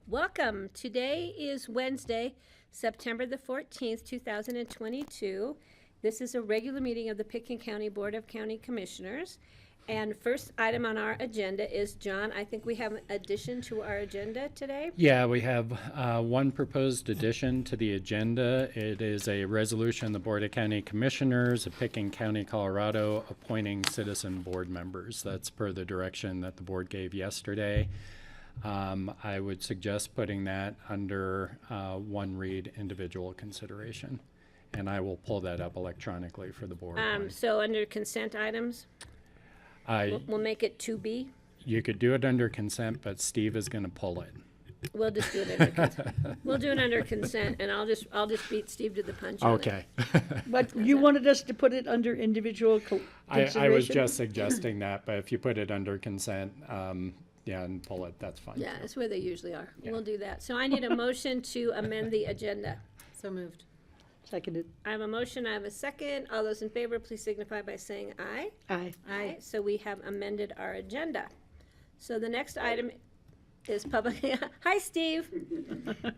Welcome. Today is Wednesday, September the 14th, 2022. This is a regular meeting of the Pickens County Board of County Commissioners. And first item on our agenda is, John, I think we have an addition to our agenda today. Yeah, we have one proposed addition to the agenda. It is a resolution of the Board of County Commissioners of Pickens County, Colorado, appointing citizen board members. That's per the direction that the board gave yesterday. I would suggest putting that under one read individual consideration. And I will pull that up electronically for the board. So under consent items, we'll make it 2B. You could do it under consent, but Steve is going to pull it. We'll just do it under consent. We'll do it under consent, and I'll just beat Steve to the punch on it. Okay. But you wanted us to put it under individual consideration? I was just suggesting that, but if you put it under consent, yeah, and pull it, that's fine. Yeah, that's where they usually are. Yeah. We'll do that. So I need a motion to amend the agenda. So moved. Seconded. I have a motion, I have a second. All those in favor, please signify by saying aye. Aye. Aye. So we have amended our agenda. So the next item is public, hi, Steve.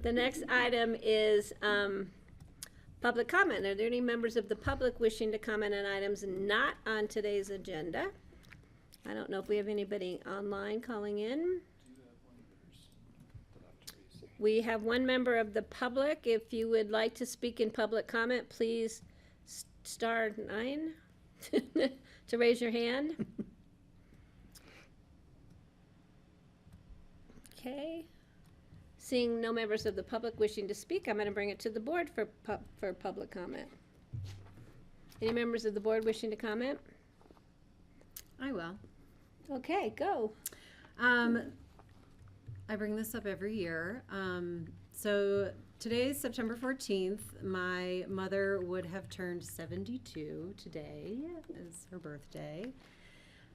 The next item is public comment. Are there any members of the public wishing to comment on items not on today's agenda? I don't know if we have anybody online calling in. We have one member of the public. If you would like to speak in public comment, please star 9 to raise your hand. Okay. Seeing no members of the public wishing to speak, I'm going to bring it to the board for public comment. Any members of the board wishing to comment? I will. Okay, go. I bring this up every year. So today's September 14th. My mother would have turned 72 today is her birthday.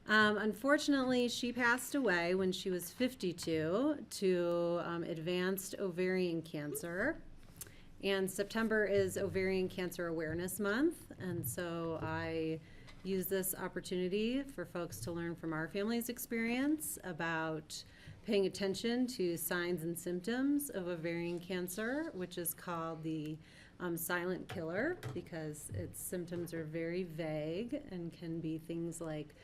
Unfortunately, she passed away when she was 52 to advanced ovarian cancer. And September is Ovarian Cancer Awareness Month. And so I use this opportunity for folks to learn from our family's experience about paying attention to signs and symptoms of ovarian cancer, which is called the silent killer, because its symptoms are very vague and can be things like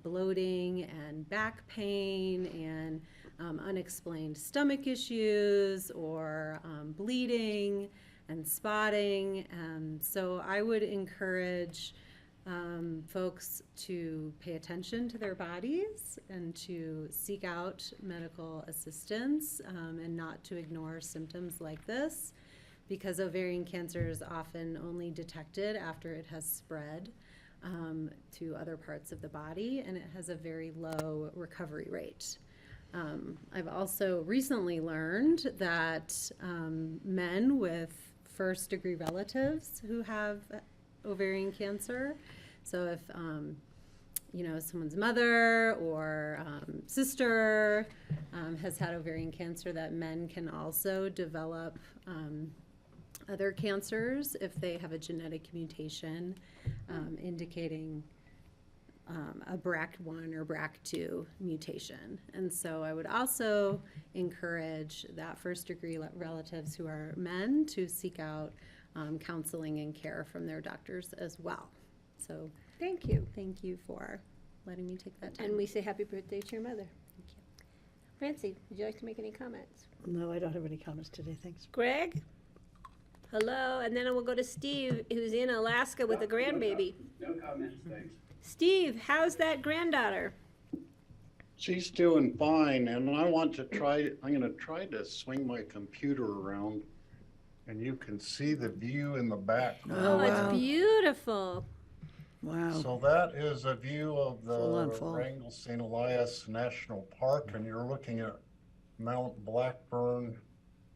bloating and back pain and unexplained stomach issues or bleeding and spotting. So I would encourage folks to pay attention to their bodies and to seek out medical assistance and not to ignore symptoms like this, because ovarian cancer is often only detected after it has spread to other parts of the body, and it has a very low recovery rate. I've also recently learned that men with first-degree relatives who have ovarian cancer. So if, someone's mother or sister has had ovarian cancer, that men can also develop other cancers if they have a genetic mutation indicating a BRCA1 or BRCA2 mutation. And so I would also encourage that first-degree relatives who are men to seek out counseling and care from their doctors as well. So Thank you. thank you for letting me take that time. And we say happy birthday to your mother. Thank you. Francie, would you like to make any comments? No, I don't have any comments today, thanks. Greg? Hello, and then we'll go to Steve, who's in Alaska with a grandbaby. No comments, thanks. Steve, how's that granddaughter? She's doing fine, and I'm going to try to swing my computer around, and you can see the view in the back. Oh, wow. it's beautiful. Wow. So that is a view of Full on the full. Wrangell St. Elias National Park, and you're looking at Mount Blackburn,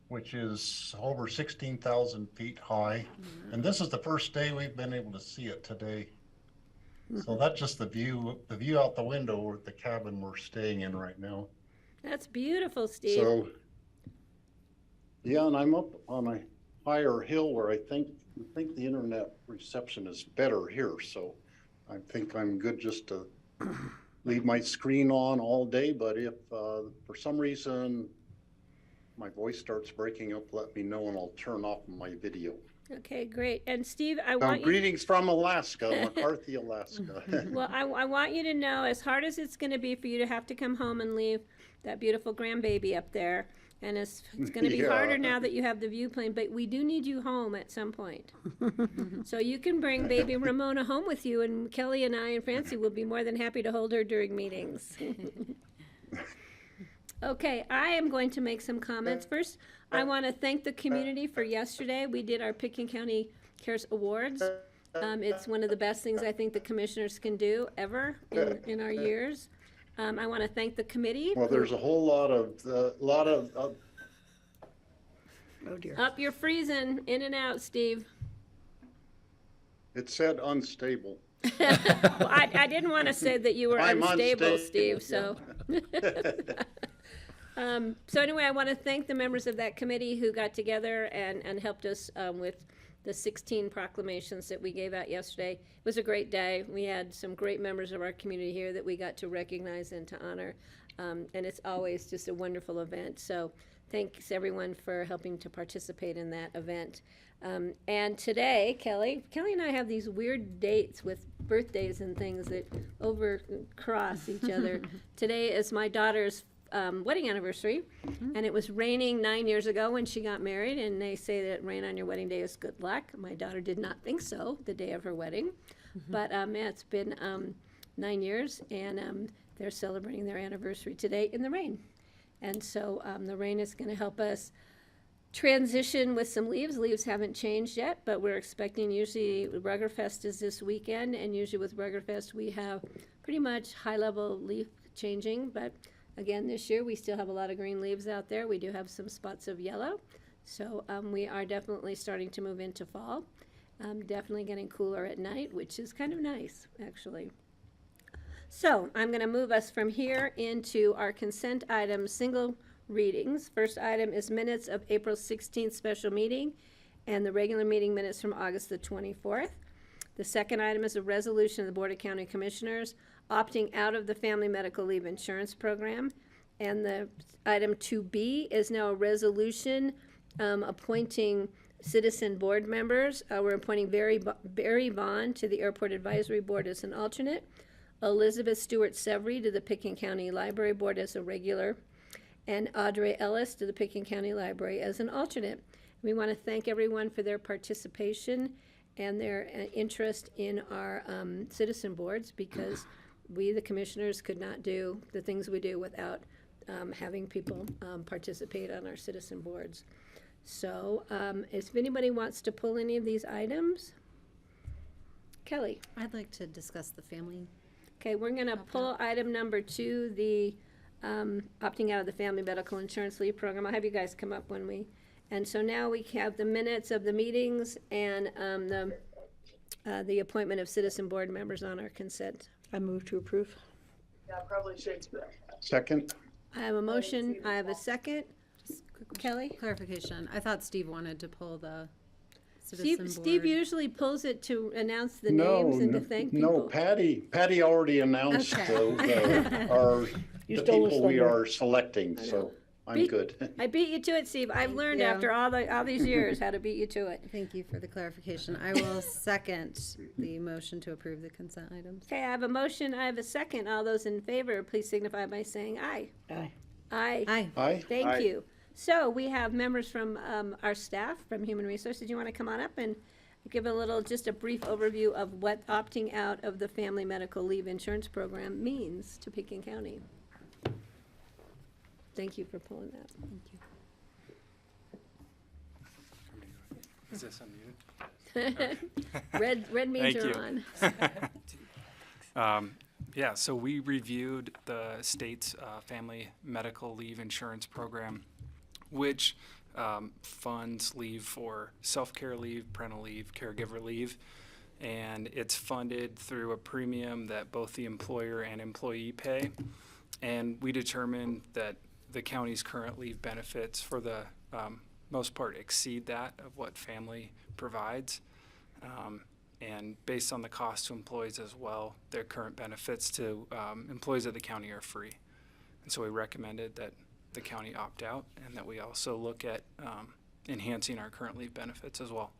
which is over 16,000 feet high. And this is the first day we've been able to see it today. So that's just the view out the window at the cabin we're staying in right now. That's beautiful, Steve. So, yeah, and I'm up on a higher hill where I think the internet reception is better here. So I think I'm good just to leave my screen on all day. But if for some reason my voice starts breaking up, let me know and I'll turn off my video. Okay, great. And Steve, I want you, Greetings from Alaska, McCarthy, Alaska. well, I want you to know, as hard as it's gonna be for you to have to come home and leave that beautiful grandbaby up there, and it's gonna be Yeah. harder now that you have the view plane, but we do need you home at some point. So you can bring baby Ramona home with you, and Kelly and I and Francie will be more than happy to hold her during meetings. Okay, I am going to make some comments. First, I want to thank the community for yesterday. We did our Pickens County Cares Awards. It's one of the best things I think the commissioners can do ever in our years. I want to thank the committee. Well, there's a whole lot of, Oh dear. Up, you're freezing in and out, Steve. it said unstable. Well, I didn't want to say that you were I'm unstable, unstable. Steve, so. So anyway, I want to thank the members of that committee who got together and helped us with the 16 proclamations that we gave out yesterday. It was a great day. We had some great members of our community here that we got to recognize and to honor. And it's always just a wonderful event. So thanks everyone for helping to participate in that event. And today, Kelly and I have these weird dates with birthdays and things that overcross each other. Today is my daughter's wedding anniversary, and it was raining 9 years ago when she got married, and they say that rain on your wedding day is good luck. My daughter did not think so the day of her wedding, but yeah, it's been 9 years, and they're celebrating their anniversary today in the rain. And so the rain is going to help us transition with some leaves. Leaves haven't changed yet, but we're expecting, usually Ruggerfest is this weekend, and usually with Ruggerfest we have pretty much high-level leaf changing, but again, this year we still have a lot of green leaves out there. We do have some spots of yellow, so we are definitely starting to move into fall. Definitely getting cooler at night, which is kind of nice, actually. So I'm going to move us from here into our consent items, single readings. First item is minutes of April 16th special meeting and the regular meeting minutes from August the 24th. The second item is a resolution of the Board of County Commissioners opting out of the Family Medical Leave Insurance Program. And the item 2B is now a resolution appointing citizen board members. We're appointing Barry Vaughn to the Airport Advisory Board as an alternate, Elizabeth Stewart Severy to the Pickens County Library Board as a regular, and Audrey Ellis to the Pickens County Library as an alternate. We want to thank everyone for their participation and their interest in our citizen boards, because we, the commissioners, could not do the things we do without having people participate on our citizen boards. So if anybody wants to pull any of these items, Kelly. I'd like to discuss the family. Okay, we're going to pull item number 2, the opting out of the Family Medical Insurance Leave Program. I'll have you guys come up when we, and so now we have the minutes of the meetings and the appointment of citizen board members on our consent. I move to approve. Second, I have a motion, I have a second. Kelly? Clarification. I thought Steve wanted to pull the citizen board. Steve usually pulls it to announce the no, names and to thank people. no, Patty already announced Okay. You the stole his people we thunder. are selecting, so I'm good. I beat you to it, Steve. I've learned you. after all these years how to beat you to it. Thank you for the clarification. I will second the motion to approve the consent items. Okay, I have a motion, I have a second. All those in favor, please signify by saying aye. Aye. Aye. Aye. Aye? Thank you. So we have members from our staff from Human Resources. You want to come on up and give just a brief overview of what opting out of the Family Medical Leave Insurance Program means to Pickens County? Thank you for pulling that. Thank you. Is this unmuted? Red means Thank you're you. on. Yeah, so we reviewed the state's family medical leave insurance program, which funds leave for self-care leave, parental leave, caregiver leave, and it's funded through a premium that both the employer and employee pay. And we determined that the county's current leave benefits, for the most part, exceed that of what family provides. And based on the cost to employees as well, their current benefits to employees of the county are free. And so we recommended that the county opt out, and that we also look at enhancing our current leave benefits as well.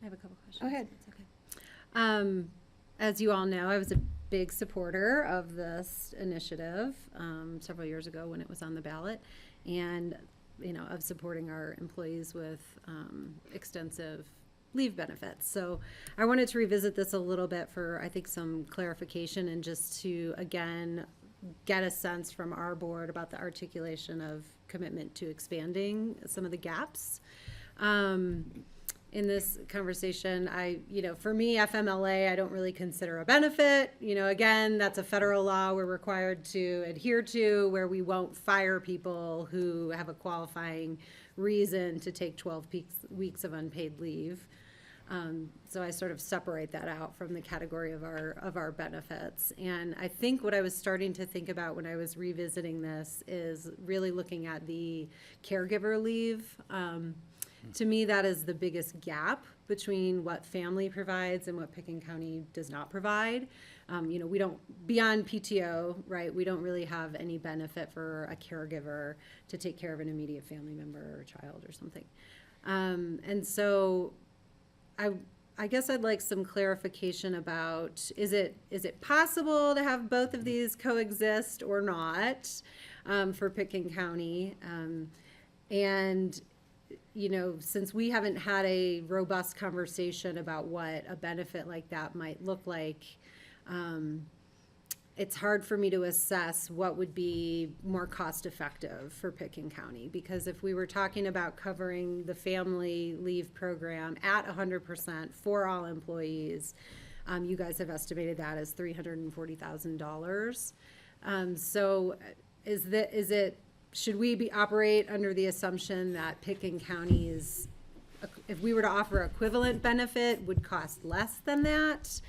I have a couple questions. Go ahead. That's okay. As you all know, I was a big supporter of this initiative several years ago when it was on the ballot, and of supporting our employees with extensive leave benefits. So I wanted to revisit this a little bit for, I think, some clarification, and just to, again, get a sense from our board about the articulation of commitment to expanding some of the gaps. In this conversation, for me, FMLA, I don't really consider a benefit. Again, that's a federal law we're required to adhere to, where we won't fire people who have a qualifying reason to take 12 weeks of unpaid leave. So I sort of separate that out from the category of our benefits. And I think what I was starting to think about when I was revisiting this is really looking at the caregiver leave. To me, that is the biggest gap between what family provides and what Pickens County does not provide. We don't, beyond PTO, right, we don't really have any benefit for a caregiver to take care of an immediate family member or child or something. And so I guess I'd like some clarification about, is it possible to have both of these coexist or not for Pickens County? And since we haven't had a robust conversation about what a benefit like that might look like, it's hard for me to assess what would be more cost effective for Pickens County. Because if we were talking about covering the family leave program at 100% for all employees, you guys have estimated that as $340,000. So should we operate under the assumption that Pickens County is, if we were to offer equivalent benefit, would cost less than that?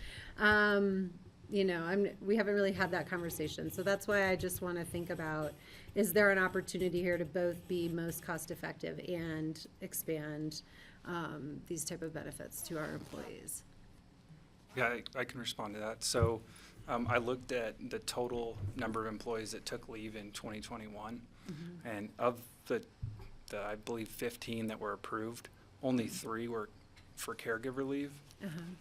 We haven't really had that conversation. So that's why I just want to think about, is there an opportunity here to both be most cost effective and expand these type of benefits to our employees? Yeah, I can respond to that. So I looked at the total number of employees that took leave in 2021. And of the I believe 15 that were approved, only 3 were for caregiver leave.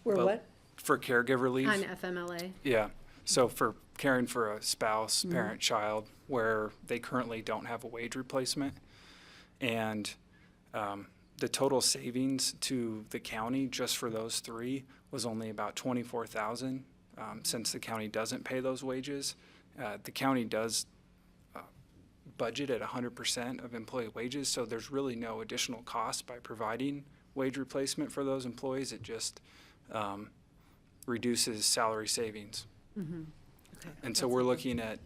Were what? For caregiver leave. On FMLA? Yeah. So for caring for a spouse, parent, child, where they currently don't have a wage replacement. And the total savings to the county just for those 3 was only about $24,000. Since the county doesn't pay those wages, the county does budget at 100% of employee wages, so there's really no additional cost by providing wage replacement for those employees. It just reduces salary savings. Okay. And so we're looking at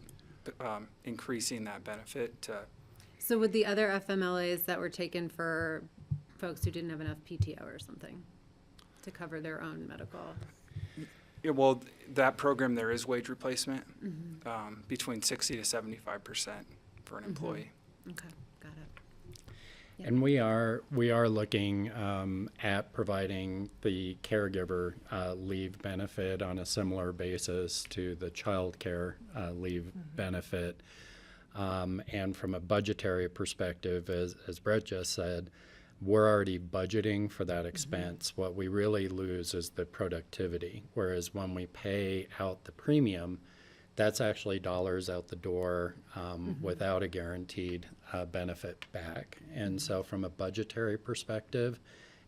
increasing that benefit to. So would the other FMLAs that were taken for folks who didn't have enough PTO or something to cover their own medical? Yeah, well, that program, there is wage replacement between 60 to 75% for an employee. Okay, got it. Yep. And we are looking at providing the caregiver leave benefit on a similar basis to the child care leave benefit. And from a budgetary perspective, as Brett just said, we're already budgeting for that expense. What we really lose is the productivity, whereas when we pay out the premium, that's actually dollars out the door without a guaranteed benefit back. And so from a budgetary perspective,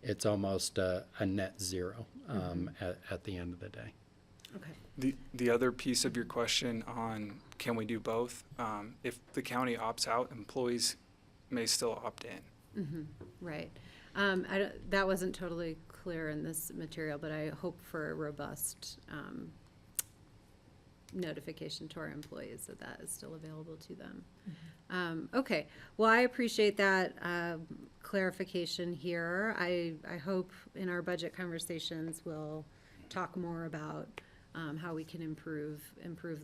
it's almost a net zero at the end of the day. Okay. The other piece of your question on can we do both? If the county opts out, employees may still opt in. Right. That wasn't totally clear in this material, but I hope for a robust notification to our employees that is still available to them. Okay. Well, I appreciate that clarification here. I hope in our budget conversations we'll talk more about how we can improve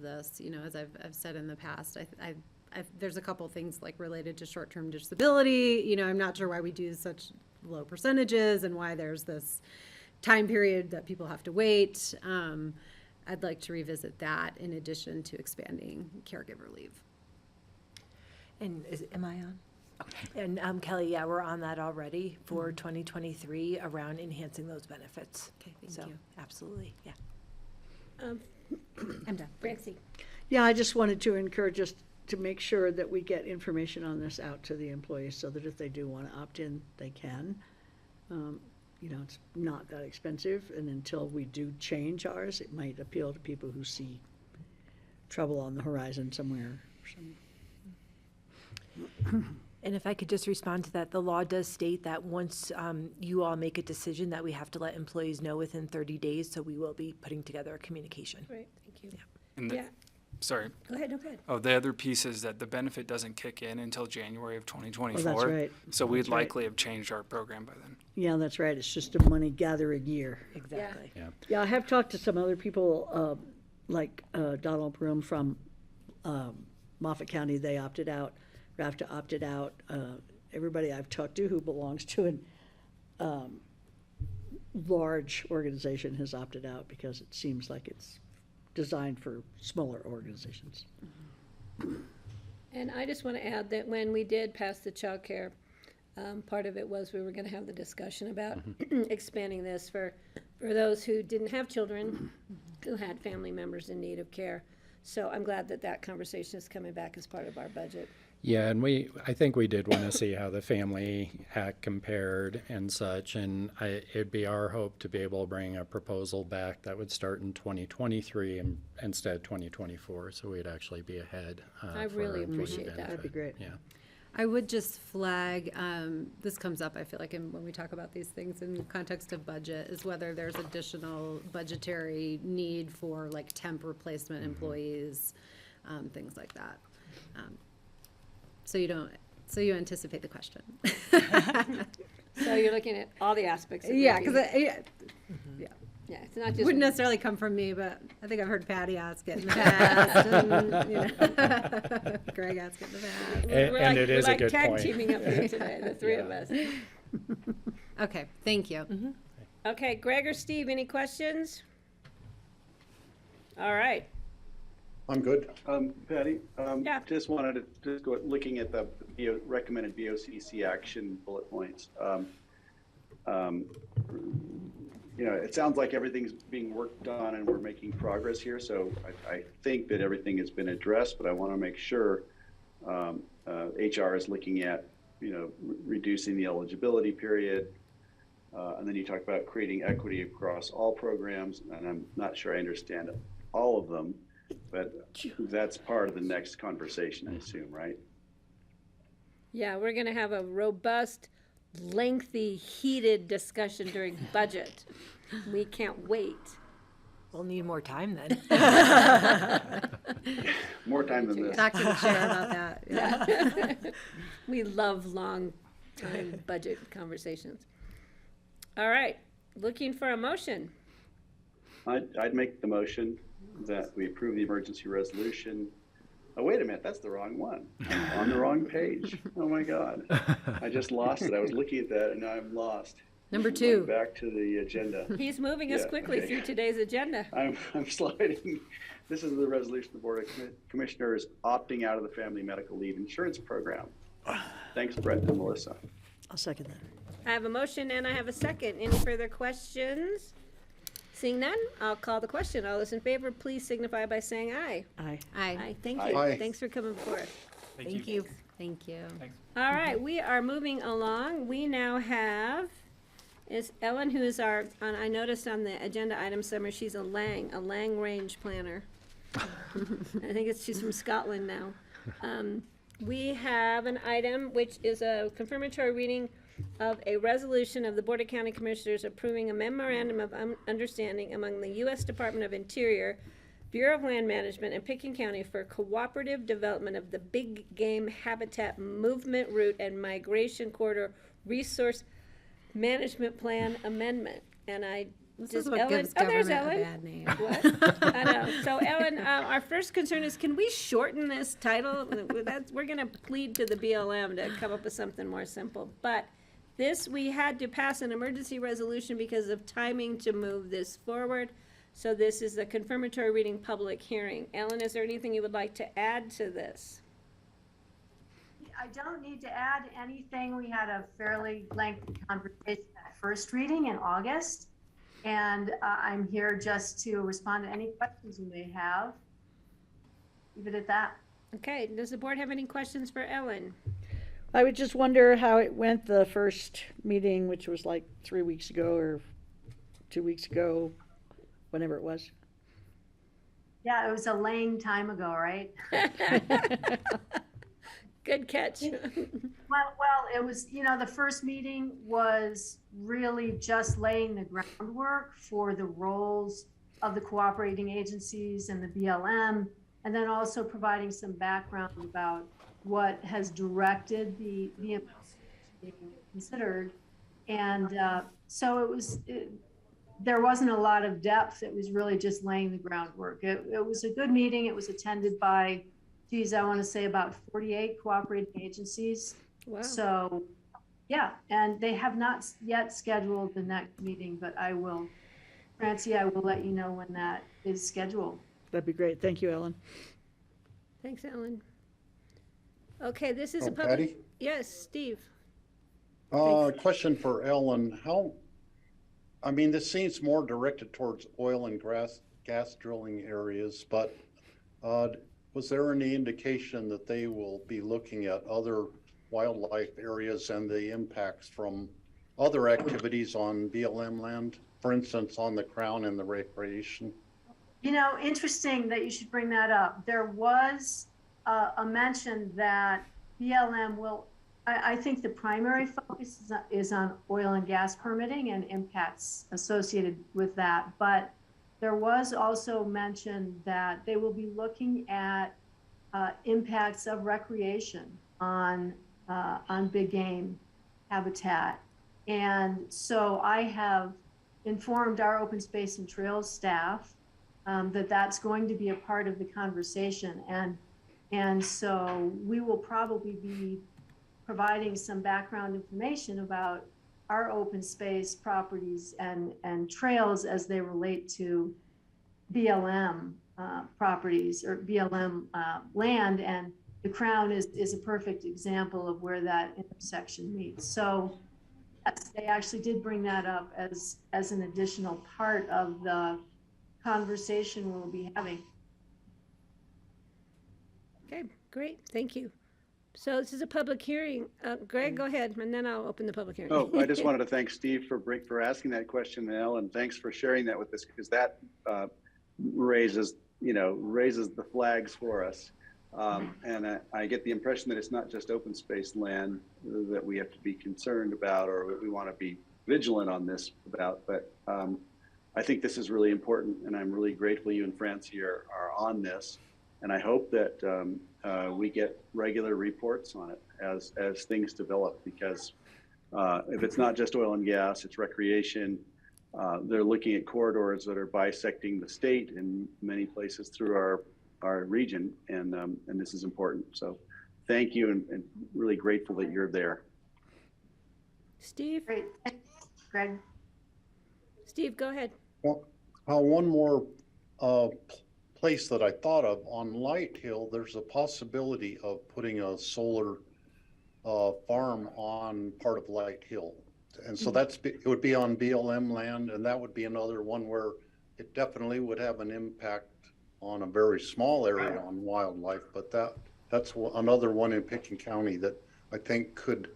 this. As I've said in the past, there's a couple things like related to short-term disability. I'm not sure why we do such low percentages and why there's this time period that people have to wait. I'd like to revisit that in addition to expanding caregiver leave. And am I on? Okay. And Kelly, yeah, we're on that already for 2023 around enhancing those benefits. Okay, thank So, you. absolutely, yeah. I'm done. Francie? Yeah, I just wanted to encourage us to make sure that we get information on this out to the employees so that if they do want to opt in, they can. You know, it's not that expensive, and until we do change ours, it might appeal to people who see trouble on the horizon somewhere. And if I could just respond to that, the law does state that once you all make a decision that we have to let employees know within 30 days, so we will be putting together a communication. Great, thank you. And the, Yeah, sorry. go ahead, no, go ahead. Oh, the other piece is that the benefit doesn't kick in until January of 2024. Oh, that's right. So we'd That's right. likely have changed our program by then. Yeah, that's right. It's just a money gathering year. Exactly. Yeah, I have talked to some other people, like Donald Broom from Moffett County. They opted out. RAFTA opted out. Everybody I've talked to who belongs to a large organization has opted out because it seems like it's designed for smaller organizations. And I just want to add that when we did pass the child care, part of it was we were going to have the discussion about expanding this for those who didn't have children, who had family members in need of care. So I'm glad that that conversation is coming back as part of our budget. Yeah, and I think we did want to see how the Family Act compared and such, and it'd be our hope to be able to bring a proposal back that would start in 2023 instead of 2024, so we'd actually be ahead. I for really our employee appreciate that. benefit. That'd be great. Yeah. I would just flag, this comes up, I feel like, when we talk about these things in the context of budget, is whether there's additional budgetary need for like temp replacement employees, things like that. So you anticipate the question. So you're looking at all the aspects of Yeah, review. because, Yeah, it's not just. wouldn't necessarily come from me, but I think I've heard Patty ask it in the past, and, you know, Greg asked it in the past. And it is a good We're like point. tag teaming up here today, the three of us. Okay, thank you. Okay, Greg or Steve, any questions? All right. I'm good. Patty, Yeah. just wanted to just go looking at the recommended BOCC action bullet points. You know, it sounds like everything's being worked on and we're making progress here. So I think that everything has been addressed, but I want to make sure HR is looking at, you know, reducing the eligibility period. And then you talk about creating equity across all programs, and I'm not sure I understand all of them, but that's part of the next conversation, I assume, right? Yeah, we're gonna have a robust, lengthy, heated discussion during budget. We can't wait. We'll need more time then. More time than this. Talk to the chair about that. Yeah. We love long time budget conversations. All right, looking for a motion. I'd make the motion that we approve the emergency resolution. Oh, wait a minute, that's the wrong one. I'm on the wrong page. Oh my God. I just lost it. I was looking at that and now I'm lost. Number Going 2. back to the agenda. He's moving us Yeah, quickly okay. through today's agenda. I'm sliding. This is the resolution the Board of Commissioners opting out of the Family Medical Leave Insurance Program. Thanks, Brett and Melissa. I'll second that. I have a motion and I have a second. Any further questions? Seeing none, I'll call the question. All those in favor, please signify by saying aye. Aye. Aye, thank you. Aye. Thanks for coming forth. Thank you. Thank you. All right, we are moving along. We now have, is Ellen, who is our, I noticed on the agenda item somewhere, she's a Lang range planner. I think she's from Scotland now. We have an item which is a confirmatory reading of a resolution of the Board of County Commissioners approving a memorandum of understanding among the U.S. Department of Interior, Bureau of Land Management, and Pickens County for cooperative development of the Big Game Habitat Movement Route and Migration Corridor Resource Management Plan Amendment. And This does is what Ellen, gives oh, there's government a Ellen. bad name. What? I know. So Ellen, our first concern is, can we shorten this title? We're gonna plead to the BLM to come up with something more simple. But this, we had to pass an emergency resolution because of timing to move this forward. So this is a confirmatory reading public hearing. Ellen, is there anything you would like to add to this? I don't need to add anything. We had a fairly lengthy conversation at first reading in August. And I'm here just to respond to any questions you may have. Leave it at that. Okay, does the board have any questions for Ellen? I would just wonder how it went the first meeting, which was like 3 weeks ago or 2 weeks ago, whenever it was. Yeah, it was a lame time ago, right? Good catch. Well, it was, the first meeting was really just laying the groundwork for the roles of the cooperating agencies and the BLM, and then also providing some background about what has directed the amounts being considered. And so there wasn't a lot of depth. It was really just laying the groundwork. It was a good meeting. It was attended by, I want to say about 48 cooperating agencies. Wow. So, yeah, and they have not yet scheduled the next meeting, but I will, Francie, I will let you know when that is scheduled. That'd be great. Thank you, Ellen. Thanks, Ellen. Okay, this is a Oh, public. Patty? Yes, Steve. Question for Ellen. This seems more directed towards oil and gas drilling areas, but was there any indication that they will be looking at other wildlife areas and the impacts from other activities on BLM land, for instance, on the Crown and the recreation? Interesting that you should bring that up. There was a mention that BLM will, I think the primary focus is on oil and gas permitting and impacts associated with that. But there was also mention that they will be looking at impacts of recreation on big game habitat. And so I have informed our open space and trails staff that that's going to be a part of the conversation. And so we will probably be providing some background information about our open space properties and trails as they relate to BLM properties or BLM land. And the Crown is a perfect example of where that intersection meets. So yes, they actually did bring that up as an additional part of the conversation we'll be having. Okay, great, thank you. So this is a public hearing. Greg, go ahead, and then I'll open the public hearing. Oh, I just wanted to thank Steve for asking that question, and Ellen, thanks for sharing that with us, because that raises the flags for us. And I get the impression that it's not just open space land that we have to be concerned about or we want to be vigilant on this about, but I think this is really important, and I'm really grateful you and Francie are on this. And I hope that we get regular reports on it as things develop, because if it's not just oil and gas, it's recreation. They're looking at corridors that are bisecting the state in many places through our region, and this is important. So thank you, and really grateful that you're there. Steve? Great, thanks, Greg. Steve, go ahead. Well, one more place that I thought of on Light Hill, there's a possibility of putting a solar farm on part of Light Hill. And so it would be on BLM land, and that would be another one where it definitely would have an impact on a very small area on wildlife, but that's another one in Pickens County that I think could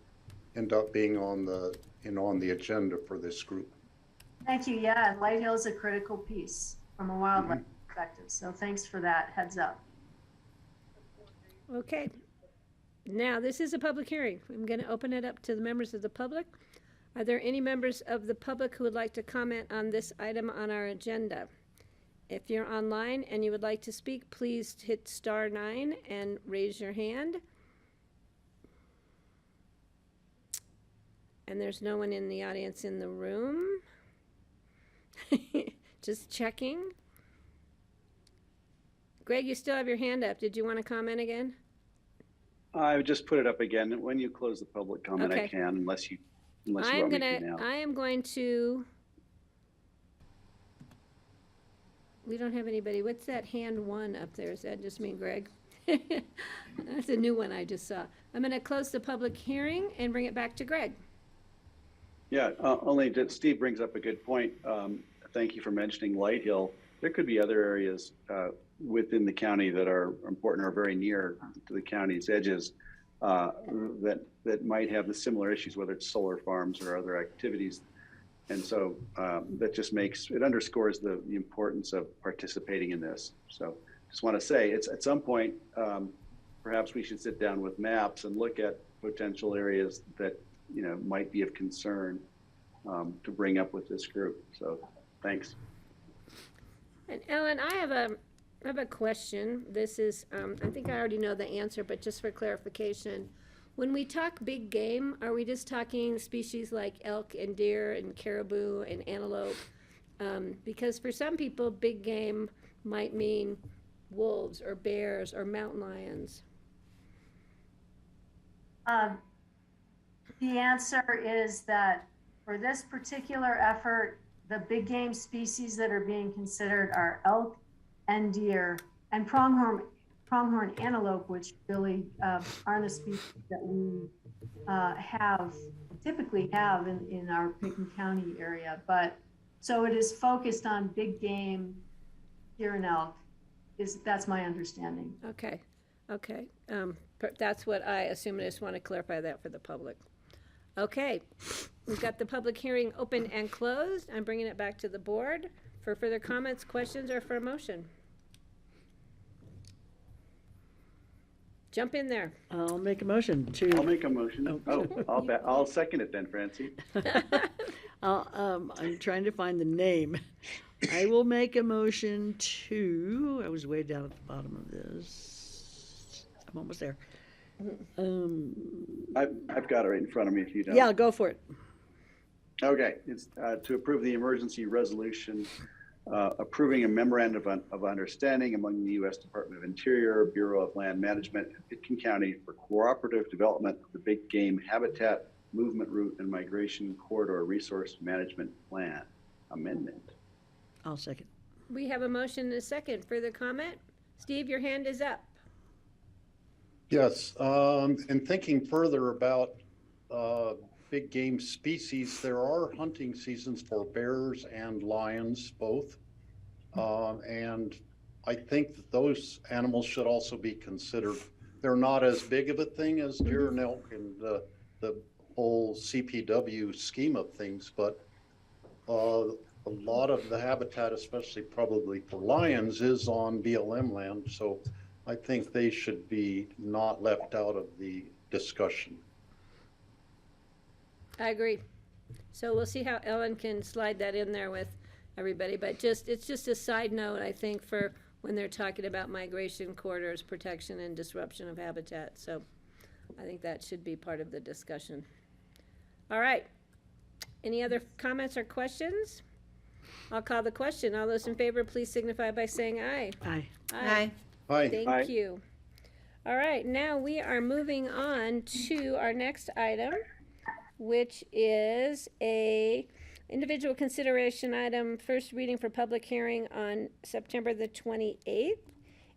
end up being on the agenda for this group. Thank you. Yeah, Light Hill is a critical piece from a wildlife perspective. So thanks for that heads up. Okay. Now, this is a public hearing. I'm going to open it up to the members of the public. Are there any members of the public who would like to comment on this item on our agenda? If you're online and you would like to speak, please hit *9 and raise your hand. And there's no one in the audience in the room. Just checking. Greg, you still have your hand up. Did you want to comment again? I would just put it up again. When you close the public comment, Okay. I can, unless you want me to now. I am going to. We don't have anybody. What's that hand 1 up there? Is that just me, Greg? That's a new one I just saw. I'm going to close the public hearing and bring it back to Greg. Yeah, only that Steve brings up a good point. Thank you for mentioning Light Hill. There could be other areas within the county that are important or very near to the county's edges that might have the similar issues, whether it's solar farms or other activities. And so that just underscores the importance of participating in this. So just want to say, it's at some point, perhaps we should sit down with maps and look at potential areas that might be of concern to bring up with this group. So thanks. And Ellen, I have a question. This is, I think I already know the answer, but just for clarification. When we talk big game, are we just talking species like elk and deer and caribou and antelope? Because for some people, big game might mean wolves or bears or mountain lions. The answer is that for this particular effort, the big game species that are being considered are elk and deer and pronghorn antelope, which really aren't a species that we typically have in our Pickens County area. But so it is focused on big game, deer and elk. That's my understanding. Okay. That's what I assume. I just want to clarify that for the public. Okay, we've got the public hearing open and closed. I'm bringing it back to the board for further comments, questions, or for a motion. Jump in there. I'll make a motion to. I'll make a motion. I'll second it then, Francie. I'm trying to find the name. I will make a motion to, I was way down at the bottom of this. I'm almost there. I've got it right in front of me if you don't. Yeah, go for it. Okay, it's to approve the emergency resolution approving a memorandum of understanding among the U.S. Department of Interior, Bureau of Land Management, and Pitkin County for cooperative development of the Big Game Habitat Movement Route and Migration Corridor Resource Management Plan Amendment. I'll second. We have a motion and a second. Further comment? Steve, your hand is up. Yes, and thinking further about big game species, there are hunting seasons for bears and lions both. And I think that those animals should also be considered. They're not as big of a thing as deer and elk and the whole CPW scheme of things, but a lot of the habitat, especially probably for lions, is on BLM land. So I think they should be not left out of the discussion. I agree. So we'll see how Ellen can slide that in there with everybody, but it's just a side note, I think, for when they're talking about migration corridors, protection, and disruption of habitat. So I think that should be part of the discussion. All right. Any other comments or questions? I'll call the question. All those in favor, please signify by saying aye. Aye. Aye. Hi. Thank you. All right, now we are moving on to our next item, which is a individual consideration item, first reading for public hearing on September the 28th.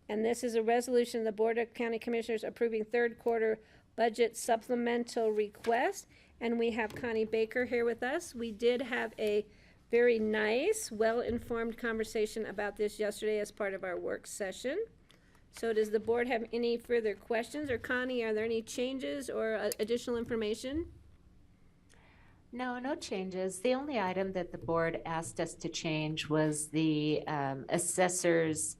And this is a resolution of the Board of County Commissioners approving third quarter budget supplemental request. And we have Connie Baker here with us. We did have a very nice, well-informed conversation about this yesterday as part of our work session. So does the board have any further questions? Or Connie, are there any changes or additional information? No, no changes. The only item that the board asked us to change was the assessor's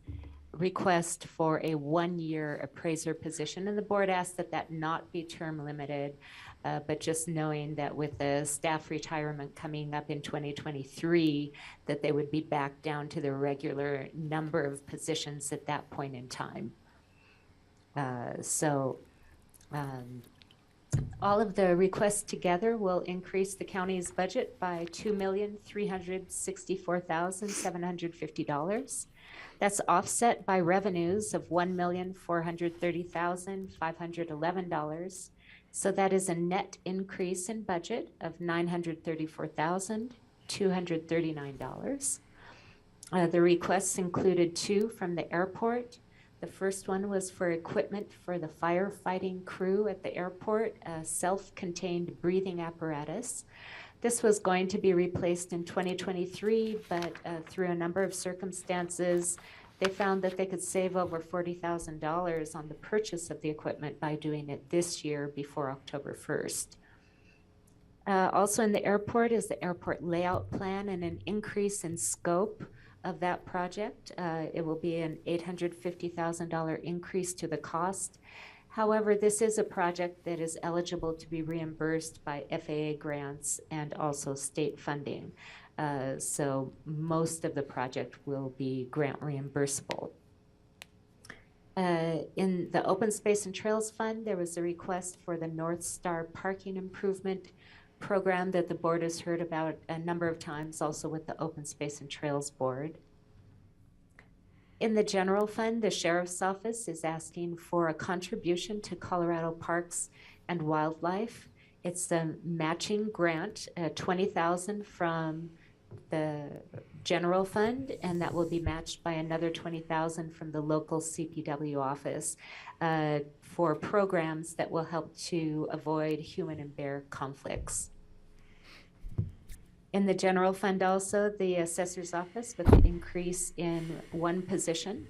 request for a one-year appraiser position. And the board asked that that not be term limited, but just knowing that with the staff retirement coming up in 2023, that they would be back down to the regular number of positions at that point in time. All of the requests together will increase the county's budget by $2,364,750. That's offset by revenues of $1,430,511. So that is a net increase in budget of $934,239. The requests included two from the airport, The first one was for equipment for the firefighting crew at the airport, a self-contained breathing apparatus. This was going to be replaced in 2023, but through a number of circumstances, they found that they could save over $40,000 on the purchase of the equipment by doing it this year before October 1st. Also in the airport is the airport layout plan and an increase in scope of that project. It will be an $850,000 increase to the cost. However, this is a project that is eligible to be reimbursed by FAA grants and also state funding. So most of the project will be grant reimbursable. In the Open Space and Trails Fund, there was a request for the North Star Parking Improvement Program that the board has heard about a number of times, also with the Open Space and Trails Board. In the general fund, the sheriff's office is asking for a contribution to Colorado Parks and Wildlife. It's the matching grant, $20,000 from the general fund, and that will be matched by another $20,000 from the local CPW office for programs that will help to avoid human and bear conflicts. In the general fund also, the assessor's office with an increase in one position,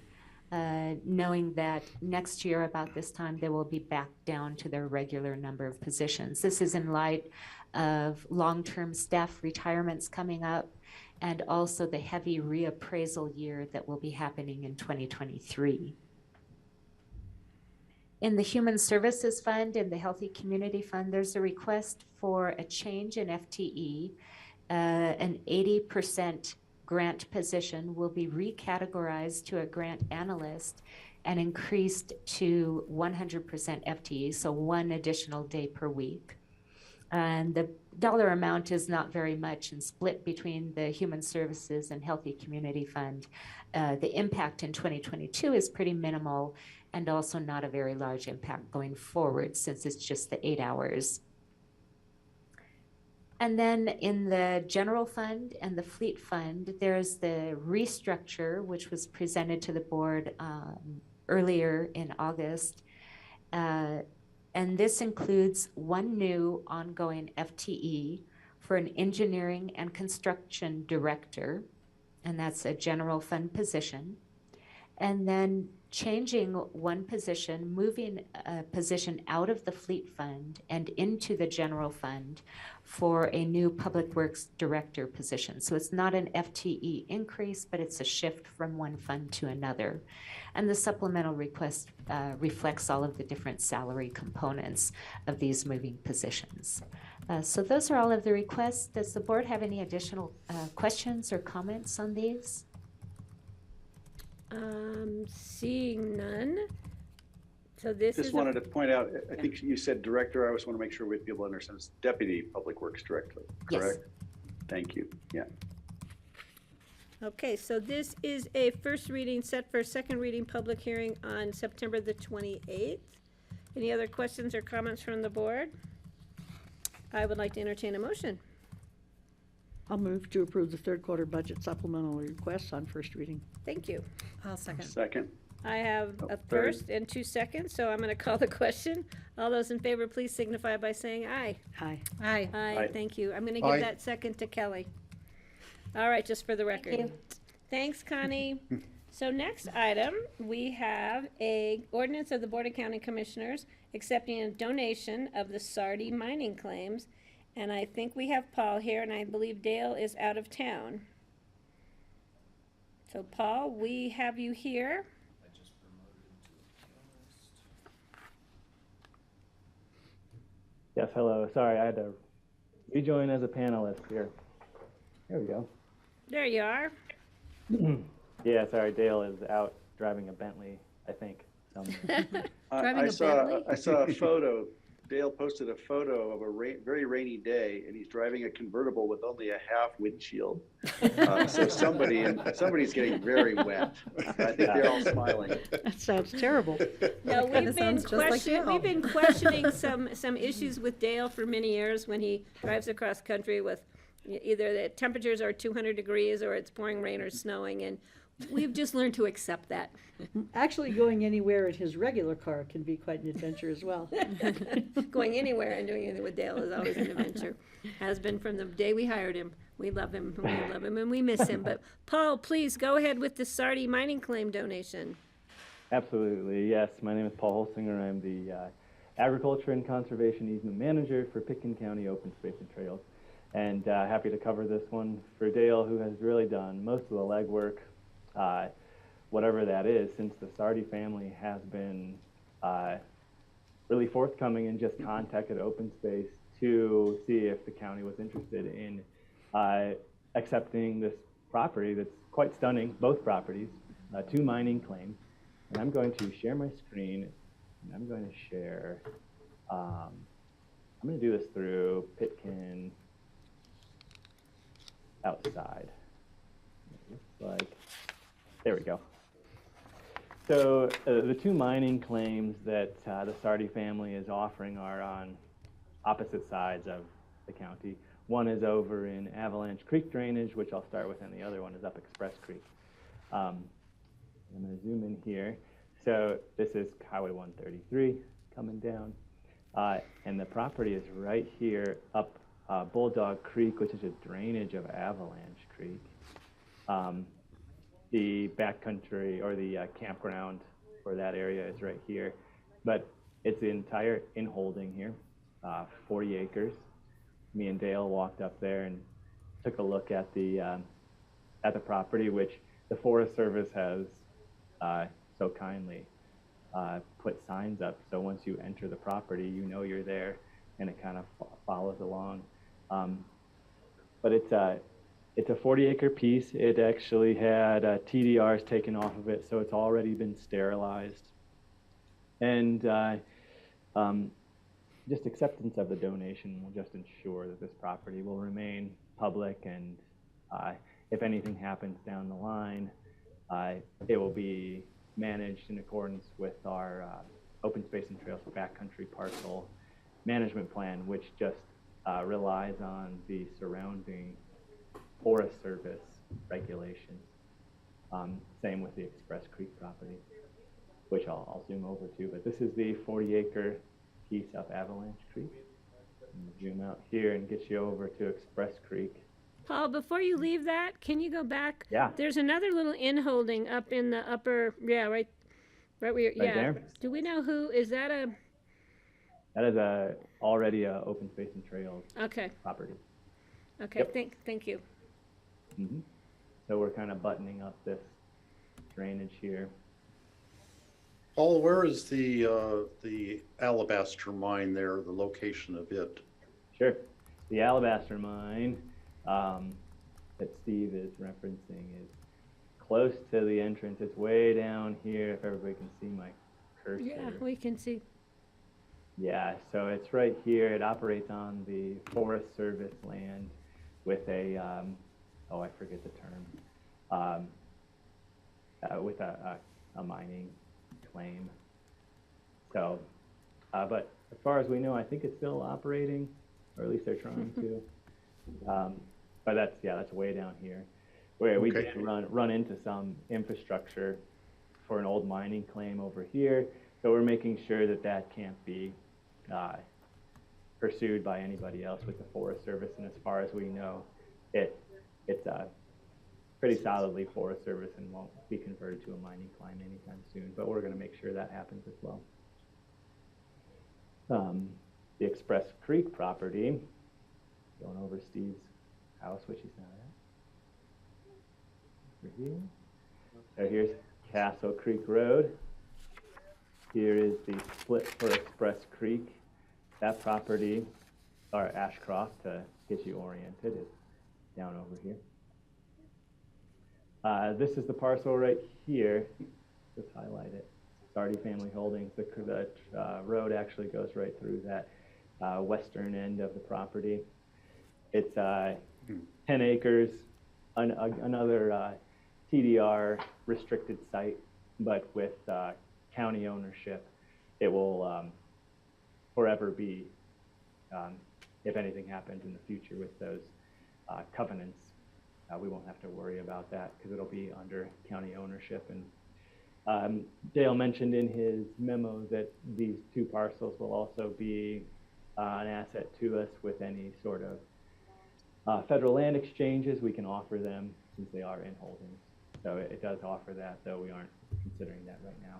knowing that next year about this time, they will be back down to their regular number of positions. This is in light of long-term staff retirements coming up and also the heavy reappraisal year that will be happening in 2023. In the Human Services Fund and the Healthy Community Fund, there's a request for a change in FTE. An 80% grant position will be recategorized to a grant analyst and increased to 100% FTE, so one additional day per week. And the dollar amount is not very much and split between the Human Services and Healthy Community Fund. The impact in 2022 is pretty minimal and also not a very large impact going forward since it's just the 8 hours. And then in the general fund and the fleet fund, there's the restructure, which was presented to the board earlier in August. And this includes one new ongoing FTE for an engineering and construction director, and that's a general fund position. And then changing one position, moving a position out of the fleet fund and into the general fund for a new public works director position. So it's not an FTE increase, but it's a shift from one fund to another. And the supplemental request reflects all of the different salary components of these moving positions. So those are all of the requests. Does the board have any additional questions or comments on these? Seeing none. So this Just is wanted to point out, I think you said director. I always want to make sure we people understand it's Deputy Public Works Director, correct? Yes. Thank you. Yeah. okay. So this is a first reading set for a second reading public hearing on September the 28th. Any other questions or comments from the board? I would like to entertain a motion. I'll move to approve the third quarter budget supplemental requests on first reading. Thank you. I'll second. Second. I have a third. first and 2 seconds, so I'm going to call the question. All those in favor, please signify by saying aye. Aye. Aye. Aye, Aye. thank you. I'm going to Aye. give that second to Kelly. All right, just for the record. you. Thanks, Connie. So next item, we have a ordinance of the Board of County Commissioners accepting a donation of the Sardi mining claims. And I think we have Paul here, and I believe Dale is out of town. So Paul, we have you here. Yes, hello. Sorry, I had to rejoin as a panelist here. There we go. There you are. Yeah, sorry, Dale is out driving a Bentley, I think. Driving a Bentley? I saw a photo. Dale posted a photo of a very rainy day, and he's driving a convertible with only a half windshield. So somebody's getting very wet. I think they're all smiling. That sounds terrible. No, Kinda sounds just like Dale. we've been questioning some issues with Dale for many years when he drives across country with either the temperatures are 200 degrees or it's pouring rain or snowing. And We've just learned to accept that. Actually, going anywhere in his regular car can be quite an adventure as well. Going anywhere and doing anything with Dale is always an adventure. Has been from the day we hired him. We love him, and we miss him. But Paul, please go ahead with the Sardi mining claim donation. Absolutely, yes. My name is Paul Holsinger. I'm the Agriculture and Conservation Easement Manager for Pitkin County Open Space and Trails. And happy to cover this one for Dale, who has really done most of the legwork, whatever that is, since the Sardi family has been really forthcoming and just contacted Open Space to see if the county was interested in accepting this property that's quite stunning, both properties, 2 mining claims. And I'm going to share my screen, and I'm going to share, I'm going to do this through Pitkin outside. It looks like, there we go. So the 2 mining claims that the Sardi family is offering are on opposite sides of the county. One is over in Avalanche Creek drainage, which I'll start with, and the other one is up Express Creek. I'm going to zoom in here. So this is Highway 133 coming down, and the property is right here up Bulldog Creek, which is a drainage of Avalanche Creek. The backcountry or the campground for that area is right here, but it's the entire in-holding here, 40 acres. Me and Dale walked up there and took a look at the property, which the Forest Service has so kindly put signs up. So once you enter the property, you know you're there, and it kind of follows along. But it's a 40-acre piece. It actually had TDRs taken off of it, so it's already been sterilized. And just acceptance of the donation will just ensure that this property will remain public, and if anything happens down the line, it will be managed in accordance with our Open Space and Trails Backcountry Parcel Management Plan, which just relies on the surrounding Forest Service regulations. Same with the Express Creek property, which I'll zoom over to, but this is the 40-acre piece up Avalanche Creek. Zoom out here and get you over to Express Creek. Paul, before you leave that, can you go back? Yeah. There's another little in-holding up in the upper, right where you're, Right there? Do we know who, is that a? That is already a Open Space and Trails Okay. property. Okay, Yep. thank you. Mm-hmm. So we're kind of buttoning up this drainage here. Paul, where is the Alabaster mine there, the location of it? Sure. The Alabaster mine that Steve is referencing is close to the entrance. It's way down here, if everybody can see my cursor. Yeah, we can see. Yeah, so it's right here. It operates on the Forest Service land with a, oh, I forget the term, with a mining claim. So, but as far as we know, I think it's still operating, or at least they're trying to. But that's way down here, where we did run into some infrastructure for an old mining claim over here. So we're making sure that can't be pursued by anybody else with the Forest Service. And as far as we know, it's pretty solidly Forest Service and won't be converted to a mining claim anytime soon. But we're going to make sure that happens as well. The Express Creek property, going over Steve's house, which he's not at. Over here. So here's Castle Creek Road. Here is the split for Express Creek. That property, or Ashcroft, to get you oriented, is down over here. This is the parcel right here. Just highlight it. Sardi Family Holdings. The road actually goes right through that western end of the property. It's 10 acres, another TDR restricted site, but with county ownership, it will forever be, if anything happens in the future with those covenants, we won't have to worry about that because it'll be under county ownership. And Dale mentioned in his memo that these two parcels will also be an asset to us with any sort of federal land exchanges. We can offer them since they are in holdings. So it does offer that, though we aren't considering that right now.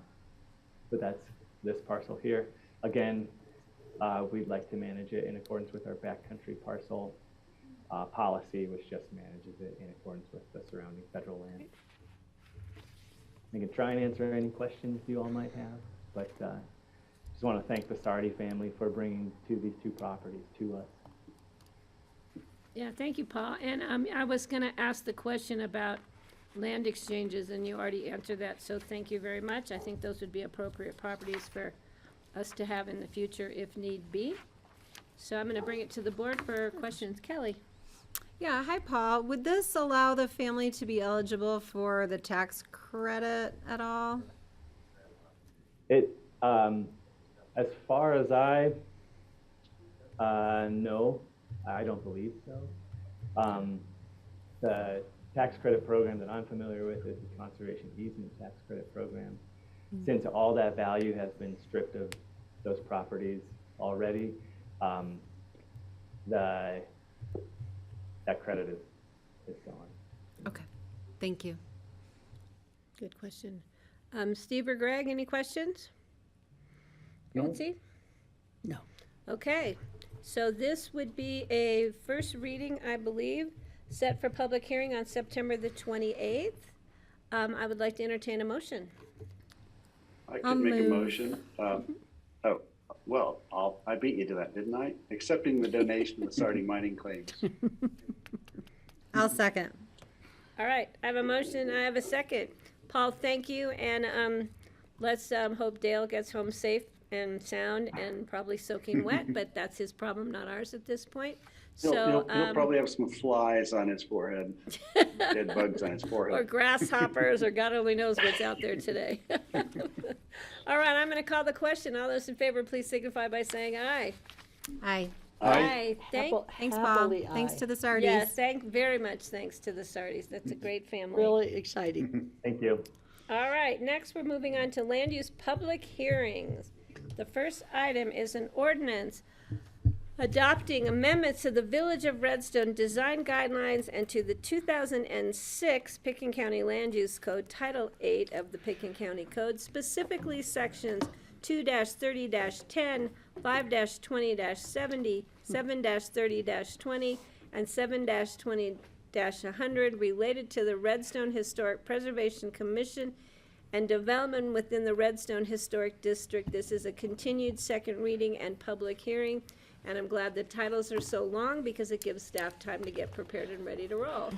But that's this parcel here. Again, we'd like to manage it in accordance with our backcountry parcel policy, which just manages it in accordance with the surrounding federal land. I can try and answer any questions you all might have, but just want to thank the Sardi family for bringing these two properties to us. Yeah, thank you, Paul. And I was going to ask the question about land exchanges, and you already answered that, so thank you very much. I think those would be appropriate properties for us to have in the future if need be. So I'm going to bring it to the board for questions. Kelly? Yeah, hi, Paul. Would this allow the family to be eligible for the tax credit at all? It, as far as no, I don't believe so. The tax credit program that I'm familiar with is the Conservation Easement Tax Credit Program. Since all that value has been stripped of those properties already, that credit is gone. Okay, thank you. Good question. Steve or Greg, any questions? No. Nancy? No. Okay, so this would be a first reading, I believe, set for public hearing on September the 28th. I would like to entertain a motion. I I'll could make a move. motion. Oh, well, I beat you to that, didn't I? Accepting the donation of the Sardi mining claims. I'll second. All right, I have a motion, I have a second. Paul, thank you, and let's hope Dale gets home safe and sound and probably soaking wet, but that's his problem, not ours at this point. So, He'll probably have some flies on his forehead, dead bugs on his or forehead. grasshoppers, or God only knows what's out there today. All right, I'm going to call the question. All those in favor, please signify by saying aye. Aye. Aye. Thanks, Paul. Happily Thanks aye. to the Sardis. Yes, very much thanks to the Sardis. That's a great family. Really exciting. Thank you. All right, next we're moving on to land use public hearings. The first item is an ordinance adopting amendments to the Village of Redstone design guidelines and to the 2006 Pickens County Land Use Code, Title 8 of the Pickens County Code, specifically sections 2-30-10, 5-20-70, 7-30-20, and 7-20-100 related to the Redstone Historic Preservation Commission and development within the Redstone Historic District. This is a continued second reading and public hearing, and I'm glad the titles are so long because it gives staff time to get prepared and ready to roll.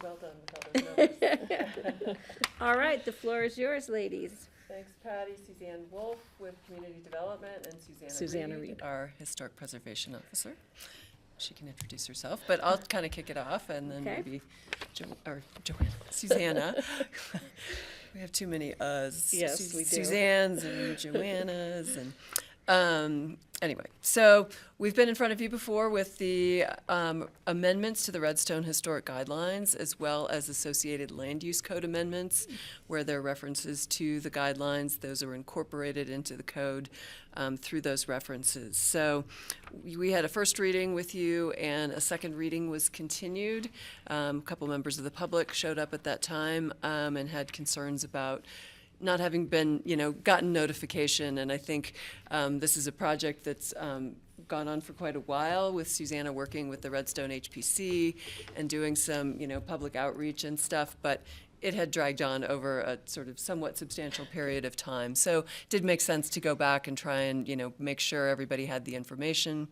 Well done with all those numbers. All right, the floor is yours, ladies. Thanks, Patty. Suzanne Wolf with Community Development, and Susanna Reed, Reed. our Historic Preservation Officer. She can introduce herself, but I'll kind of kick it off, and then Okay. maybe Susanna. We have too many uhs. Yes, we do. Suzannes and Joannas and anyway, so we've been in front of you before with the amendments to the Redstone Historic Guidelines, as well as associated land use code amendments, where there are references to the guidelines. Those are incorporated into the code through those references. So we had a first reading with you, and a second reading was continued. A couple members of the public showed up at that time and had concerns about not having been, gotten notification. And I think this is a project that's gone on for quite a while, with Susanna working with the Redstone HPC and doing some, public outreach and stuff, but it had dragged on over a sort of somewhat substantial period of time. So it did make sense to go back and try and, make sure everybody had the information.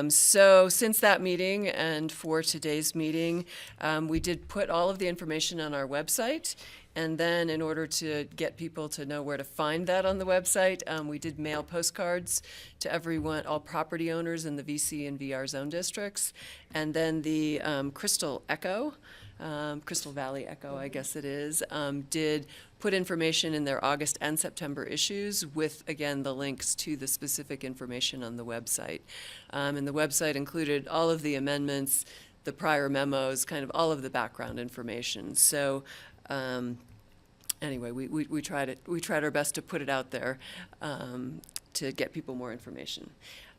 So since that meeting and for today's meeting, we did put all of the information on our website. And then in order to get people to know where to find that on the website, we did mail postcards to everyone, all property owners in the VC and VR zone districts. And then the Crystal Valley Echo, I guess it is, did put information in their August and September issues with, again, the links to the specific information on the website. And the website included all of the amendments, the prior memos, kind of all of the background information. So anyway, we tried our best to put it out there to get people more information.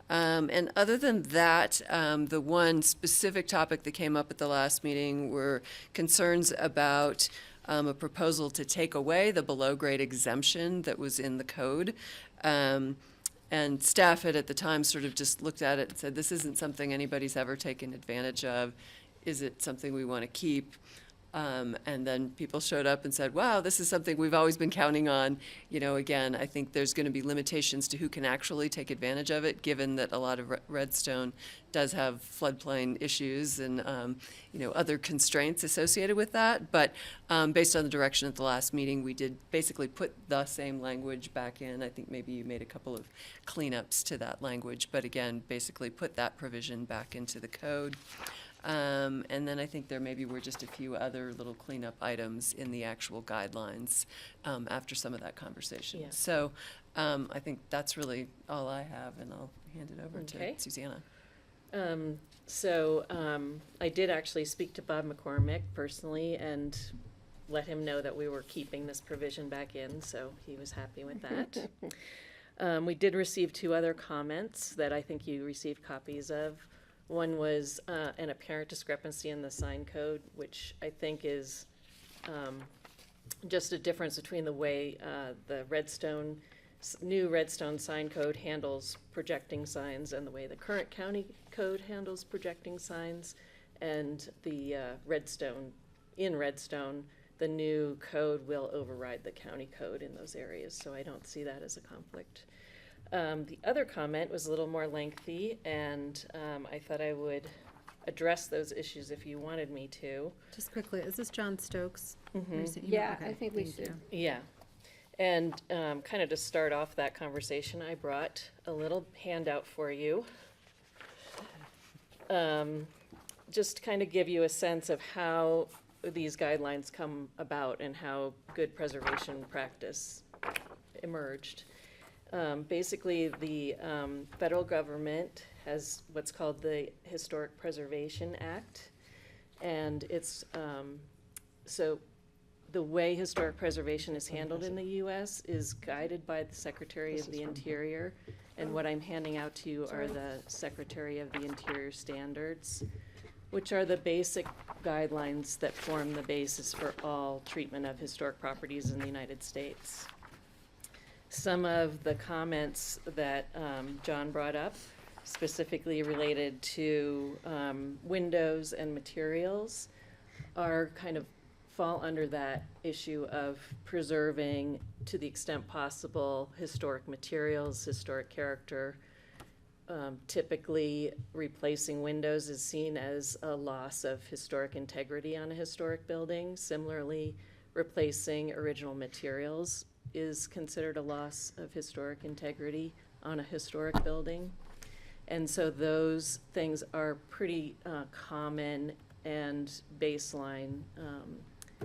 And other than that, the one specific topic that came up at the last meeting were concerns about a proposal to take away the below-grade exemption that was in the code. And staff had at the time sort of just looked at it and said, this isn't something anybody's ever taken advantage of. Is it something we want to keep? And then people showed up and said, wow, this is something we've always been counting on. You know, again, I think there's going to be limitations to who can actually take advantage of it, given that a lot of Redstone does have floodplain issues and, you know, other constraints associated with that. But based on the direction at the last meeting, we did basically put the same language back in. I think maybe you made a couple of cleanups to that language, but again, basically put that provision back into the code. And then I think there maybe were just a few other little cleanup items in the actual guidelines after some of that conversation. Yeah. So I think that's really all I have, and I'll hand it over Okay. to Susanna. I did actually speak to Bob McCormick personally and let him know that we were keeping this provision back in, so he was happy with that. We did receive 2 other comments that I think you received copies of. One was an apparent discrepancy in the sign code, which I think is just a difference between the way the new Redstone sign code handles projecting signs and the way the current county code handles projecting signs. And the Redstone, the new code will override the county code in those areas, so I don't see that as a conflict. The other comment was a little more lengthy, and I thought I would address those issues if you wanted me to. Just quickly, is this John Stokes? Recent email? Yeah, Okay, I think we thank should. you. Yeah. And kind of to start off that conversation, I brought a little handout for you. Just to kind of give you a sense of how these guidelines come about and how good preservation practice emerged. Basically, the federal government has what's called the Historic Preservation Act. And it's, so the way historic preservation is handled in the U.S. is guided by the Secretary of the Interior. And what I'm handing out to you are the Secretary of the Interior standards, which are the basic guidelines that form the basis for all treatment of historic properties in the United States. Some of the comments that John brought up, specifically related to windows and materials, are kind of fall under that issue of preserving, to the extent possible, historic materials, historic character. Typically, replacing windows is seen as a loss of historic integrity on a historic building. Similarly, replacing original materials is considered a loss of historic integrity on a historic building. And so those things are pretty common and baseline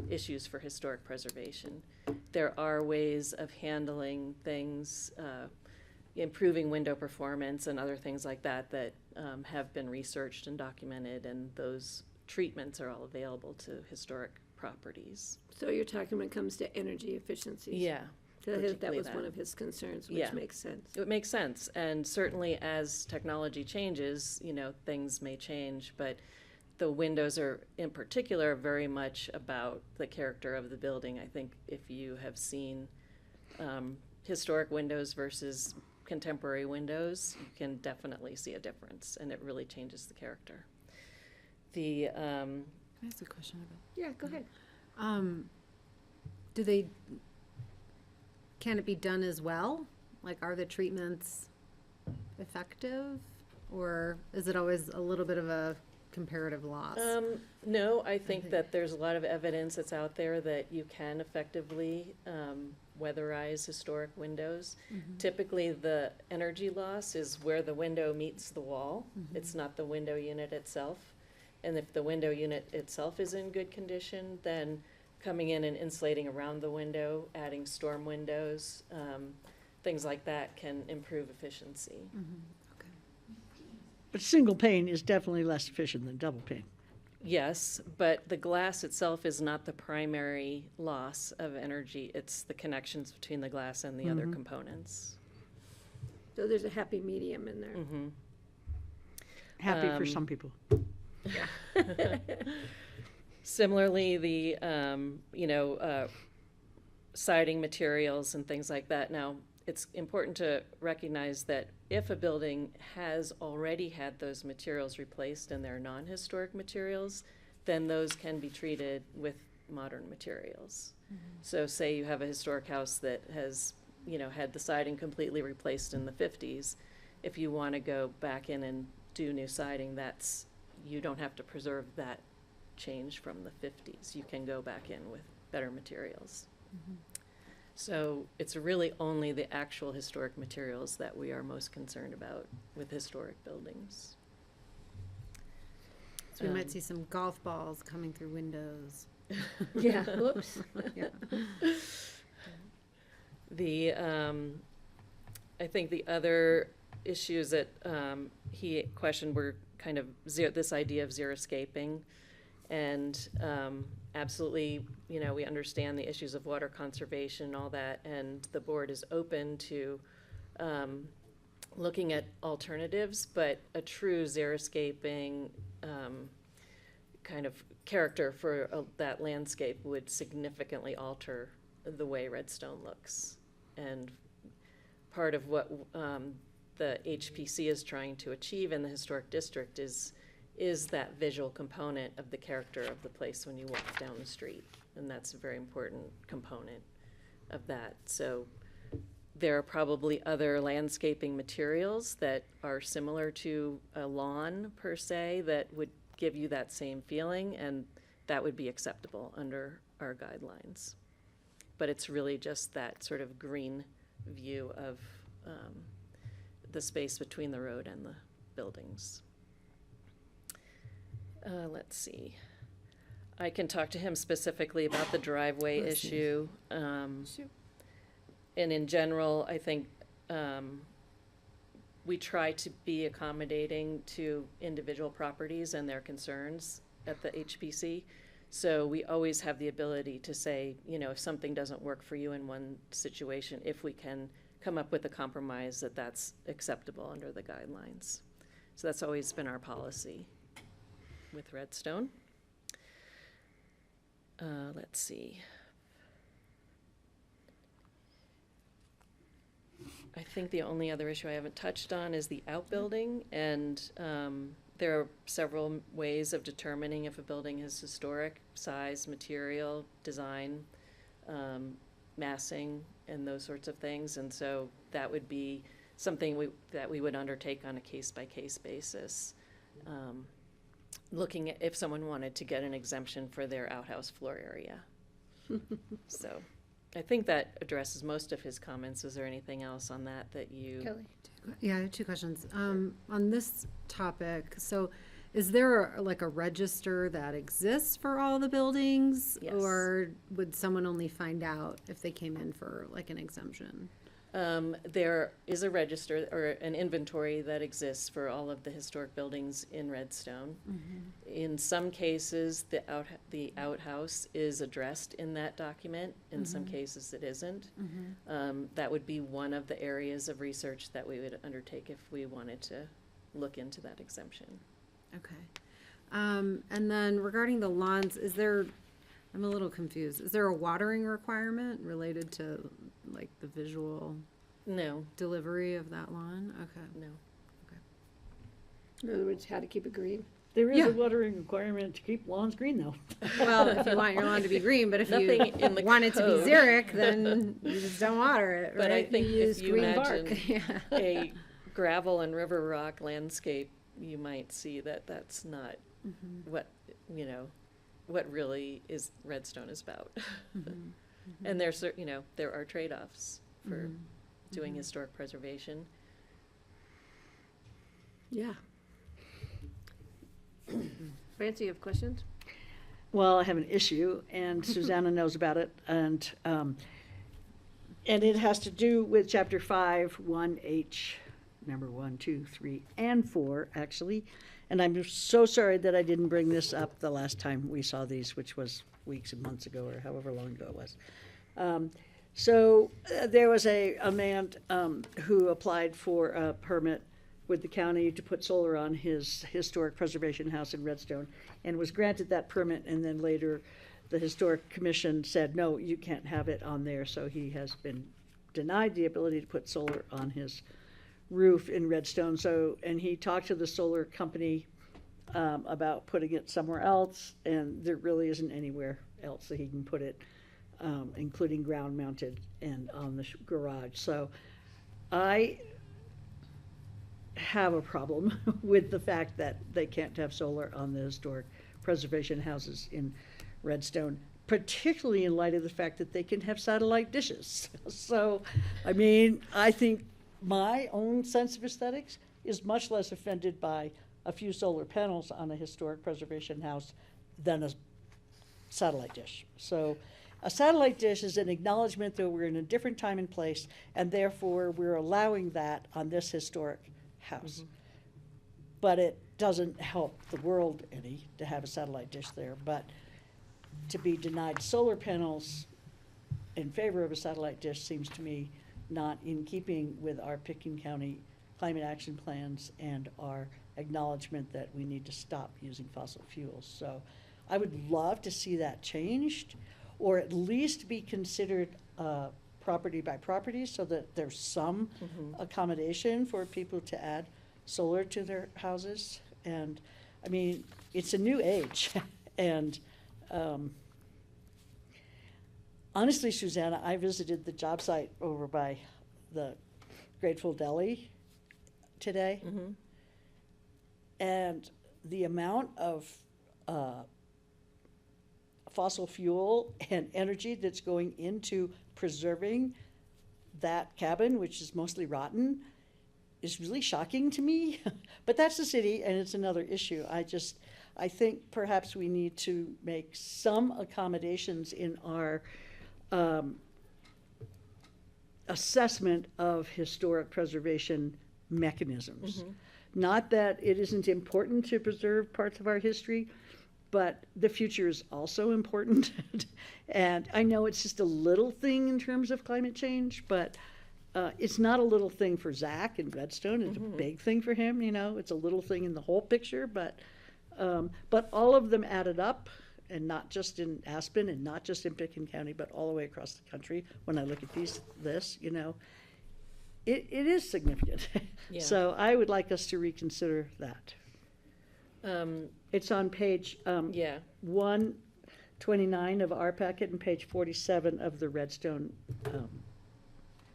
issues for historic preservation. There are ways of handling things, improving window performance and other things like that that have been researched and documented, and those treatments are all available to historic properties. So you're talking when it comes to energy efficiency? Yeah. That particularly was that. one of his concerns, which Yeah. makes sense. It makes sense, and certainly as technology changes, you know, things may change, but the windows are, in particular, very much about the character of the building. I think if you have seen historic windows versus contemporary windows, you can definitely see a difference, and it really changes the character. The Can I ask a question about? Yeah, go ahead. Can it be done as well? Like, are the treatments effective? Or is it always a little bit of a comparative loss? No, I think that there's a lot of evidence that's out there that you can effectively weatherize historic windows. Typically, the energy loss is where the window meets the wall. It's not the window unit itself. And if the window unit itself is in good condition, then coming in and insulating around the window, adding storm windows, things like that can improve efficiency. But single pane is definitely less efficient than double pane. Yes, but the glass itself is not the primary loss of energy. It's the connections between the glass and the other components. So there's a happy medium in there. Mm-hmm. Happy for some people. Similarly, the, siding materials and things like that. Now, it's important to recognize that if a building has already had those materials replaced and they're non-historic materials, then those can be treated with modern materials. So say you have a historic house that has, had the siding completely replaced in the 50s. If you want to go back in and do new siding, you don't have to preserve that change from the 50s. You can go back in with better materials. So it's really only the actual historic materials that we are most concerned about with historic buildings. So we might see some golf balls coming through windows. Yeah, whoops. Yeah. I think the other issues that he questioned were kind of this idea of xeriscaping. And absolutely, we understand the issues of water conservation and all that, and the board is open to looking at alternatives, but a true xeriscaping kind of character for that landscape would significantly alter the way Redstone looks. And part of what the HPC is trying to achieve in the historic district is that visual component of the character of the place when you walk down the street. And that's a very important component of that. So there are probably other landscaping materials that are similar to a lawn per se that would give you that same feeling, and that would be acceptable under our guidelines. But it's really just that sort of green view of the space between the road and the buildings. Let's see. I can talk to him specifically about the driveway issue. And in general, I think we try to be accommodating to individual properties and their concerns at the HPC. So we always have the ability to say, if something doesn't work for you in one situation, if we can come up with a compromise that's acceptable under the guidelines. So that's always been our policy with Redstone. Let's see. I think the only other issue I haven't touched on is the outbuilding, and there are several ways of determining if a building is historic: size, material, design, massing, and those sorts of things. And so that would be something that we would undertake on a case-by-case basis. Looking at if someone wanted to get an exemption for their outhouse floor area. So I think that addresses most of his comments. Is there anything else on that you? Kelly? Yeah, I have two questions. On this topic, so is there like a register that exists for all the buildings? Yes. Or would someone only find out if they came in for like an exemption? There is a register or an inventory that exists for all of the historic buildings in Redstone. In some cases, the outhouse is addressed in that document. In some cases, it isn't. That would be one of the areas of research that we would undertake if we wanted to look into that exemption. Okay. And then regarding the lawns, I'm a little confused. Is there a watering requirement related to like the visual No, delivery of that lawn? Okay. no. In other words, how to keep it green. There is Yeah. a watering requirement to keep lawns green, though. Well, if you want your lawn to be green, but if Nothing you in the want it to code. be xeric, then you just don't water it, right? But I think use if you green imagine bark. Yeah. a gravel and river rock landscape, you might see that that's not what, what really is Redstone is about. And there are trade-offs for doing historic preservation. Yeah. Francie, you have questions? Well, I have an issue, and Susanna knows about it, and it has to do with Chapter 5, 1H, number 1, 2, 3, and 4, actually. and I'm so sorry that I didn't bring this up the last time we saw these, which was weeks and months ago, or however long ago it was. There was a man who applied for a permit with the county to put solar on his historic preservation house in Redstone, and was granted that permit, and then later the Historic Commission said, no, you can't have it on there, so he has been denied the ability to put solar on his roof in Redstone. So, and he talked to the solar company about putting it somewhere else, and there really isn't anywhere else that he can put it, including ground mounted and on the garage. So I have a problem with the fact that they can't have solar on the historic preservation houses in Redstone, particularly in light of the fact that they can have satellite dishes. So, I mean, I think my own sense of aesthetics is much less offended by a few solar panels on a historic preservation house than a satellite dish. So a satellite dish is an acknowledgement that we're in a different time and place, and therefore we're allowing that on this historic house. Mm-hmm. But it doesn't help the world any to have a satellite dish there. But to be denied solar panels in favor of a satellite dish seems to me not in keeping with our Pitkin County climate action plans and our acknowledgement that we need to stop using fossil fuels. So I would love to see that changed, or at least be considered property by property, so that there's some accommodation for people to add solar to their houses. And I mean, it's a new age. And honestly, Susanna, I visited the job site over by the Grateful Deli today. Mm-hmm. And the amount of fossil fuel and energy that's going into preserving that cabin, which is mostly rotten, is really shocking to me. But that's the city, and it's another issue. I think perhaps we need to make some accommodations in our assessment of historic preservation mechanisms. Mm-hmm. Not that it isn't important to preserve parts of our history, but the future is also important. And I know it's just a little thing in terms of climate change, but it's not a little thing for Zach in Redstone. It's a big thing for him, you know. It's a little thing in the whole picture, but all of them added up, and not just in Aspen and not just in Pitkin County, but all the way across the country. When I look at this, you know, it is significant. Yeah. So I would like us to reconsider that. It's on page 129 of our packet and page 47 of the Redstone.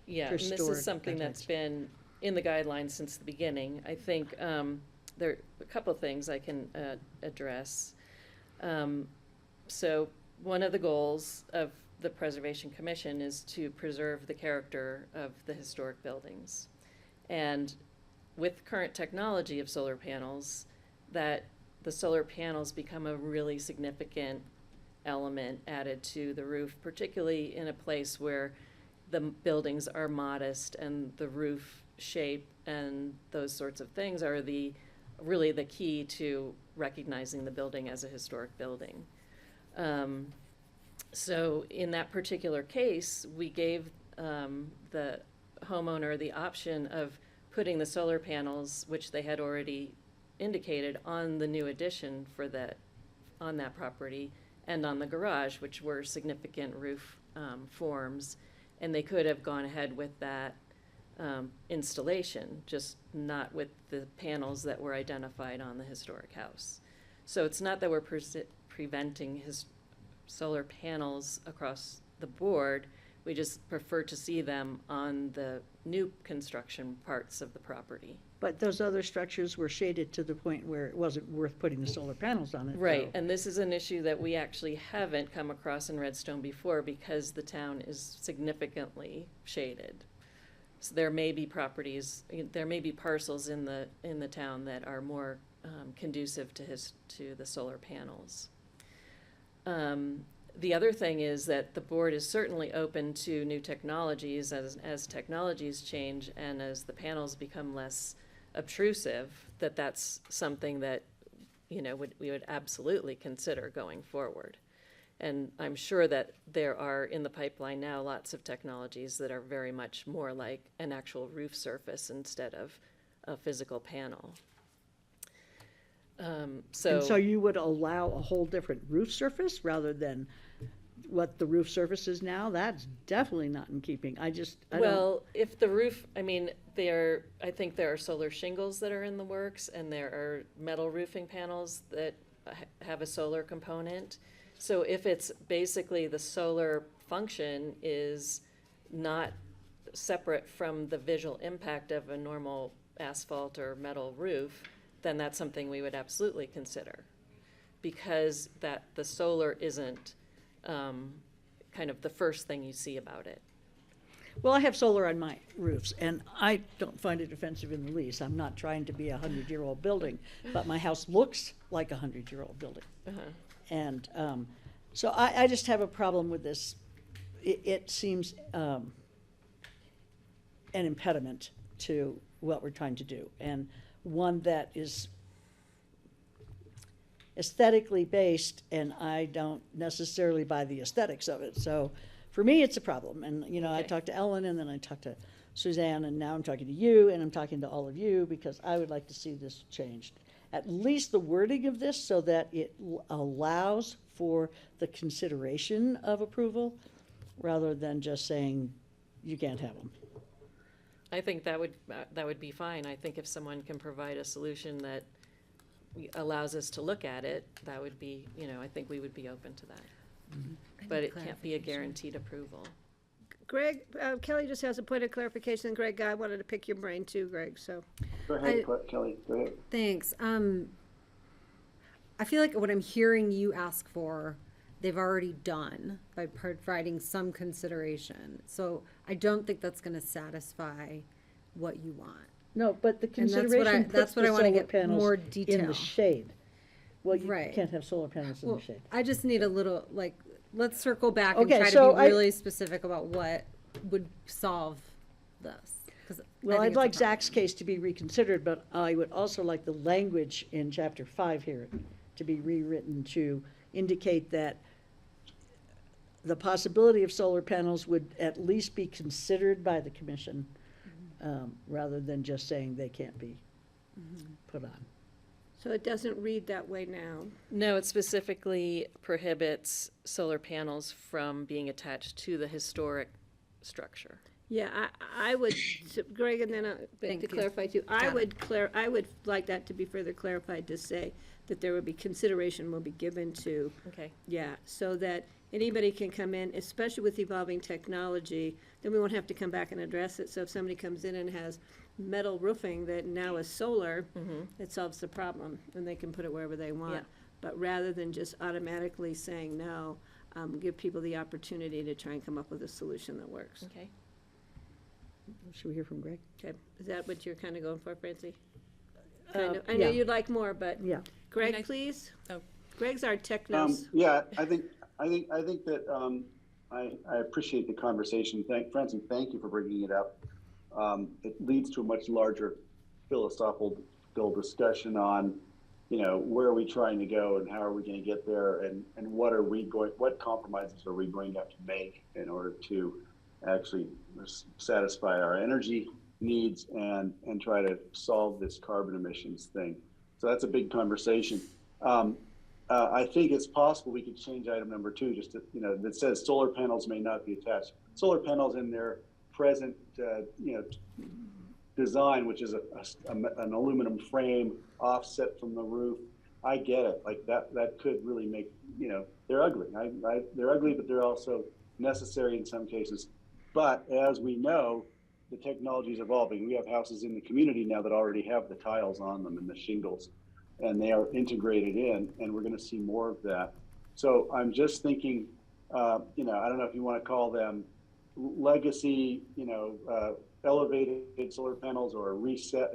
Yeah, and this is something that's been in the guidelines since the beginning. I think there are a couple of things I can address. So one of the goals of the Preservation Commission is to preserve the character of the historic buildings. And with current technology of solar panels, that the solar panels become a really significant element added to the roof, particularly in a place where the buildings are modest and the roof shape and those sorts of things are really the key to recognizing the building as a historic building. So in that particular case, we gave the homeowner the option of putting the solar panels, which they had already indicated, on the new addition on that property and on the garage, which were significant roof forms. And they could have gone ahead with that installation, just not with the panels that were identified on the historic house. So it's not that we're preventing his solar panels across the board. We just prefer to see them on the new construction parts of the property. But those other structures were shaded to the point where it wasn't worth putting the solar panels on it. Right, and this is an issue that we actually haven't come across in Redstone before because the town is significantly shaded. So there may be parcels in the town that are more conducive to the solar panels. The other thing is that the board is certainly open to new technologies as technologies change and as the panels become less obtrusive, that's something that, you know, we would absolutely consider going forward. And I'm sure that there are in the pipeline now lots of technologies that are very much more like an actual roof surface instead of a physical panel. And so you would allow a whole different roof surface rather than what the roof surface is now? That's definitely not in keeping. I don't. Well, if the roof, I mean, I think there are solar shingles that are in the works, and there are metal roofing panels that have a solar component. So if it's basically the solar function is not separate from the visual impact of a normal asphalt or metal roof, then that's something we would absolutely consider. Because the solar isn't kind of the first thing you see about it. Well, I have solar on my roofs, and I don't find it offensive in the least. I'm not trying to be a 100-year-old building, but my house looks like a 100-year-old building. And so I just have a problem with this. It seems an impediment to what we're trying to do, and one that is aesthetically based, and I don't necessarily buy the aesthetics of it. So for me, it's a problem. And, you know, I talked to Ellen, and then I talked to Suzanne, and now I'm talking to you, and I'm talking to all of you, because I would like to see this changed. At least the wording of this, so that it allows for the consideration of approval, rather than just saying, you can't have them. I think that would be fine. I think if someone can provide a solution that allows us to look at it, that would be, you know, I think we would be open to that. But it can't be a guaranteed approval. Greg, Kelly just has a point of clarification. Greg, I wanted to pick your brain too, Greg, so. Go ahead, Kelly, go ahead. Thanks. I feel like what I'm hearing you ask for, they've already done by providing some consideration. So I don't think that's going to satisfy what you want. No, but the And consideration puts the I want to solar get panels more in detail. the shade. Well, you Right. can't have solar panels in Well, the shade. I just need a little, like, let's circle back and Okay, try so to be really specific about what would solve this. 'Cause Well, I think I'd it's a like problem. Zach's case to be reconsidered, but I would also like the language in chapter 5 here to be rewritten to indicate that the possibility of solar panels would at least be considered by the commission, rather than just saying they can't be put on. So it doesn't read that way now. No, it specifically prohibits solar panels from being attached to the historic structure. Yeah, I would, so Greg, and then Thank to you. clarify too, I would like that to be further clarified to say that there would be consideration will be given to, Okay. yeah, so that anybody can come in, especially with evolving technology, then we won't have to come back and address it. So if somebody comes in and has metal roofing that now is solar, it solves the problem, and they can put it wherever they want. Yeah. But rather than just automatically saying no, give people the opportunity to try and come up with a solution that works. Okay. Should we hear from Greg? Okay, is that what you're kind of going for, Francie? Yeah. I know you'd like more, but Yeah. Greg, please? Oh. Greg's our technos. Yeah, I think that I appreciate the conversation. Francie, thank you for bringing it up. It leads to a much larger philosophical discussion on, you know, where are we trying to go and how are we going to get there, and what compromises are we going to have to make in order to actually satisfy our energy needs and try to solve this carbon emissions thing. So that's a big conversation. I think it's possible we could change item number 2 just to, you know, that says solar panels may not be attached. Solar panels in their present, design, which is an aluminum frame offset from the roof. I get it. Like that could really make, you know, they're ugly. They're ugly, but they're also necessary in some cases. But as we know, the technology is evolving. We have houses in the community now that already have the tiles on them and the shingles, and they are integrated in, and we're going to see more of that. So I'm just thinking, you know, I don't know if you want to call them legacy, you know, elevated solar panels or reset,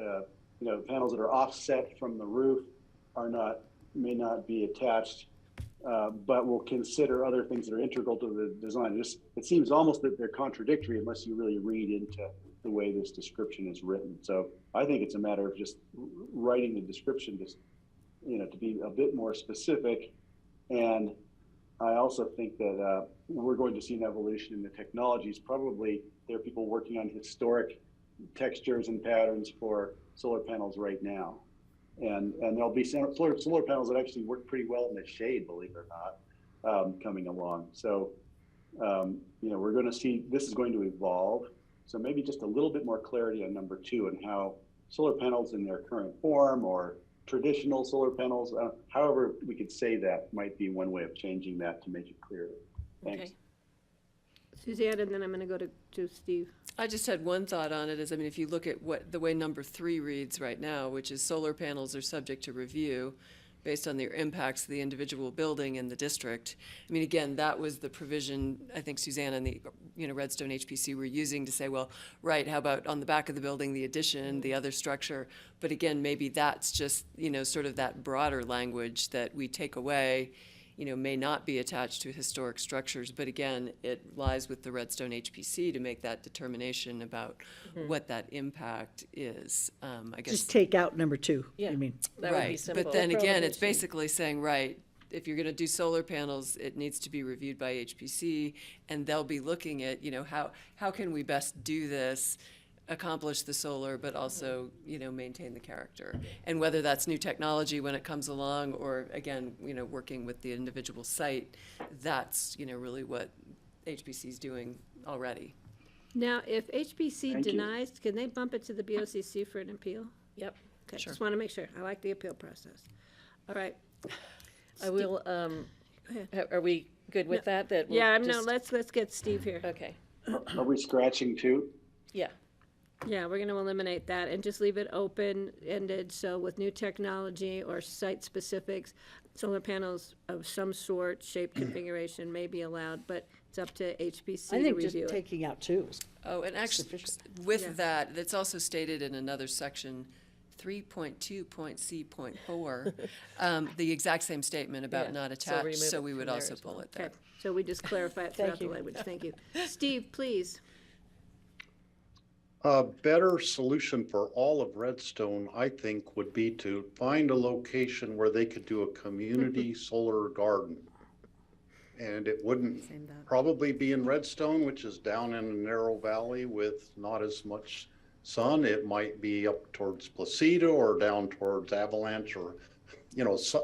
panels that are offset from the roof may not be attached but will consider other things that are integral to the design. It seems almost that they're contradictory unless you really read into the way this description is written. So I think it's a matter of just writing the description to be a bit more specific. And I also think that we're going to see an evolution in the technologies. Probably there are people working on historic textures and patterns for solar panels right now. And there'll be solar panels that actually work pretty well in the shade, believe it or not, coming along. So, we're going to see this is going to evolve. So maybe just a little bit more clarity on number 2 and how solar panels in their current form or traditional solar panels, however we could say that, might be one way of changing that to make it clearer. Thanks. Okay. Suzanne, and then I'm going to go to Steve. I just had one thought on it is, if you look at the way number 3 reads right now, which is solar panels are subject to review based on their impacts to the individual building and the district. Again, that was the provision I think Suzanne and the Redstone HPC were using to say, well, right, how about on the back of the building, the addition, the other structure? But again, maybe that's just, sort of that broader language that we take away, may not be attached to historic structures. But again, it lies with the Redstone HPC to make that determination about what that impact is. I guess. Just take out number 2, Yeah. you mean? That would be Right, simple. but then again, it's Prohibition. basically saying, right, if you're gonna do solar panels, it needs to be reviewed by HPC, and they'll be looking at, how can we best do this, accomplish the solar, but also, maintain the character. And whether that's new technology when it comes along, or again, working with the individual site, that's, really what HPC is doing already. Now, if HPC Thank you. denies, can they bump it to the BOCC for an appeal? Yep. Okay, Sure. just want to make sure. I like the appeal process. All right. I will, ahead. are we good with that? That we'll Yeah, no, just- let's get Steve here. Okay, Are we scratching 2? yeah. Yeah, we're going to eliminate that and just leave it open-ended. So with new technology or site specifics, solar panels of some sort, shape, configuration may be allowed, but it's up to HPC I to think just review it. taking out 2 is Oh, and actually, sufficient. with Yeah. that, it's also stated in another section, 3.2.C.4, the exact same statement Yeah, about not so attached, remove so it we from would there also as well. pull it Okay, there. so we just clarify it throughout the you. language. Thank you. Steve, please. A better solution for all of Redstone, I think, would be to find a location where they could do a community solar garden. And it wouldn't probably be in Redstone, which is down in a narrow valley with not as much sun. It might be up towards Placido or down towards Avalanche, or,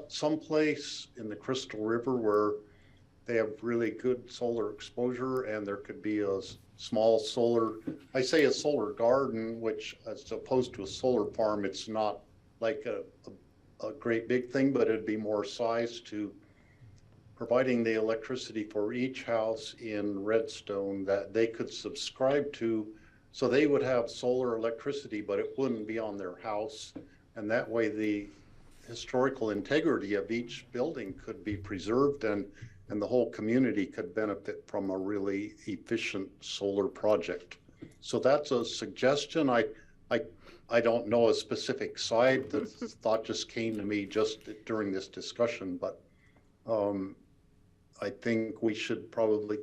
someplace in the Crystal River where they have really good solar exposure, and there could be a small solar, I say a solar garden, which as opposed to a solar farm, it's not like a great big thing, but it'd be more size to providing the electricity for each house in Redstone that they could subscribe to. So they would have solar electricity, but it wouldn't be on their house. And that way the historical integrity of each building could be preserved, and the whole community could benefit from a really efficient solar project. So that's a suggestion. I don't know a specific site. The thought just came to me just during this discussion, but I think we should probably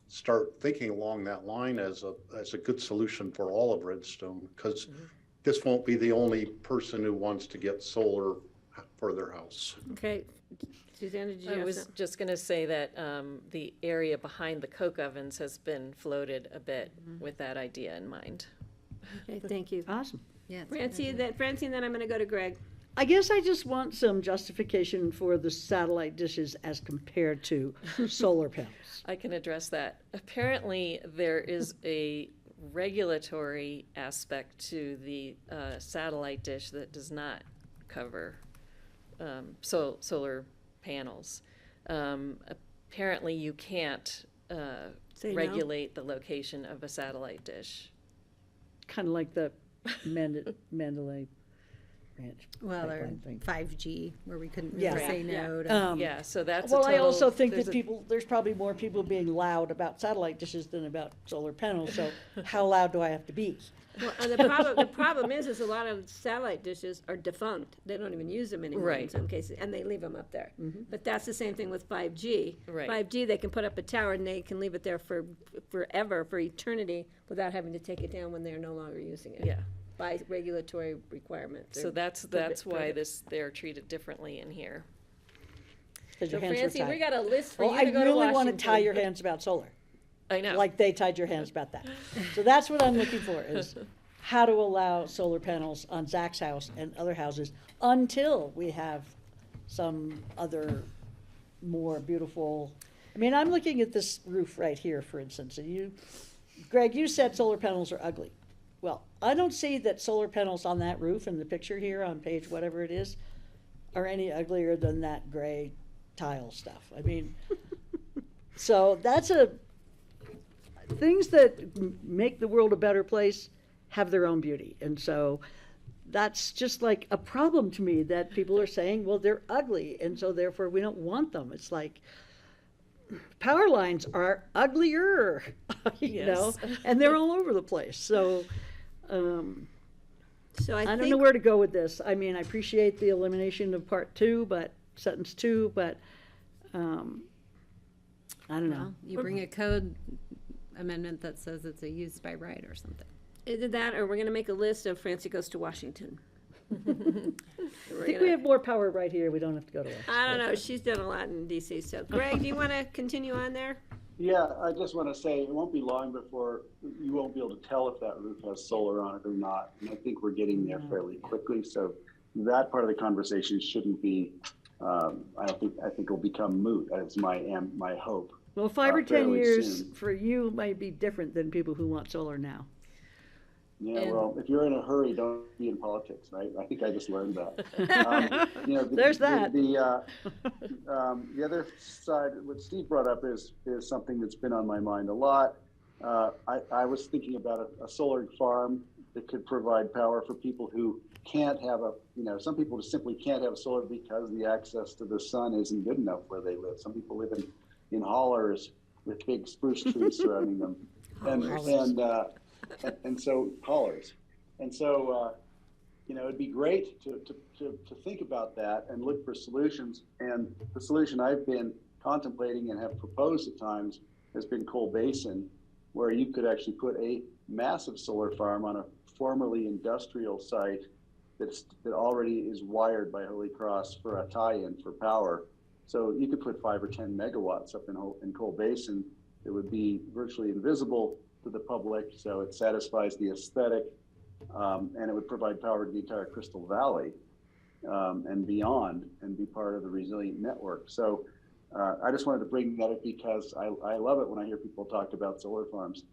start thinking along that line as a good solution for all of Redstone, because this won't be the only person who wants to get solar for their house. Okay. Suzanne, did you I have was something? just gonna say that the area behind the coke ovens has been floated a bit with that idea in mind. Okay, thank you. Awesome. Francine, then I'm going to go to Greg. I guess I just want some justification for the satellite dishes as compared to solar panels. I can address that. Apparently, there is a regulatory aspect to the satellite dish that does not cover solar panels. Apparently, you can't Say no. regulate the location of a satellite dish. Kind of like the Mandalay inch Well, or pipeline thing. 5G, where we couldn't really Yeah. say Yeah. no to. Yeah, so that's a Well, I also total- think there's that a- there's probably more people being loud about satellite dishes than about solar panels, so how loud do I have to be? Well, the problem is a lot of satellite dishes are defunct. They don't even use them anymore in Right. some cases, and they leave them up there. But that's the same thing with 5G. Right. 5G, they can put up a tower and they can leave it there for forever, for eternity, without having to take it down when they're no longer using it. Yeah. By regulatory requirements. So or that's provi- why they're treated differently in here. 'Cause So your hands are Francie, we tied. got a list for Well, you I to go to really Washington. want to tie your hands about solar, I know. like they tied your hands about that. So that's what I'm looking for, is how to allow solar panels on Zach's house and other houses until we have some other more beautiful. I mean, I'm looking at this roof right here, for instance, and Greg, you said solar panels are ugly. Well, I don't see that solar panels on that roof in the picture here on page whatever it is are any uglier than that gray tile stuff. I mean, so things that make the world a better place have their own beauty. And so that's just like a problem to me, that people are saying, well, they're ugly, and so therefore we don't want them. It's like, power lines are uglier, you know, Yes. and they're all over the place. So So I don't think know where to go with this. I mean, I appreciate the elimination of part 2, sentence 2, but I don't know. Well, you bring a code amendment that says it's a use by right or something. either that, or we're gonna make a list of Francie goes to Washington. I think we have more power right here. We don't have to go to Washington. I don't know, she's done a lot in DC, so Greg, do you wanna continue on there? Yeah, I just want to say, it won't be long before you won't be able to tell if that roof has solar on it or not. And I think we're getting there fairly quickly. So that part of the conversation shouldn't be, I think will become moot. That's my hope. Well, 5 or 10 fairly years soon. for you might be different than people who want solar now. Yeah, And- well, if you're in a hurry, don't be in politics, right? I think I just learned that. There's that. The other side, what Steve brought up is something that's been on my mind a lot. I was thinking about a solar farm that could provide power for people who can't have some people just simply can't have solar because the access to the sun isn't good enough where they live. Some people live in hollers with big spruce trees surrounding them. And so hollers. And so, it'd be great to think about that and look for solutions. And the solution I've been contemplating and have proposed at times has been Coal Basin, where you could actually put a massive solar farm on a formerly industrial site that already is wired by Holy Cross for a tie-in for power. So you could put 5 or 10 megawatts up in Coal Basin. It would be virtually invisible to the public, so it satisfies the aesthetic, and it would provide power to the entire Crystal Valley and beyond, and be part of the resilient network. So I just wanted to bring that up because I love it when I hear people talk about solar farms,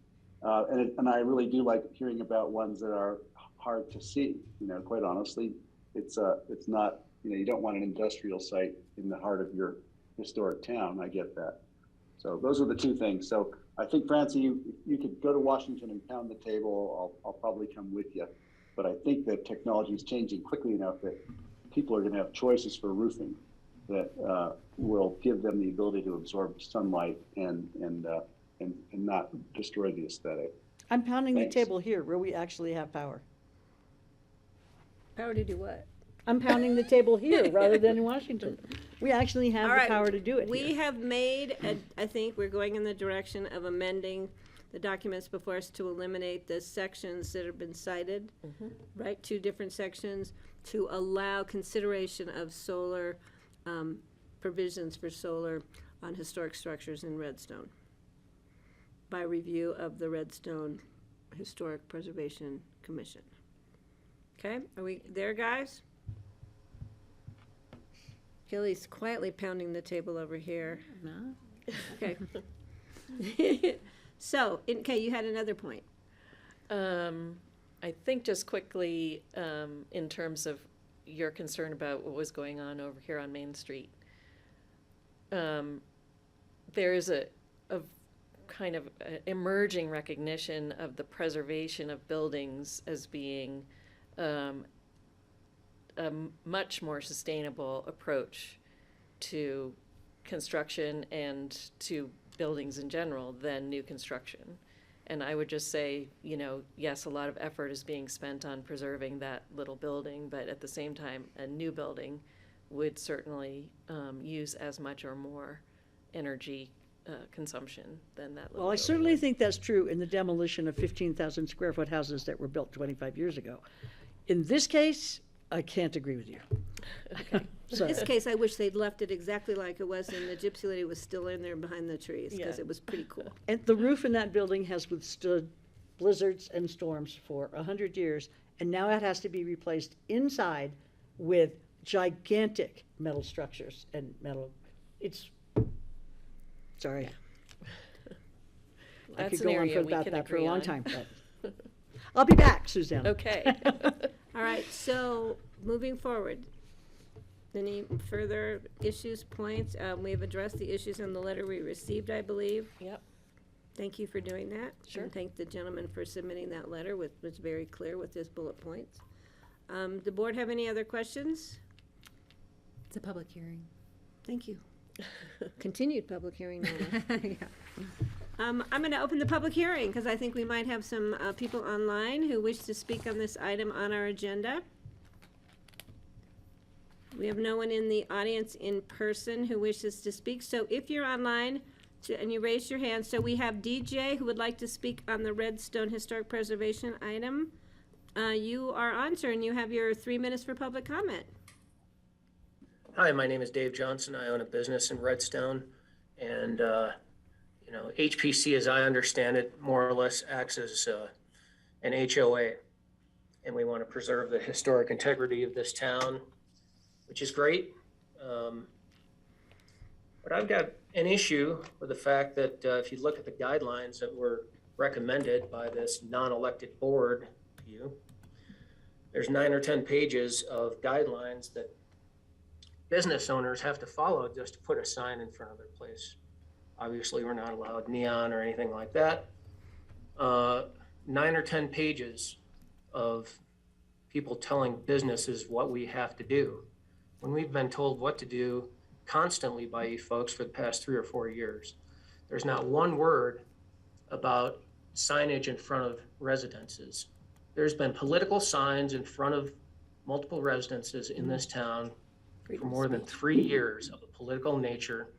and I really do like hearing about ones that are hard to see. Quite honestly, it's not. You don't want an industrial site in the heart of your historic town. I get that. So those are the two things. So I think, Francie, you could go to Washington and pound the table. I'll probably come with you. But I think that technology is changing quickly enough that people are going to have choices for roofing that will give them the ability to absorb sunlight and not destroy the aesthetic. I'm pounding Thanks. the table here where we actually have power. Power to do what? I'm pounding the table here rather than in Washington. We actually have All the right, power to do it We here. have made, I think we're going in the direction of amending the documents before us to eliminate the sections that have been cited, right? 2 different sections to allow consideration of solar, provisions for solar on historic structures in Redstone by review of the Redstone Historic Preservation Commission. Okay, are we there, guys? Kelly's quietly pounding the table over here. No? Okay. So, okay, you had another point. I think just quickly, in terms of your concern about what was going on over here on Main Street, there is a kind of emerging recognition of the preservation of buildings as being a much more sustainable approach to construction and to buildings in general than new construction. And I would just say, you know, yes, a lot of effort is being spent on preserving that little building, but at the same time, a new building would certainly use as much or more energy consumption than that little Well, I building certainly would. think that's true in the demolition of 15,000 square foot houses that were built 25 years ago. In this case, I can't agree with you. In this case, I wish they'd left it exactly like it was, and the gypsy lady was still in there behind the trees, because Yeah. it was pretty cool. And the roof in that building has withstood blizzards and storms for 100 years, and now it has to be replaced inside with gigantic metal structures and metal, sorry. I That's could an go on area for we about can that for a agree long on. time, but I'll be back, Suzanne. Okay. All right, so moving forward, any further issues, points? We've addressed the issues in the letter we received, I believe. Yep. Thank you for doing that. Sure. And thank the gentleman for submitting that letter, which was very clear with his bullet points. The board have any other questions? It's a public hearing. Thank you. Continued public hearing now. Yeah. I'm going to open the public hearing because I think we might have some people online who wish to speak on this item on our agenda. We have no one in the audience in person who wishes to speak. So if you're online and you raise your hand, so we have DJ who would like to speak on the Redstone Historic Preservation item. You are on, sir, and you have your 3 minutes for public comment. Hi, my name is Dave Johnson. I own a business in Redstone, and you know, HPC, as I understand it, more or less acts as an HOA, and we want to preserve the historic integrity of this town, which is great. But I've got an issue with the fact that if you look at the guidelines that were recommended by this non-elected board to you, there's 9 or 10 pages of guidelines that business owners have to follow just to put a sign in front of their place. Obviously, we're not allowed neon or anything like that. 9 or 10 pages of people telling businesses what we have to do, when we've been told what to do constantly by you folks for the past 3 or 4 years. There's not one word about signage in front of residences. There's been political signs in front of multiple residences in this town for more than 3 years of a political nature.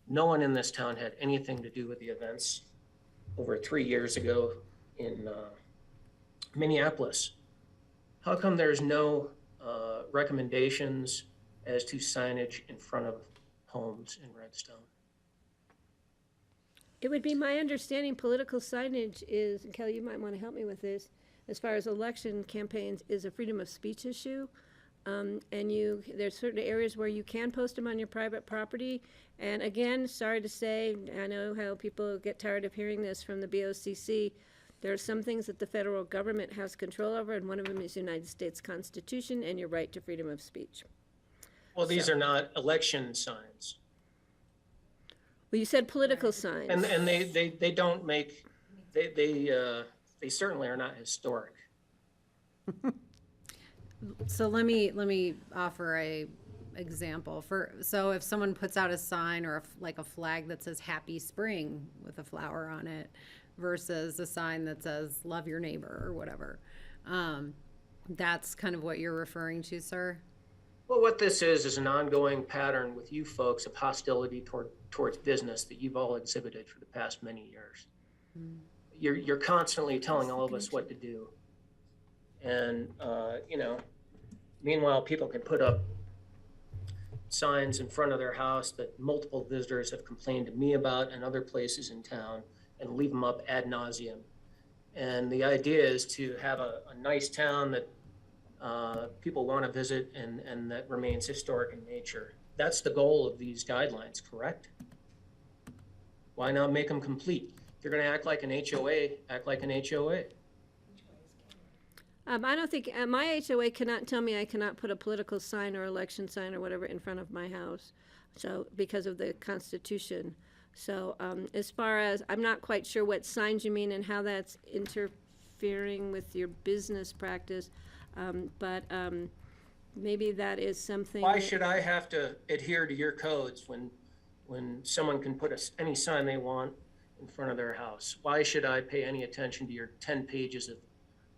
No one in this town had anything to do with the events over 3 years ago in Minneapolis. How come there's no recommendations as to signage in front of homes in Redstone? It would be my understanding political signage is, and Kelly, you might want to help me with this, as far as election campaigns, is a freedom of speech issue. And there's certain areas where you can post them on your private property. And again, sorry to say, I know how people get tired of hearing this from the BOCC. There are some things that the federal government has control over, and one of them is the United States Constitution and your right to freedom of speech. Well, these are not election signs. Well, you said political signs. And they don't make, they certainly are not historic. So let me offer a example so if someone puts out a sign or like a flag that says Happy Spring with a flower on it versus a sign that says love your neighbor or whatever, that's kind of what you're referring to, sir? Well, what this is an ongoing pattern with you folks of hostility towards business that you've all exhibited for the past many years. You're constantly telling all of us what to do. And, you know, meanwhile, people can put up signs in front of their house that multiple visitors have complained to me about and other places in town and leave them up ad nauseum. And the idea is to have a nice town that people want to visit and that remains historic in nature. That's the goal of these guidelines, correct? Why not make them complete? If you're going to act like an HOA, act like an HOA. I don't think, my HOA cannot tell me I cannot put a political sign or election sign or whatever in front of my house, so, because of the Constitution. So, as far as, I'm not quite sure what signs you mean and how that's interfering with your business practice, but maybe that is something. Why that- should I have to adhere to your codes when someone can put any sign they want in front of their house? Why should I pay any attention to your 10 pages of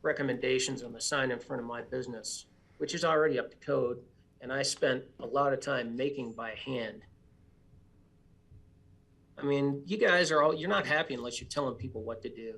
recommendations on the sign in front of my business, which is already up to code, and I spent a lot of time making by hand? I mean, you guys you're not happy unless you're telling people what to do.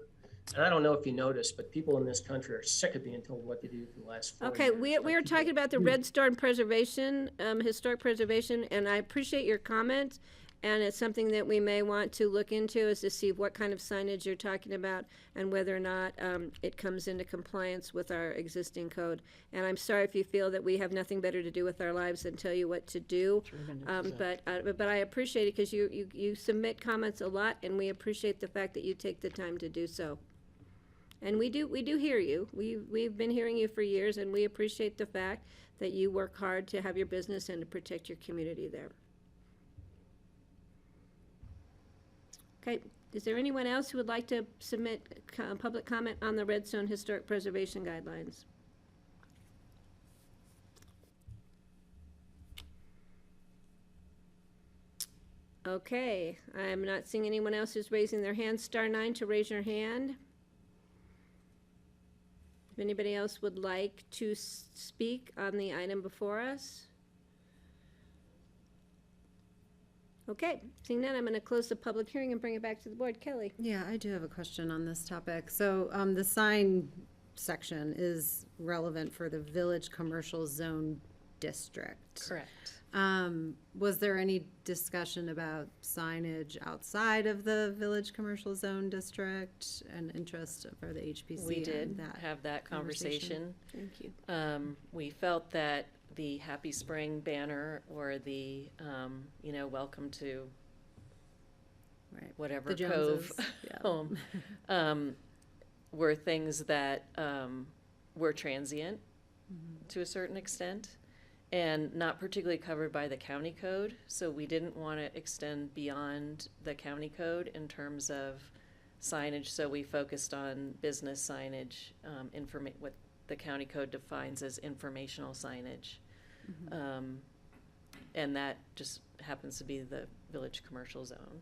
And I don't know if you noticed, but people in this country are sick of being told what to do for the last 4 Okay, years. we are talking about the Redstone preservation, historic preservation, and I appreciate your comment. And it's something that we may want to look into, is to see what kind of signage you're talking about and whether or not it comes into compliance with our existing code. And I'm sorry if you feel that we have nothing better to do with our lives than tell you what to do. But I appreciate it, because you submit comments a lot, and we appreciate the fact that you take the time to do so. And we do hear you. We've been hearing you for years, and we appreciate the fact that you work hard to have your business and to protect your community there. Okay, is there anyone else who would like to submit public comment on the Redstone Historic Preservation Guidelines? Okay, I'm not seeing anyone else who's raising their hand. *9 to raise your hand. If anybody else would like to speak on the item before us? Okay, seeing none, I'm going to close the public hearing and bring it back to the board. Kelly? Yeah, I do have a question on this topic. So the sign section is relevant for the Village Commercial Zone District. Correct. Was there any discussion about signage outside of the Village Commercial Zone District and interest for the HPC? We in did have that conversation. Thank you. We felt that the Happy Spring banner or the, welcome to Right. whatever The Joneses, cove yeah. home, were things that were transient to a certain extent and not particularly covered by the county code. So we didn't want to extend beyond the county code in terms of signage. So we focused on business signage, what the county code defines as informational signage. And that just happens to be the Village Commercial Zone.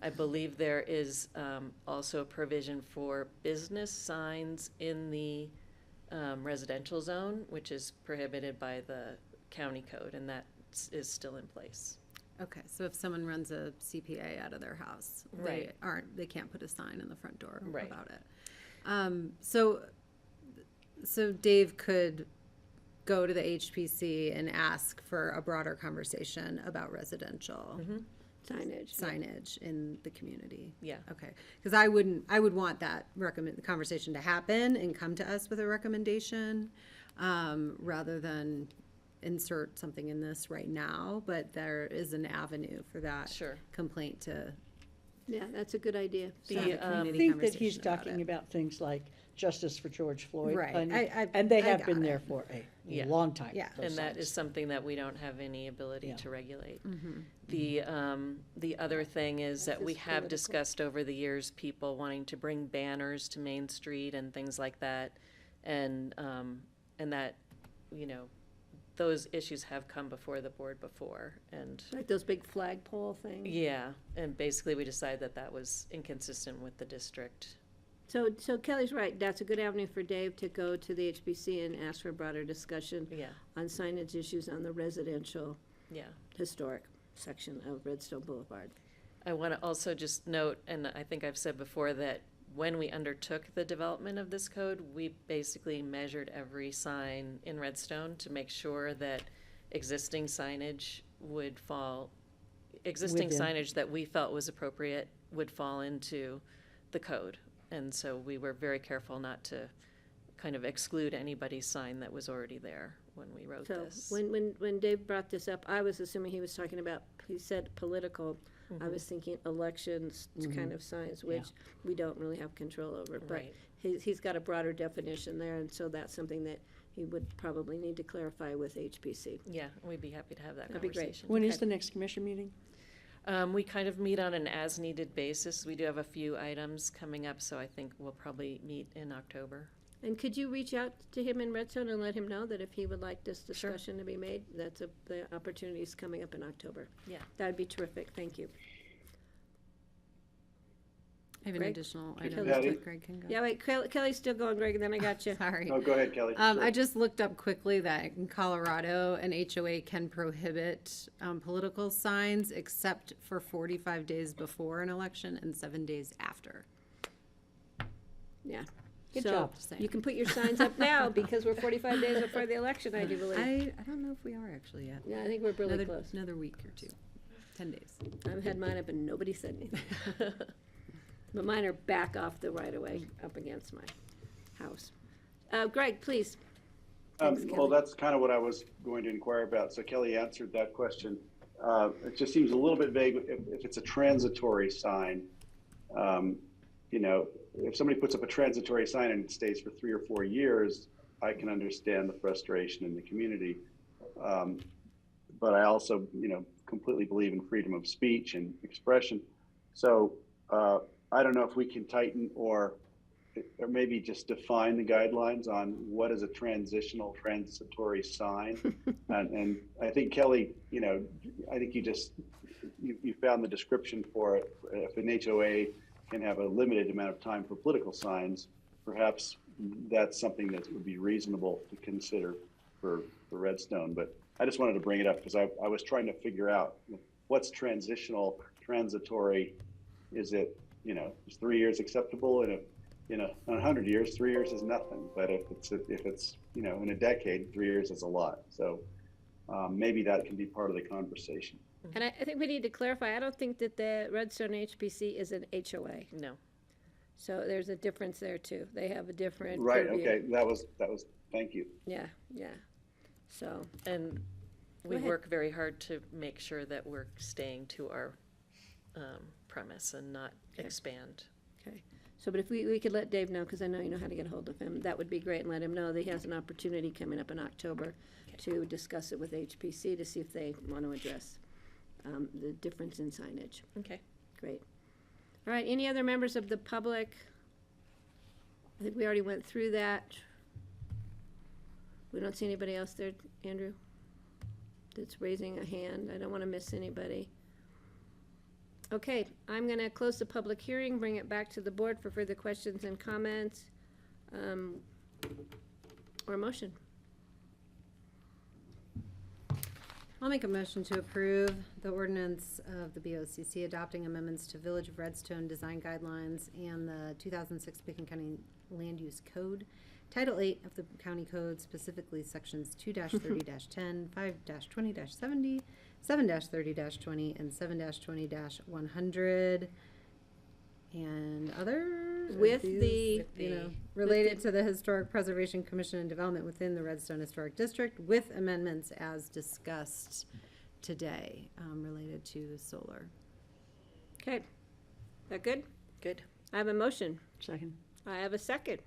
I believe there is also a provision for business signs in the residential zone, which is prohibited by the county code, and that is still in place. Okay, so if someone runs a CPA out of their house, Right. they can't put a sign in the front door Right. about it. So Dave could go to the HPC and ask for a broader conversation about residential signage in the community. Yeah. Okay, because I would want that conversation to happen and come to us with a recommendation, rather than insert something in this right now, but there is an avenue for that Sure. complaint to Yeah, that's a good idea. The, have a I community think that he's conversation about talking it. about things like justice for George Floyd. Right. And they I have got been it. there for a Yeah. long time. Yeah. those And that signs. is something that we don't have any ability Yeah. to regulate. Mm-hmm. The other thing is that we this have political? discussed over the years, people wanting to bring banners to Main Street and things like that. And that, those issues have come before the board before. And Like those big flagpole things. yeah, and basically we decided that that was inconsistent with the district. So Kelly's right. That's a good avenue for Dave to go to the HBC and ask for a broader discussion Yeah, on signage issues on the residential yeah. historic section of Redstone Boulevard. I want to also just note, and I think I've said before, that when we undertook the development of this code, we basically measured every sign in Redstone to make sure that existing signage would Within. signage that we felt was appropriate would fall into the code. And so we were very careful not to kind of exclude anybody's sign that was already there when we wrote So this. when Dave brought this up, I was assuming he was talking about, he said political. I was thinking elections kind of signs, which we don't really have control over. But Right. he's got a broader definition there, and so that's something that he would probably need to clarify with HPC. Yeah, we'd be happy to have that That'd be great. conversation. When is the next commission meeting? We kind of meet on an as-needed basis. We do have a few items coming up, so I think we'll probably meet in October. And could you reach out to him in Redstone and let him know that if he would like this discussion to be made, the opportunity is coming up in October? Yeah. That'd be terrific, thank you. I have an Greg? additional Kelly's item Patty? that Greg can go. Yeah, wait, Kelly's still going, Greg, and then I got you. Sorry. No, go ahead, Kelly. I Sure. just looked up quickly that in Colorado, an HOA can prohibit political signs except for 45 days before an election and 7 days after. Yeah. Good So, job. you can put your signs up now because we're 45 days before the election, I do believe. I don't know if we are actually yet. Yeah, I think we're really Another, close. another week or two, 10 days. I've had mine up and nobody said anything. But mine are back off the right of way up against my house. Greg, please. Thanks, Well, Kelly. that's kind of what I was going to inquire about. So Kelly answered that question. It just seems a little bit vague if it's a transitory sign. You know, if somebody puts up a transitory sign and it stays for 3 or 4 years, I can understand the frustration in the community. But I also, you know, completely believe in freedom of speech and expression. So I don't know if we can tighten or maybe just define the guidelines on what is a transitory sign. And I think Kelly, you know, I think you found the description for it. If an HOA can have a limited amount of time for political signs, perhaps that's something that would be reasonable to consider for Redstone. But I just wanted to bring it up because I was trying to figure out what's transitory. Is it, you know, is 3 years acceptable? And if, you know, in 100 years, 3 years is nothing. But if it's, you know, in a decade, 3 years is a lot. So maybe that can be part of the conversation. And I think we need to clarify, I don't think that the Redstone HPC is an HOA. No. So there's a difference there too. They have a different. Right, purview. okay, that was, thank you. Yeah, yeah. So, And we ahead. work very hard to make sure that we're staying to our premise and not expand. okay. So, but if we could let Dave know, because I know you know how to get a hold of him, that would be great, and let him know that he has an opportunity coming up in October to discuss it with HPC to see if they want to address the difference in signage. Okay. Great. All right, any other members of the public? I think we already went through that. We don't see anybody else there, Andrew, that's raising a hand. I don't want to miss anybody. Okay, I'm going to close the public hearing, bring it back to the board for further questions and comments. Or a motion. I'll make a motion to approve the ordinance of the BOCC adopting amendments to Village of Redstone Design Guidelines and the 2006 Pickens County Land Use Code, Title 8 of the County Code, specifically Sections 2-30-10, 5-20-70, 7-30-20, and 7-20-100, and others. With These, the- you know, related to the Historic Preservation Commission and Development within the Redstone Historic District, with amendments as discussed today, related to solar. Okay. Is that good? Good. I have a motion. Second. I have a second.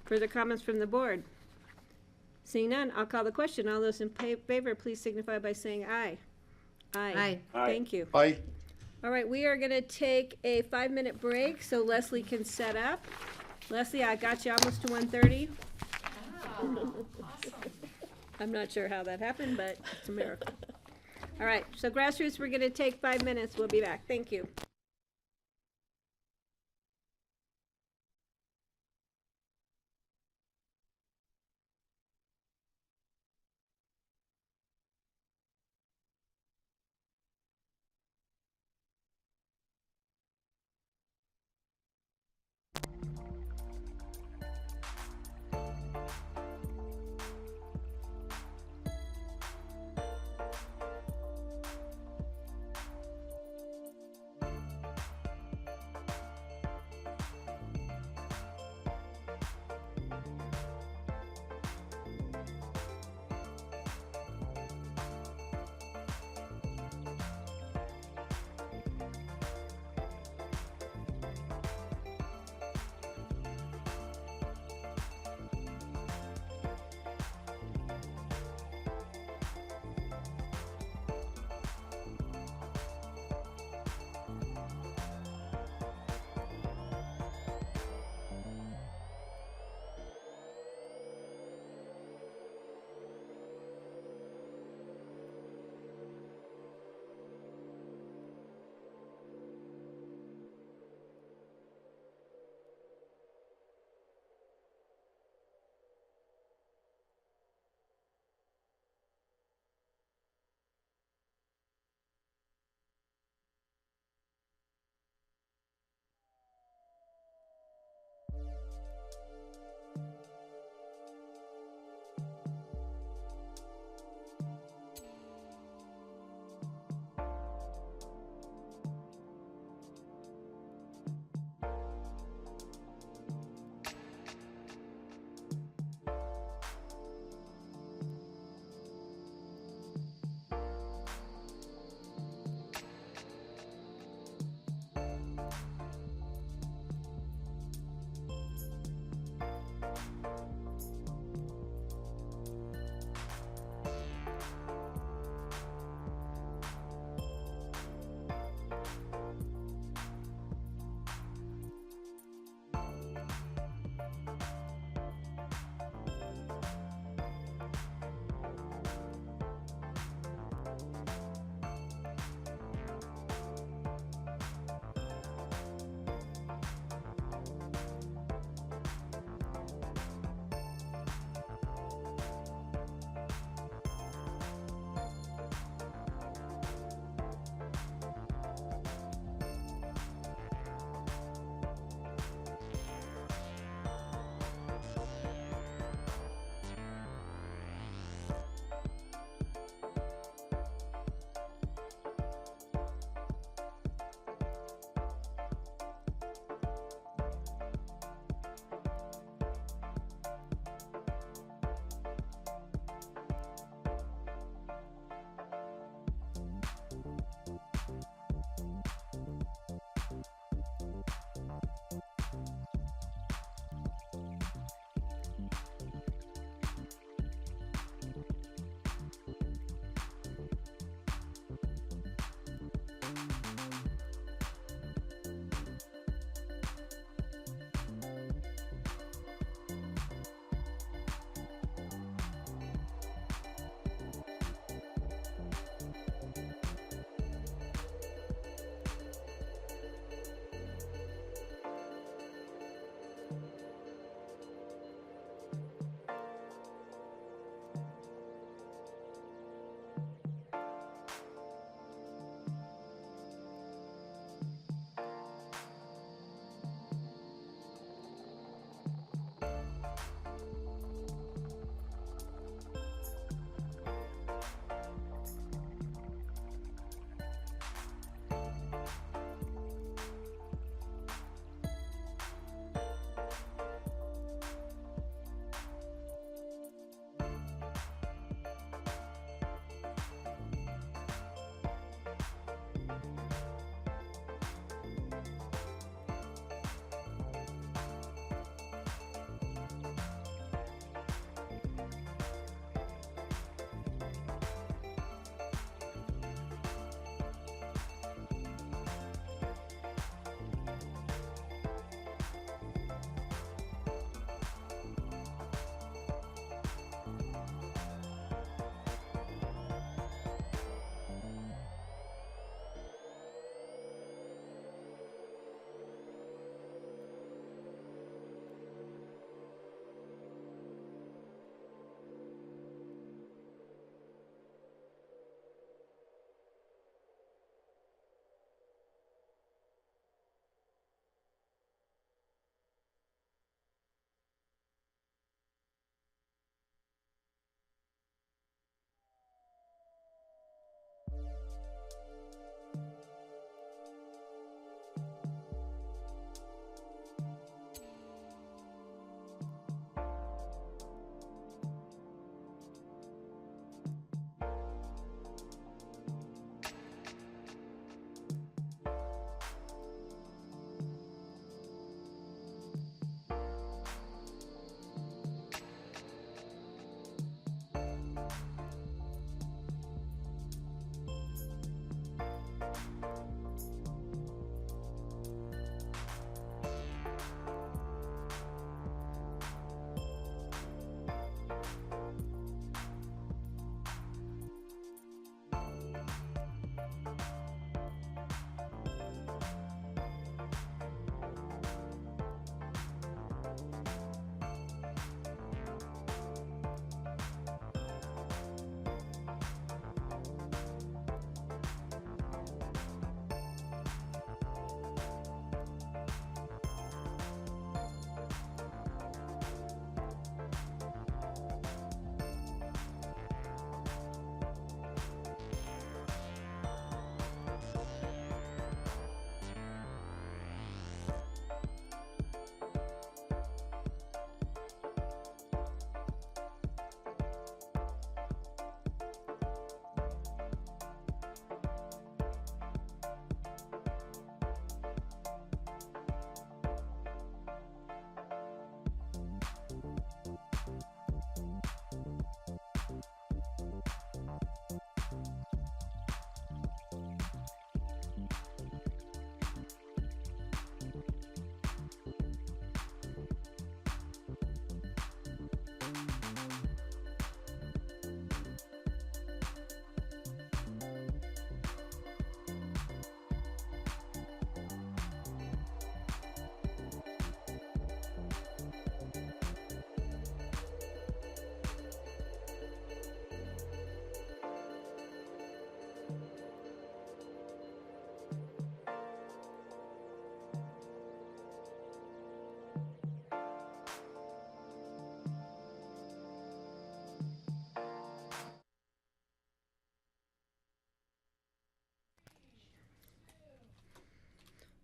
Further comments from the board? Seeing none, I'll call the question. All those in favor, please signify by saying aye. Aye. Aye. Thank you. Bye. All right, we are gonna take a 5-minute break so Leslie can set up. Leslie, I got you almost to 1:30. I'm not sure how that happened, but it's a miracle. All right, so grassroots, we're gonna take 5 minutes. We'll be back. Thank you.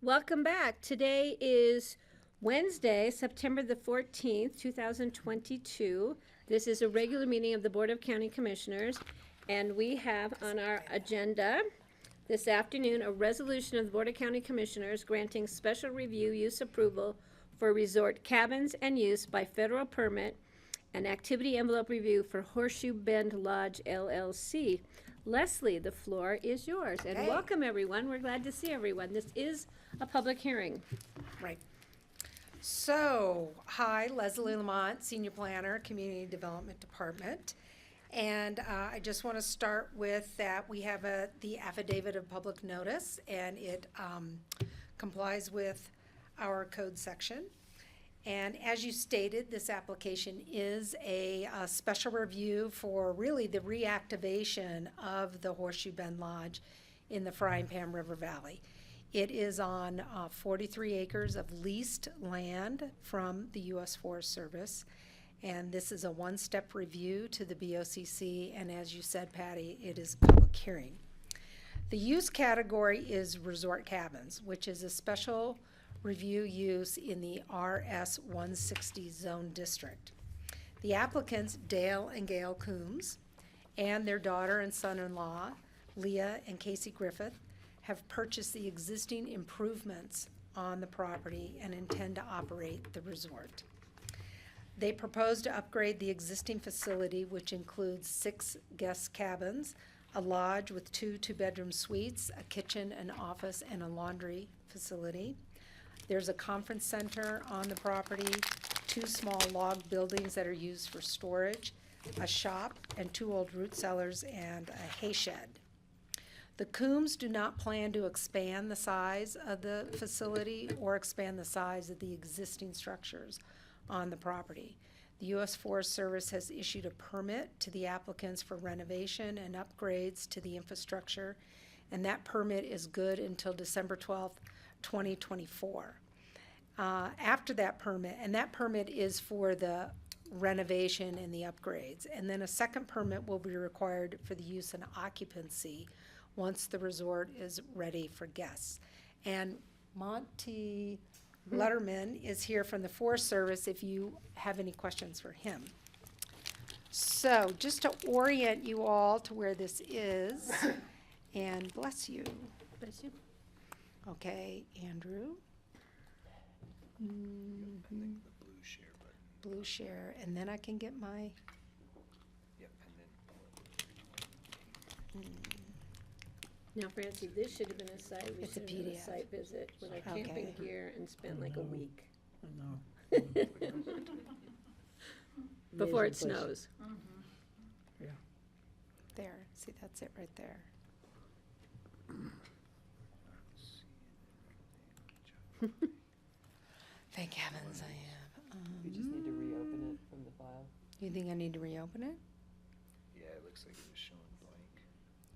Welcome back. Today is Wednesday, September the 14th, 2022. This is a regular meeting of the Board of County Commissioners, and we have on our agenda this afternoon a resolution of the Board of County Commissioners granting special review use approval for resort cabins and use by federal permit and activity envelope review for Horseshoe Bend Lodge LLC. Leslie, the floor is yours, and welcome everyone. We're glad to see everyone. This is a public hearing. Right. So, hi, Leslie Lamont, Senior Planner, Community Development Department. And I just want to start with that we have the affidavit of public notice, and it complies with our code section. And as you stated, this application is a special review for really the reactivation of the Horseshoe Bend Lodge in the Frying Pan River Valley. It is on 43 acres of leased land from the U.S. Forest Service. And this is a one-step review to the BOCC. And as you said, Patty, it is a public hearing. The use category is resort cabins, which is a special review use in the RS 160 zone district. The applicants, Dale and Gail Coombs, and their daughter and son-in-law, Leah and Casey Griffith, have purchased the existing improvements on the property and intend to operate the resort. They propose to upgrade the existing facility, which includes 6 guest cabins, a lodge with 2 two-bedroom suites, a kitchen, an office, and a laundry facility. There's a conference center on the property, 2 small log buildings that are used for storage, a shop, and 2 old root cellars and a hay shed. The Coombs do not plan to expand the size of the facility or expand the size of the existing structures on the property. The U.S. Forest Service has issued a permit to the applicants for renovation and upgrades to the infrastructure, and that permit is good until December 12th, 2024. After that permit, and that permit is for the renovation and the upgrades, and then a second permit will be required for the use and occupancy once the resort is ready for guests. And Monty Letterman is here from the Forest Service if you have any questions for him. So just to orient you all to where this is, and bless you. Bless you. Okay, Andrew. Blue share, and then I can get my. Now, Francie, this should have been a site, we It's a should have done a PDF. site visit with our Okay. camping gear and spent like a week I know. before it Amazing place. snows. There, see, that's it right there. Thank heavens I am. We just need to reopen it from the file. You think I need to reopen it? Yeah, it looks like it was showing blank.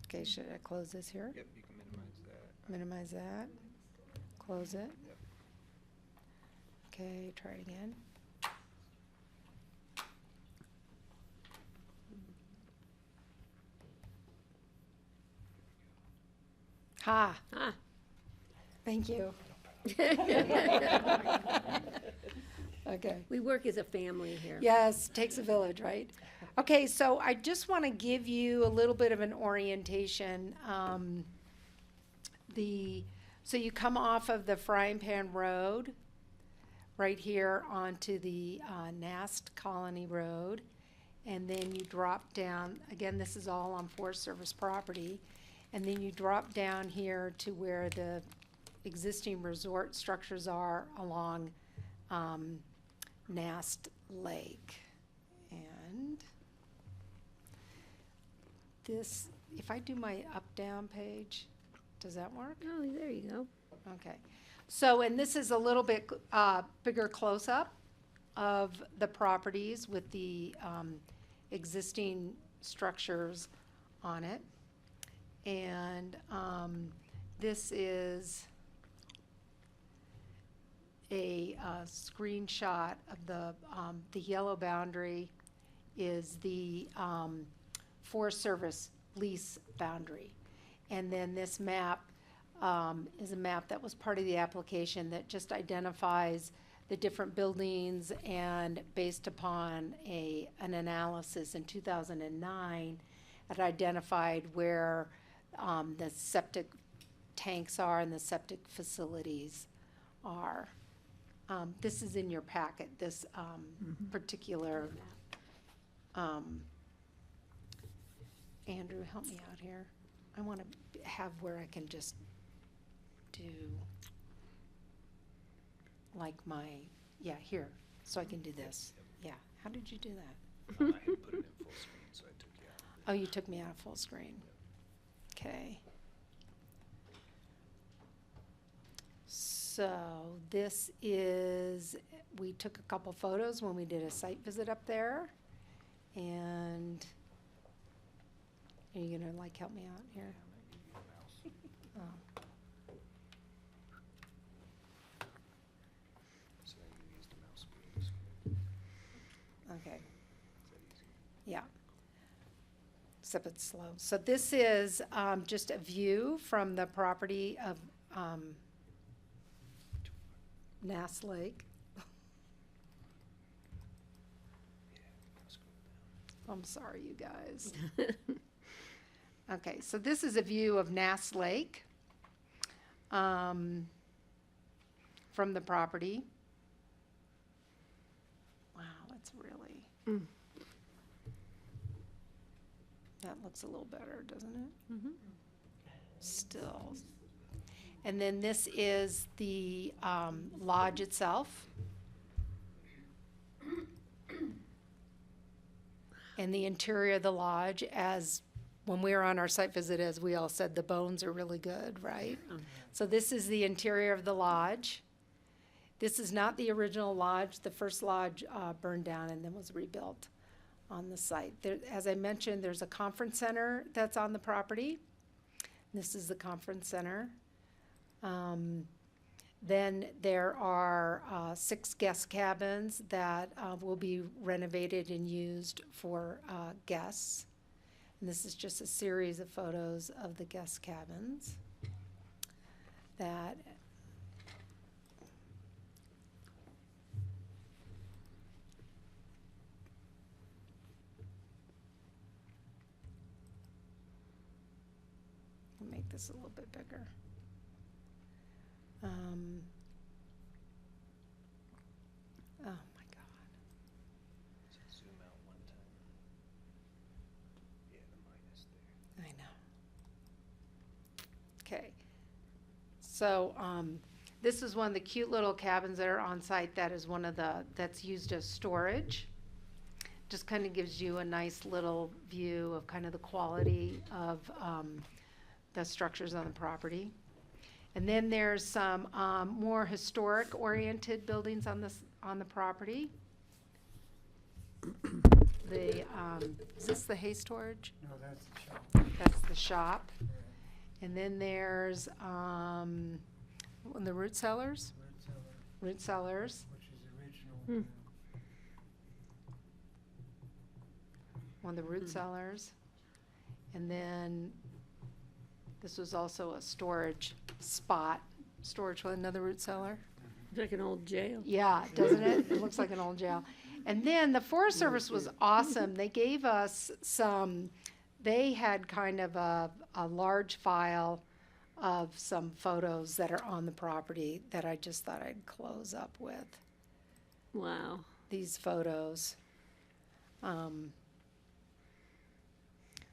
Okay, should I close this here? Yep, you can minimize that. Minimize that. Close it. Yep. Okay, try it again. Ha, Ah. thank you. Okay. We work as a family here. Yes, takes a village, right? Okay, so I just want to give you a little bit of an orientation. So you come off of the Frying Pan Road, right here onto the Nast Colony Road, and then you drop down, again, this is all on Forest Service property, and then you drop down here to where the existing resort structures are along Nast Lake. And this, if I do my up-down page, does that work? Oh, there you go. Okay. So, and this is a little bit bigger close-up of the properties with the existing structures on it. And this is a screenshot of the yellow boundary is the Forest Service lease boundary. And then this map is a map that was part of the application that just identifies the different buildings, and based upon an analysis in 2009, it identified where the septic tanks are and the septic facilities are. This is in your packet, this particular, Andrew, help me out here. I want to have where I can just do like here, so I can do this. Yeah, how did you do that? I had put it in full screen, so I took you out. Oh, you took me out of full screen. Okay. So this is, we took a couple photos when we did a site visit up there. And are you gonna like help me out here? Oh. So you use the mouse wheels. Okay. Yeah. Except it's slow. So this is just a view from the property of Nass Lake. I'm sorry, you guys. Okay, so this is a view of Nass Lake from the property. Wow, that's really, that looks a little better, doesn't it? Still. And then this is the lodge itself. And the interior of the lodge, as when we were on our site visit, as we all said, the bones are really good, right? So this is the interior of the lodge. This is not the original lodge. The first lodge burned down and then was rebuilt on the site. There, as I mentioned, there's a conference center that's on the property. This is the conference center. Then there are 6 guest cabins that will be renovated and used for guests. And this is just a series of photos of the guest cabins that I'll make this a little bit bigger. Oh my God. So zoom out one time. Yeah, the minus there. I know. Okay. So, this is one of the cute little cabins that are on site. That is one of that's used as storage. Just kind of gives you a nice little view of kind of the quality of the structures on the property. And then there's some more historic-oriented buildings on the property. The is this the hay storage? No, that's the shop. That's the shop. And then there's the root cellars. Root cellars. Which is original. One of the root cellars. And then this was also a storage spot, storage with another root cellar. It's like an old jail. Yeah, doesn't it? It looks like an old jail. And then the Forest Service was awesome. They gave us they had kind of a large file of some photos that are on the property that I just thought I'd close up with. Wow. These photos.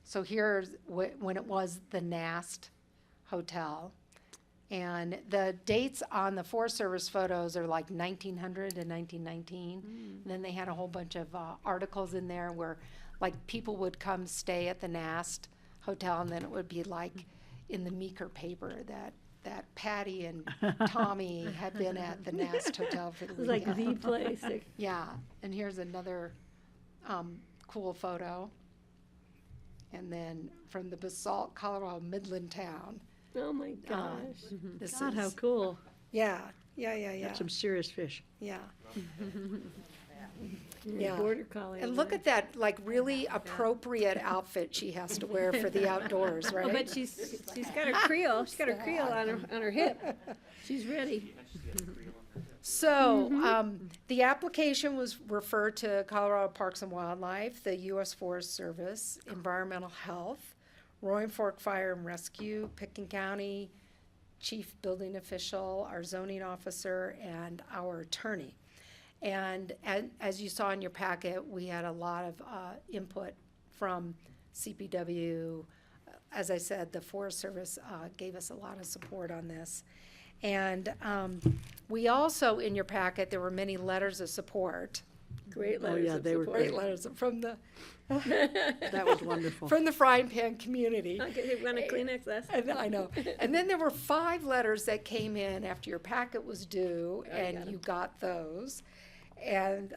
So here's when it was the Nast Hotel. And the dates on the Forest Service photos are like 1900 and 1919. And then they had a whole bunch of articles in there where like people would come stay at the Nast Hotel, and then it would be like in the Meeker paper that Patty and Tommy had been at the Nast Hotel for the It was like weekend. the place. Yeah, and here's another cool photo. And then from the Basalt, Colorado Midland town. Oh my gosh. This God, how is, cool. yeah. That's some serious fish. Yeah. Yeah. Border collie. And over look there. at that, like, really appropriate outfit she has to wear for the outdoors, right? Oh, but she's got her Creole. She's got her Creole on her hip. She's ready. So, the application was referred to Colorado Parks and Wildlife, the U.S. Forest Service, Environmental Health, Roaring Fork Fire and Rescue, Pickens County Chief Building Official, our zoning officer, and our attorney. And as you saw in your packet, we had a lot of input from CPW. As I said, the Forest Service gave us a lot of support on this. And we also, in your packet, there were many letters of support. Great Oh, letters yeah, of they were support. Great letters from the That was wonderful. from the Frying Pan community. Okay, you want a Kleenex less? And I know. And then there were 5 letters that came in after your packet was due, Oh, and you got those. And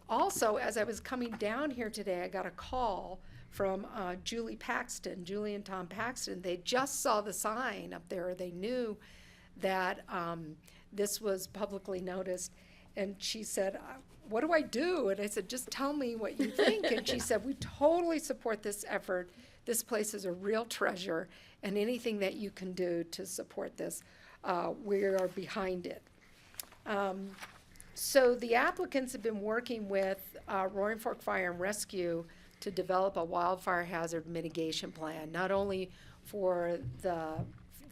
also, as I was coming down here today, I got a call from Julie and Tom Paxton. They just saw the sign up there. They knew that this was publicly noticed. And she said, what do I do? And I said, just tell me what you think. And she said, we totally support this effort. This place is a real treasure, and anything that you can do to support this, we are behind it. So the applicants have been working with Roaring Fork Fire and Rescue to develop a wildfire hazard mitigation plan, not only for the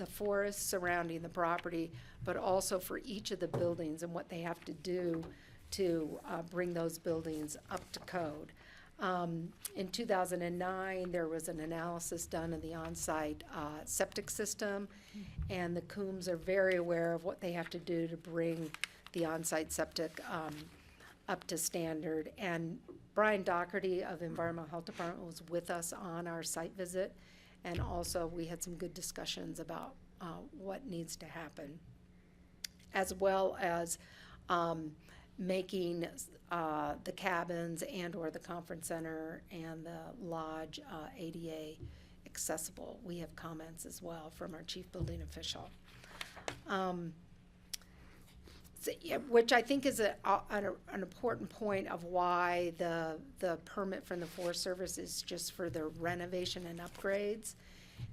forests surrounding the property, but also for each of the buildings and what they have to do to bring those buildings up to code. In 2009, there was an analysis done of the on-site septic system, and the Coombs are very aware of what they have to do to bring the on-site septic up to standard. And Brian Doherty of Environmental Health Department was with us on our site visit, and also we had some good discussions about what needs to happen, as well as making the cabins and/or the conference center and the lodge ADA accessible. We have comments as well from our chief building official. Which I think is an important point of why the permit from the Forest Service is just for the renovation and upgrades.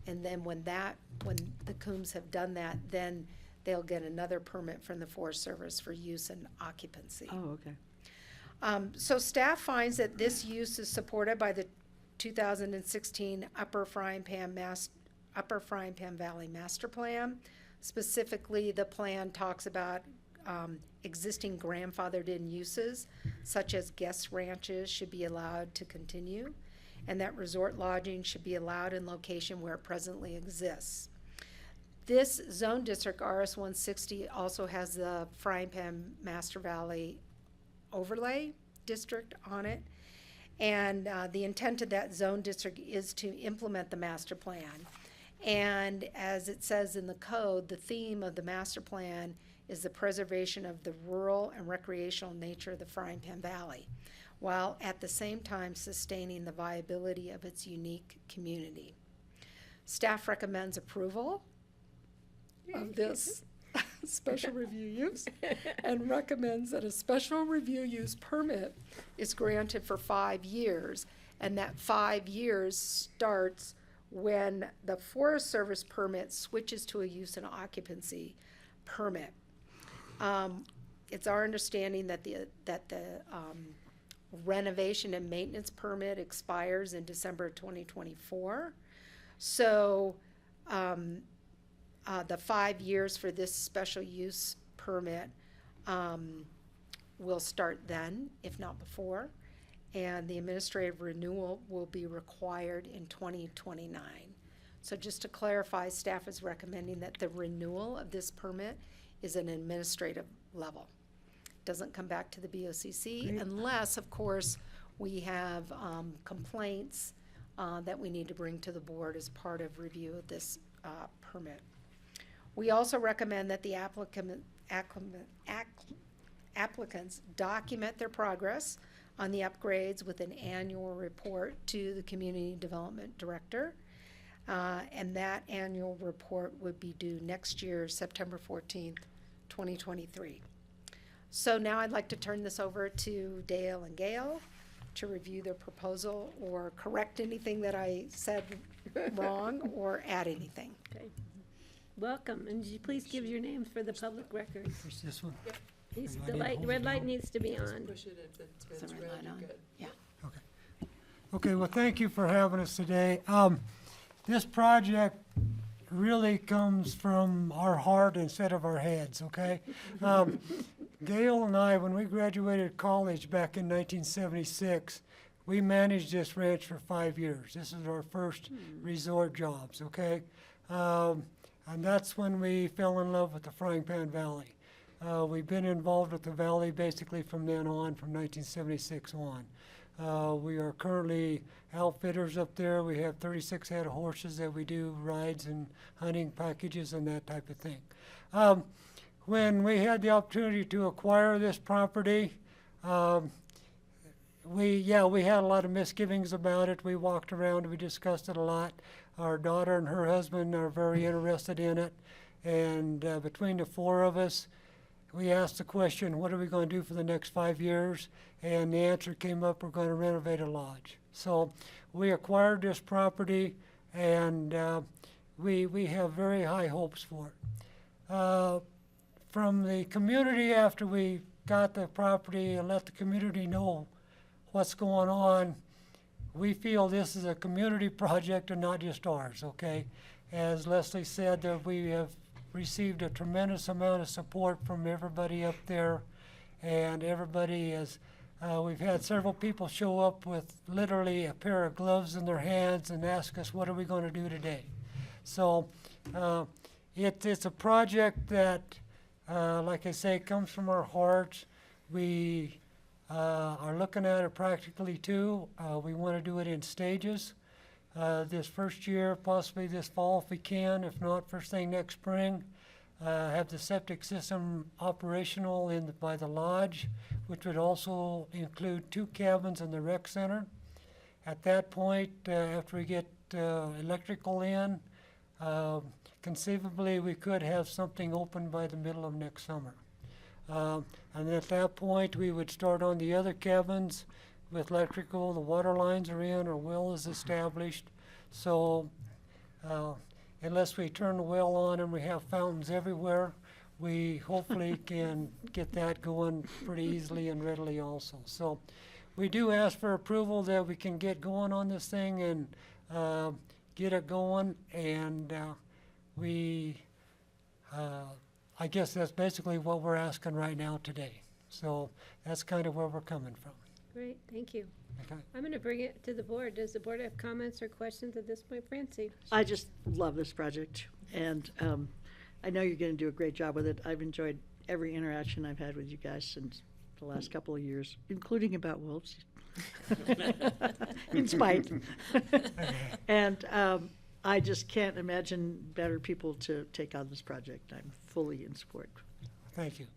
And then when the Coombs have done that, then they'll get another permit from the Forest Service for use and occupancy. Oh, okay. So staff finds that this use is supported by the 2016 Upper Frying Pan Valley Master Plan. Specifically, the plan talks about existing grandfathered in uses, such as guest ranches should be allowed to continue, and that resort lodging should be allowed in location where it presently exists. This zone district, RS 160, also has the Frying Pan Master Valley overlay district on it. And the intent of that zone district is to implement the master plan. And as it says in the code, the theme of the master plan is the preservation of the rural and recreational nature of the Frying Pan Valley, while at the same time sustaining the viability of its unique community. Staff recommends approval of this special review use and recommends that a special review use permit is granted for 5 years, and that 5 years starts when the Forest Service permit switches to a use and occupancy permit. It's our understanding that the renovation and maintenance permit expires in December 2024. So the 5 years for this special use permit will start then, if not before. And the administrative renewal will be required in 2029. So just to clarify, staff is recommending that the renewal of this permit is an administrative level. Doesn't come back to the BOCC unless, of course, we have complaints that we need to bring to the board as part of review of this permit. We also recommend that the applicants document their progress on the upgrades with an annual report to the Community Development Director. And that annual report would be due next year, September 14th, 2023. So now I'd like to turn this over to Dale and Gail to review their proposal or correct anything that I said wrong or add anything. Okay. Welcome, and would you please give your names for the public record? Push this one? The light, red light needs to be on. Yeah. Okay, well, thank you for having us today. This project really comes from our heart instead of our heads, okay? Gail and I, when we graduated college back in 1976, we managed this ranch for 5 years. This is our first resort jobs, okay? And that's when we fell in love with the Frying Pan Valley. We've been involved with the valley basically from then on, from 1976 on. We are currently outfitters up there. We have 36 head of horses that we do rides and hunting packages and that type of thing. When we had the opportunity to acquire this property, we had a lot of misgivings about it. We walked around, we discussed it a lot. Our daughter and her husband are very interested in it. And between the four of us, we asked the question, what are we going to do for the next 5 years? And the answer came up, we're going to renovate a lodge. So we acquired this property, and we have very high hopes for it. From the community, after we got the property and let the community know what's going on, we feel this is a community project and not just ours, okay? As Leslie said, that we have received a tremendous amount of support from everybody up there, and everybody is, we've had several people show up with literally a pair of gloves in their hands and ask us, what are we going to do today? So it's a project that, like I say, comes from our hearts. We are looking at it practically too. We want to do it in stages. This first year, possibly this fall if we can, if not first thing next spring. Have the septic system operational by the lodge, which would also include 2 cabins in the rec center. At that point, after we get electrical in, conceivably we could have something open by the middle of next summer. And at that point, we would start on the other cabins with electrical. The water lines are in, our well is established. So unless we turn the well on and we have fountains everywhere, we hopefully can get that going pretty easily and readily also. So we do ask for approval that we can get going on this thing and get it going. And I guess that's basically what we're asking right now today. So that's kind of where we're coming from. Great, thank you. Okay. I'm going to bring it to the board. Does the board have comments or questions at this point? Francie? I just love this project, and I know you're going to do a great job with it. I've enjoyed every interaction I've had with you guys since the last couple of years, including about wolves, in spite. And I just can't imagine better people to take on this project. I'm fully in support. Thank you.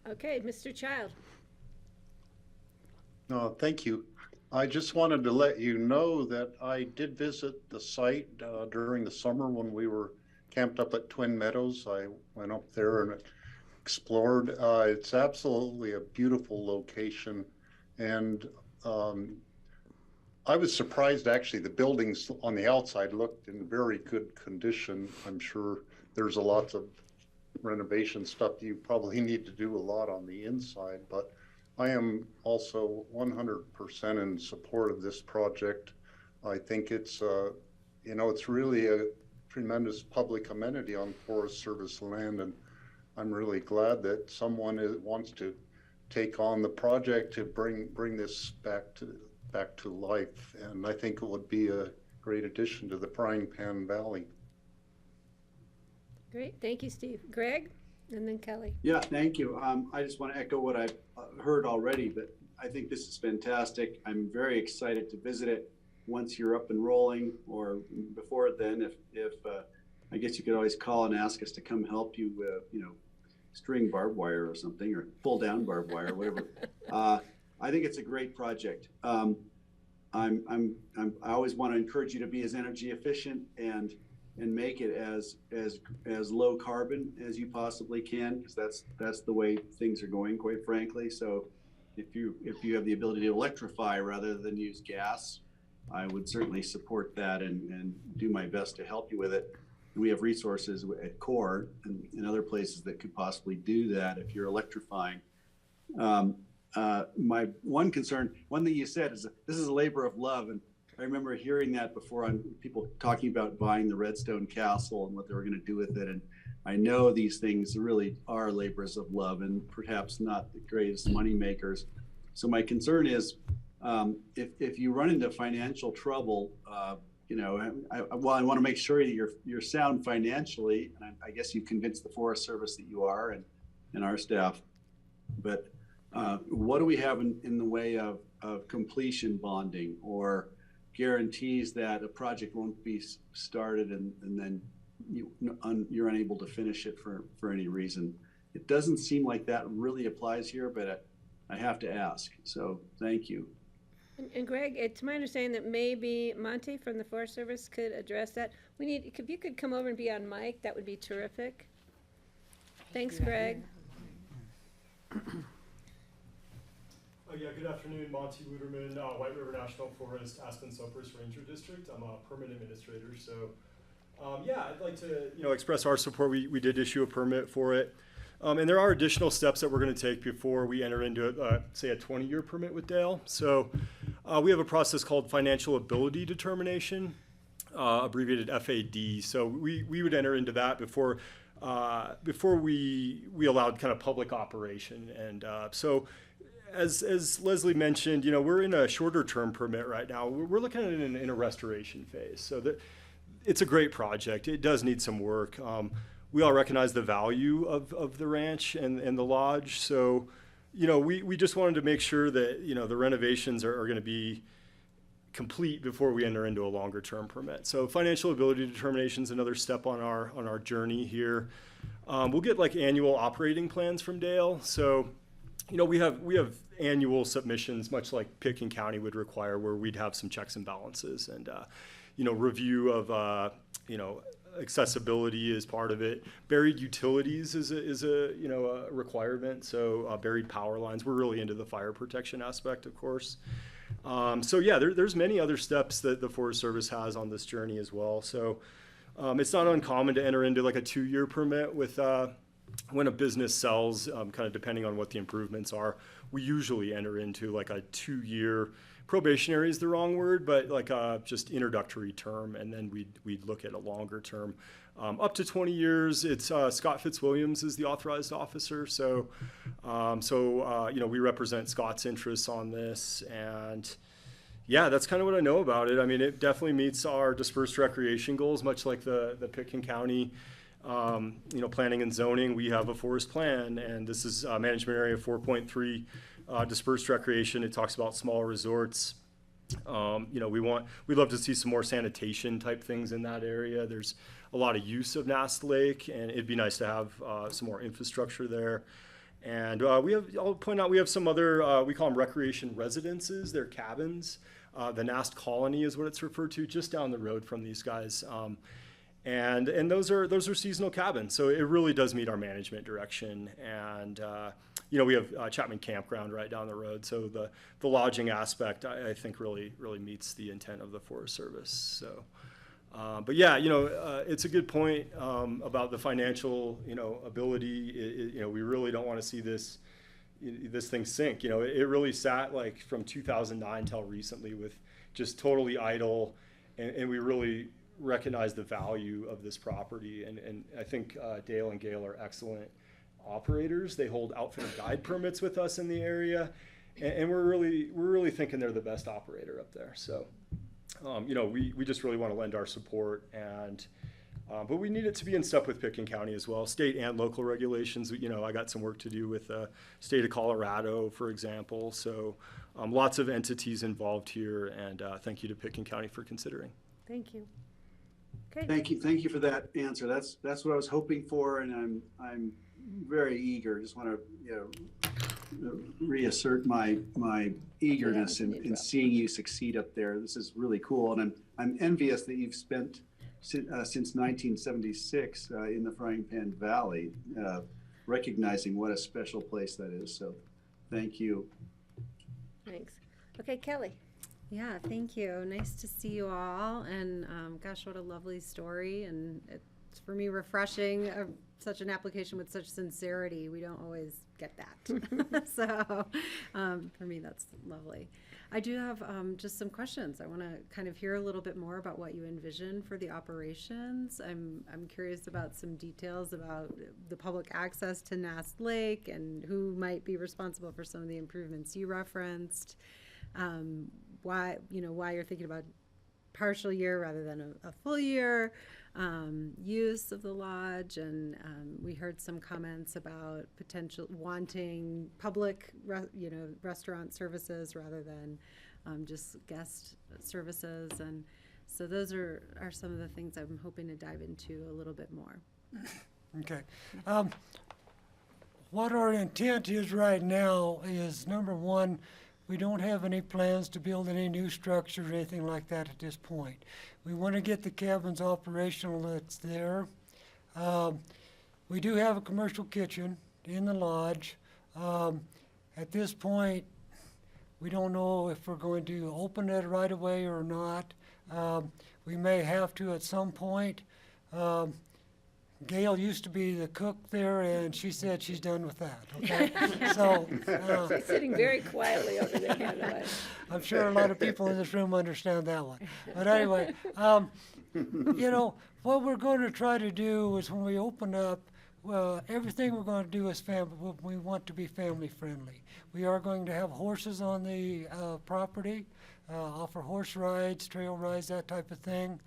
Okay, Mr. Child. No, thank you. I just wanted to let you know that I did visit the site during the summer when we were camped up at Twin Meadows. I went up there and explored. It's absolutely a beautiful location. And I was surprised, actually, the buildings on the outside looked in very good condition. I'm sure there's a lot of renovation stuff you probably need to do a lot on the inside, but I am also 100% in support of this project. I think it's, it's really a tremendous public amenity on Forest Service land, and I'm really glad that someone wants to take on the project to bring this back to life. And I think it would be a great addition to the Frying Pan Valley. Great, thank you, Steve. Greg, and then Kelly. Yeah, thank you. I just want to echo what I've heard already, but I think this is fantastic. I'm very excited to visit it once you're up and rolling, or before then, if I guess you could always call and ask us to come help you, string barbed wire or something, or pull down barbed wire, whatever. I think it's a great project. I always want to encourage you to be as energy efficient and and make it as low carbon as you possibly can, because that's the way things are going, quite frankly. So if you have the ability to electrify rather than use gas, I would certainly support that and do my best to help you with it. And we have resources at CORE and other places that could possibly do that if you're electrifying. My one concern, one thing you said is this is a labor of love, and I remember hearing that before on people talking about buying the Redstone Castle and what they were going to do with it. And I know these things really are labors of love and perhaps not the greatest money makers. So my concern is if you run into financial trouble, you know, I want to make sure that you're sound financially. And I guess you've convinced the Forest Service that you are, and our staff. But what do we have in the way of completion bonding or guarantees that a project won't be started and then you're unable to finish it for any reason? It doesn't seem like that really applies here, but I have to ask. So thank you. And Greg, it's my understanding that maybe Monty from the Forest Service could address that. If you could come over and be on mic, that would be terrific. Thanks, Greg. Yeah, good afternoon, Monty Luderman, White River National Forest, Aspen Cypress Ranger District. I'm a permit administrator, so yeah, I'd like to express our support. We did issue a permit for it, and there are additional steps that we're going to take before we enter into say a 20-year permit with Dale. So we have a process called financial ability determination, abbreviated FAD. So we would enter into that before we allowed kind of public operation, and so. As Leslie mentioned, you know, we're in a shorter term permit right now. We're looking at it in a restoration phase. So it's a great project. It does need some work. We all recognize the value of the ranch and the lodge. So, you know, we just wanted to make sure that, you know, the renovations are going to be complete before we enter into a longer term permit. So financial ability determination is another step on our journey here. We'll get like annual operating plans from Dale. So, you know, we have annual submissions, much like Pitkin County would require, where we'd have some checks and balances, and you know, review of you know, accessibility is part of it. Buried utilities is a you know, a requirement. So buried power lines. We're really into the fire protection aspect, of course. So yeah, there's many other steps that the Forest Service has on this journey as well. So it's not uncommon to enter into like a 2-year permit with. When a business sells, kind of depending on what the improvements are, we usually enter into like a 2-year, probationary is the wrong word, but like a just introductory term, and then we'd look at a longer term. Up to 20 years, it's Scott Fitzwilliams is the authorized officer, so you know, we represent Scott's interests on this, and yeah, that's kind of what I know about it. I mean, it definitely meets our dispersed recreation goals, much like the Pitkin County you know, planning and zoning. We have a forest plan, and this is management area 4.3 dispersed recreation. It talks about small resorts. You know, we'd love to see some more sanitation type things in that area. There's a lot of use of Nast Lake, and it'd be nice to have some more infrastructure there. And I'll point out, we have some other, we call them recreation residences. They're cabins. The Nast Colony is what it's referred to, just down the road from these guys. And those are seasonal cabins, so it really does meet our management direction. And you know, we have Chapman Campground right down the road, so the lodging aspect I think really meets the intent of the Forest Service. So, but yeah, you know, it's a good point about the financial, you know, ability. You know, we really don't want to see this thing sink. You know, it really sat like from 2009 till recently with just totally idle, and we really recognize the value of this property, and I think Dale and Gail are excellent operators. They hold outfitter guide permits with us in the area, and we're really thinking they're the best operator up there. So you know, we just really want to lend our support, and but we need it to be in step with Pitkin County as well, state and local regulations. You know, I got some work to do with the state of Colorado, for example. So lots of entities involved here, and thank you to Pitkin County for considering. Thank you. Okay. Thank you for that answer. That's what I was hoping for, and I'm very eager. Just want to reassert my eagerness in seeing you succeed up there. This is really cool, and I'm envious that you've spent since 1976 in the Frying Pan Valley, recognizing what a special place that is. So thank you. Thanks. Okay, Kelly. Yeah, thank you. Nice to see you all. And gosh, what a lovely story. And it's for me refreshing, such an application with such sincerity. We don't always get that. So for me, that's lovely. I do have just some questions. I want to kind of hear a little bit more about what you envision for the operations. I'm curious about some details about the public access to Nast Lake and who might be responsible for some of the improvements you referenced. Why you're thinking about partial year rather than a full year, use of the lodge, and we heard some comments about potential wanting public, restaurant services rather than just guest services, and so those are some of the things I'm hoping to dive into a little bit more. Okay. What our intent is right now is, number one, we don't have any plans to build any new structures or anything like that at this point. We want to get the cabins operational that's there. We do have a commercial kitchen in the lodge. At this point, we don't know if we're going to open it right away or not. We may have to at some point. Gail used to be the cook there, and she said she's done with that, okay? So, She's sitting very quietly over there, by the way. I'm sure a lot of people in this room understand that one. But anyway, what we're going to try to do is when we open up, everything we're going to do is we want to be family friendly. We are going to have horses on the property, offer horse rides, trail rides, that type of thing.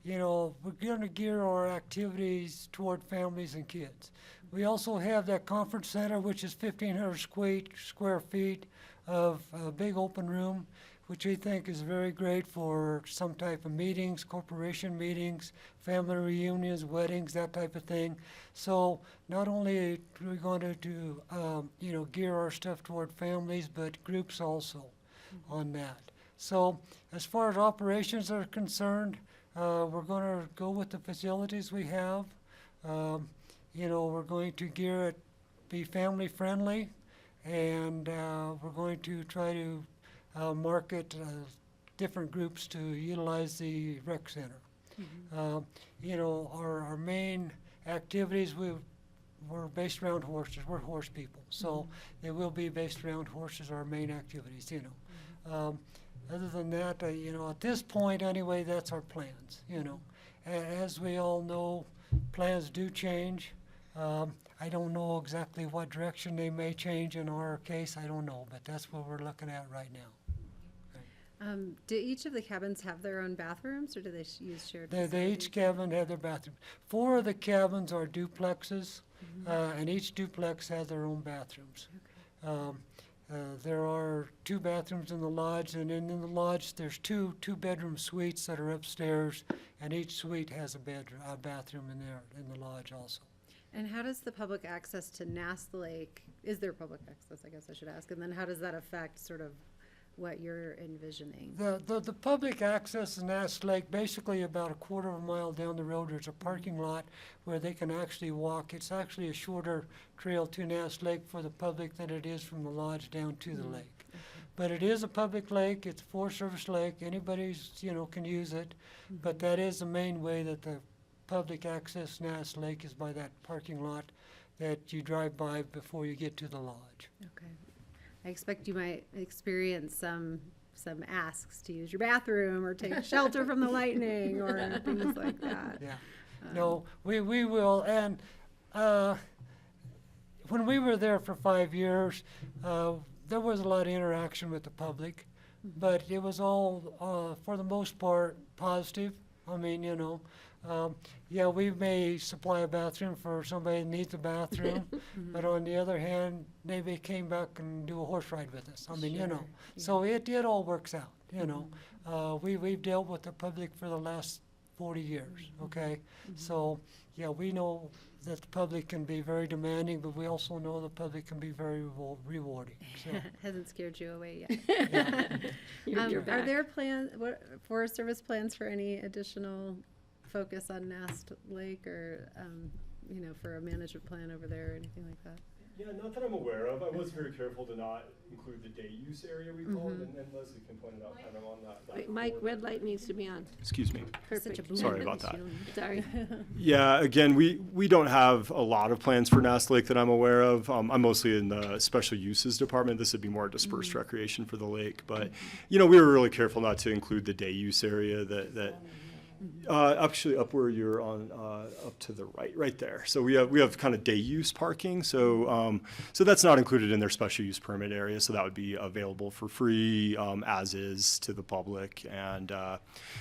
We're going to gear our activities toward families and kids. We also have that conference center, which is 1,500 square feet of a big open room, which we think is very great for some type of meetings, corporation meetings, family reunions, weddings, that type of thing. So not only are we going to do, gear our stuff toward families, but groups also on that. So as far as operations are concerned, we're going to go with the facilities we have. We're going to gear it, be family friendly, and we're going to try to market different groups to utilize the rec center. Our main activities, we're based around horses. We're horse people, so they will be based around horses, our main activities, Other than that, at this point anyway, that's our plans, As we all know, plans do change. I don't know exactly what direction they may change in our case, I don't know, but that's what we're looking at right now. Do each of the cabins have their own bathrooms, or do they use shared They each cabin have their bathroom. 4 of the cabins are duplexes, and each duplex has their own bathrooms. There are 2 bathrooms in the lodge, and in the lodge there's two bedroom suites that are upstairs, and each suite has a bathroom in there in the lodge also. And how does the public access to Nast Lake, is there public access, I guess I should ask, and then how does that affect sort of what you're envisioning? The public access to Nast Lake, basically about a quarter of a mile down the road, there's a parking lot where they can actually walk. It's actually a shorter trail to Nast Lake for the public than it is from the lodge down to the lake. But it is a public lake, it's a Forest Service lake, anybody's, can use it. But that is the main way that the public access Nast Lake is by that parking lot that you drive by before you get to the lodge. Okay. I expect you might experience some asks to use your bathroom or take shelter from the lightning or things like that. Yeah. No, we will. And when we were there for 5 years, there was a lot of interaction with the public, but it was all, for the most part, positive. I mean, we may supply a bathroom for somebody that needs a bathroom, but on the other hand, maybe came back and do a horse ride with us. I mean, so it all works out, We've dealt with the public for the last 40 years, okay? So, we know that the public can be very demanding, but we also know the public can be very rewarding. So. Hasn't scared you away yet. You're Are back. there Forest Service plans for any additional focus on Nast Lake or, for a management plan over there or anything like that? Yeah, not that I'm aware of. I was very careful to not include the day use area we call it, and Leslie can point it out kind of on that. Wait, Mike, red light needs to be on. Excuse me. Perfect. Sorry about that. Sorry. Yeah, again, we don't have a lot of plans for Nast Lake that I'm aware of. I'm mostly in the special uses department. This would be more dispersed recreation for the lake. But, we were really careful not to include the day use area that actually up where you're on, up to the right there. So we have kind of day use parking. So that's not included in their special use permit area. So that would be available for free, as is to the public. And,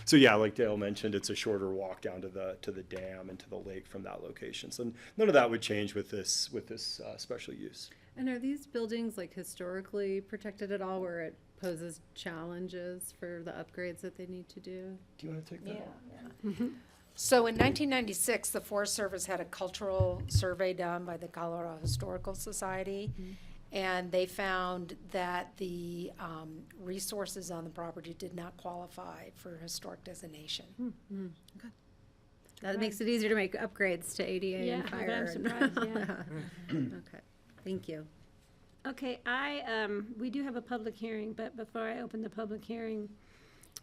so yeah, like Dale mentioned, it's a shorter walk down to the dam and to the lake from that location. So none of that would change with this special use. And are these buildings like historically protected at all where it poses challenges for the upgrades that they need to do? Do you want to take that? So in 1996, the Forest Service had a cultural survey done by the Colorado Historical Society, and they found that the resources on the property did not qualify for historic designation. Okay. That makes it easier to make upgrades to ADA and but fire. I'm surprised, yeah. Okay, thank you. Okay, we do have a public hearing, but before I open the public hearing,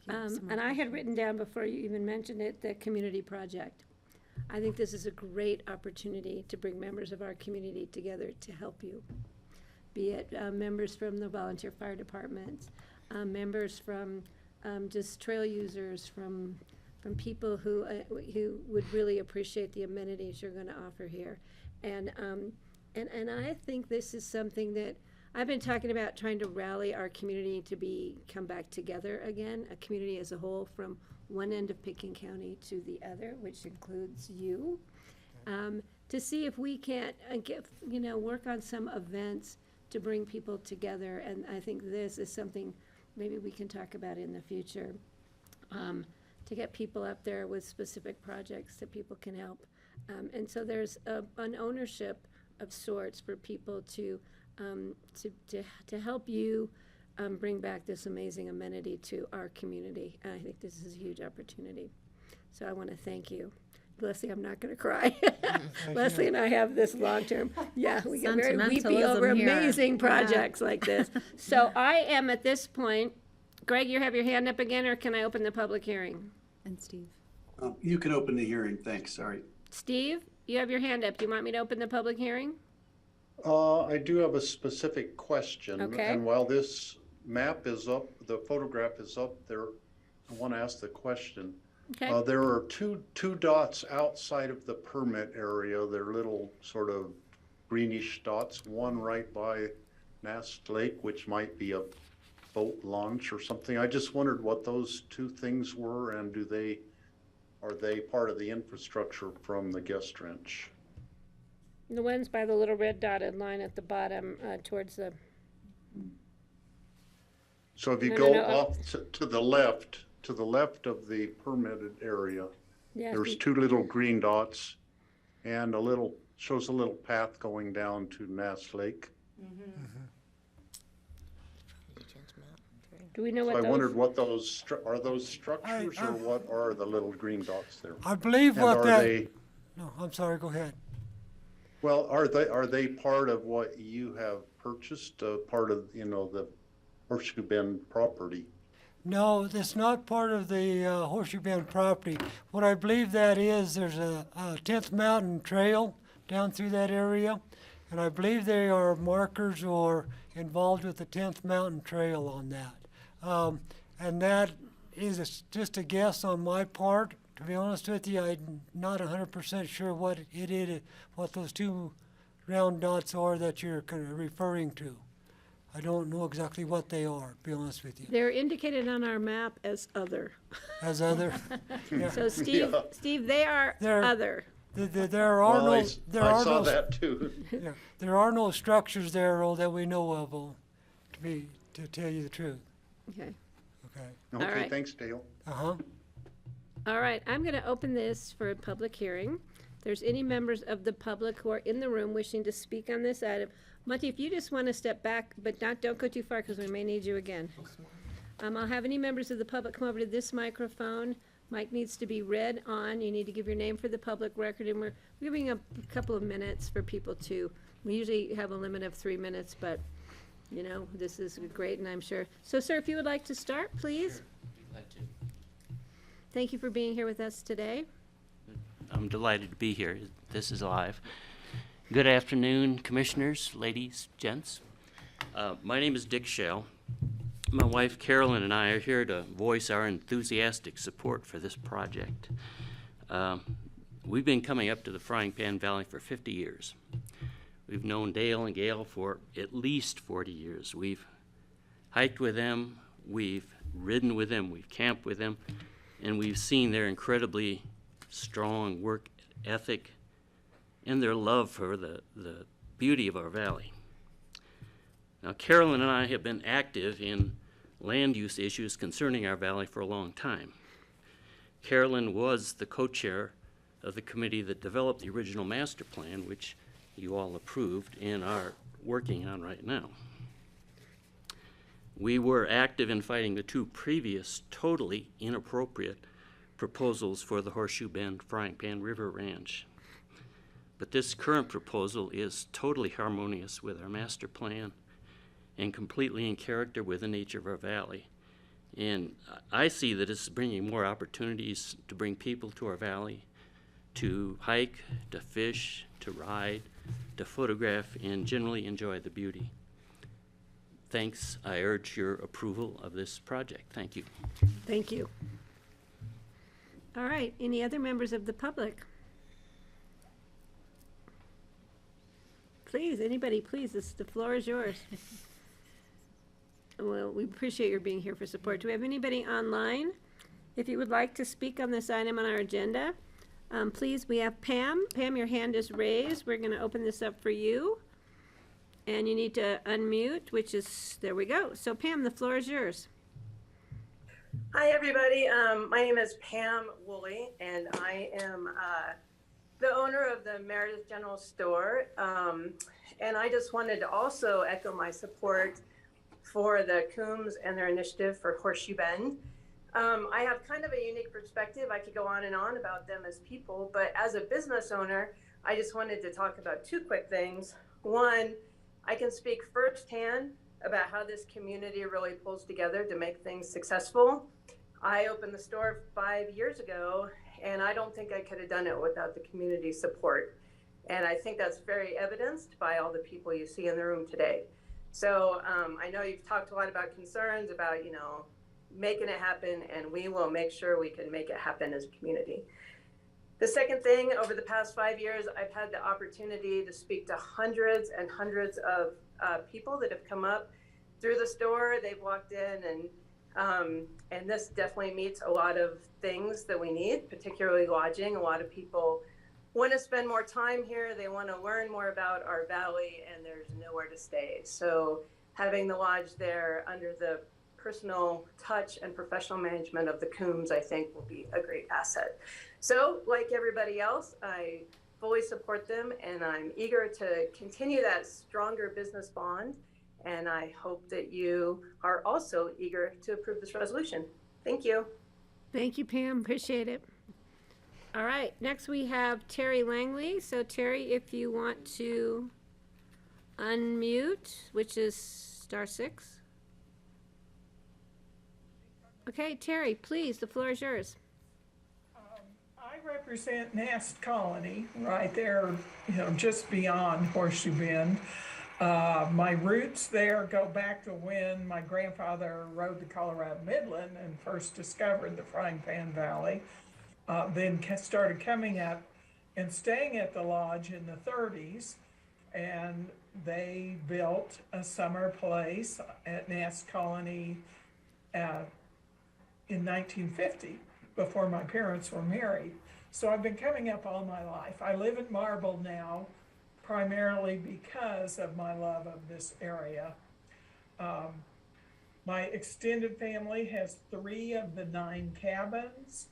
and I had written down before you even mentioned it, the community project. I think this is a great opportunity to bring members of our community together to help you. Be it members from the volunteer fire departments, members from just trail users, from people who would really appreciate the amenities you're going to offer here. And I think this is something that I've been talking about, trying to rally our community to come back together again, a community as a whole, from one end of Pickens County to the other, which includes you, to see if we can't work on some events to bring people together. And I think this is something maybe we can talk about in the future, to get people up there with specific projects that people can help. And so there's an ownership of sorts for people to help you bring back this amazing amenity to our community. And I think this is a huge opportunity. So I want to thank you. Leslie, I'm not going to cry. Leslie and I have this long-term, we get very weepy over amazing projects like this. So I am at this point, Greg, you have your hand up again, or can I open the public hearing? And Steve. You can open the hearing. Thanks. Sorry. Steve, you have your hand up. Do you want me to open the public hearing? I do have a specific question. Okay. And while this map is up, the photograph is up there, I want to ask the question. Okay. There are two dots outside of the permit area. They're little sort of greenish dots, one right by Nast Lake, which might be a boat launch or something. I just wondered what those two things were, and are they part of the infrastructure from the guest ranch? The ones by the little red dotted line at the bottom, towards the. So if you No, go no, off to the left of the permitted area, Yes, there's two little green dots and shows a little path going down to Nast Lake. Do we know So what I those? wondered what are those structures, or what are the little green dots there? I believe And what are that, they, no, I'm sorry, go ahead. well, are they part of what you have purchased, part of, the Horseshoe Bend property? No, it's not part of the Horseshoe Bend property. What I believe that is, there's a 10th Mountain Trail down through that area, and I believe they are markers or involved with the 10th Mountain Trail on that. And that is just a guess on my part. To be honest with you, I'm not 100% sure what it is, what those two round dots are that you're kind of referring to. I don't know exactly what they are, to be honest with you. They're indicated on our map as other. As other? Yeah. So Steve, Yeah. Steve, they are They're- other. There are Well, no, there I are saw no, that too. yeah, there are no structures there, that we know of, to tell you the truth. Okay. Okay. All Okay, right. thanks, Dale. Uh-huh. All right, I'm going to open this for a public hearing. If there's any members of the public who are in the room wishing to speak on this item, Monty, if you just want to step back, but don't go too far because we may need you again. I'll have any members of the public come over to this microphone. Mic needs to be read on. You need to give your name for the public record, and we're giving a couple of minutes for people to. We usually have a limit of 3 minutes, but you know, this is great, and I'm sure. So, sir, if you would like to start, please. Sure. Glad to. Thank you for being here with us today. I'm delighted to be here. This is live. Good afternoon, commissioners, ladies, gents. My name is Dick Shell. My wife Carolyn and I are here to voice our enthusiastic support for this project. We've been coming up to the Frying Pan Valley for 50 years. We've known Dale and Gail for at least 40 years. We've hiked with them, we've ridden with them, we've camped with them, and we've seen their incredibly strong work ethic and their love for the beauty of our valley. Now, Carolyn and I have been active in land use issues concerning our valley for a long time. Carolyn was the co-chair of the committee that developed the original master plan, which you all approved and are working on right now. We were active in fighting the two previous totally inappropriate proposals for the Horseshoe Bend Frying Pan River Ranch. But this current proposal is totally harmonious with our master plan and completely in character with the nature of our valley. And I see that it's bringing more opportunities to bring people to our valley, to hike, to fish, to ride, to photograph, and generally enjoy the beauty. Thanks. I urge your approval of this project. Thank you. Thank you. All right, any other members of the public? Please, anybody, please, the floor is yours. Well, we appreciate your being here for support. Do we have anybody online? If you would like to speak on this item on our agenda, please, we have Pam. Pam, your hand is raised. We're going to open this up for you. And you need to unmute, which is, there we go. So Pam, the floor is yours. Hi, everybody. My name is Pam Woolley, and I am the owner of the Meredith General Store. And I just wanted to also echo my support for the Coombs and their initiative for Horseshoe Bend. I have kind of a unique perspective. I could go on and on about them as people, but as a business owner, I just wanted to talk about two quick things. One, I can speak firsthand about how this community really pulls together to make things successful. I opened the store 5 years ago, and I don't think I could have done it without the community support. And I think that's very evidenced by all the people you see in the room today. So I know you've talked a lot about concerns about, you know, making it happen, and we will make sure we can make it happen as a community. The second thing, over the past 5 years, I've had the opportunity to speak to hundreds and hundreds of people that have come up through the store. They've walked in, and this definitely meets a lot of things that we need, particularly lodging. A lot of people want to spend more time here. They want to learn more about our valley, and there's nowhere to stay. So having the lodge there under the personal touch and professional management of the Coombs, I think, will be a great asset. So, like everybody else, I fully support them, and I'm eager to continue that stronger business bond. And I hope that you are also eager to approve this resolution. Thank you. Thank you, Pam. Appreciate it. All right, next we have Terry Langley. So Terry, if you want to unmute, which is *6. Okay, Terry, please, the floor is yours. I represent Nast Colony right there, you know, just beyond Horseshoe Bend. My roots there go back to when my grandfather rode the Colorado Midland and first discovered the Frying Pan Valley. Then started coming up and staying at the lodge in the 30s, and they built a summer place at Nast Colony in 1950, before my parents were married. So I've been coming up all my life. I live in Marble now, primarily because of my love of this area. My extended family has 3 of the 9 cabins,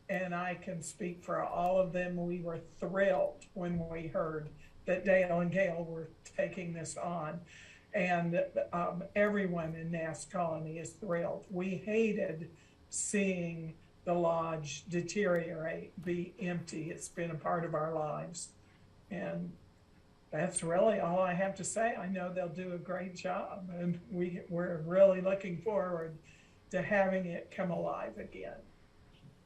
and I can speak for all of them. We were thrilled when we heard that Dale and Gail were taking this on. And everyone in Nast Colony is thrilled. We hated seeing the lodge deteriorate, be empty. It's been a part of our lives. And that's really all I have to say. I know they'll do a great job, and we're really looking forward to having it come alive again.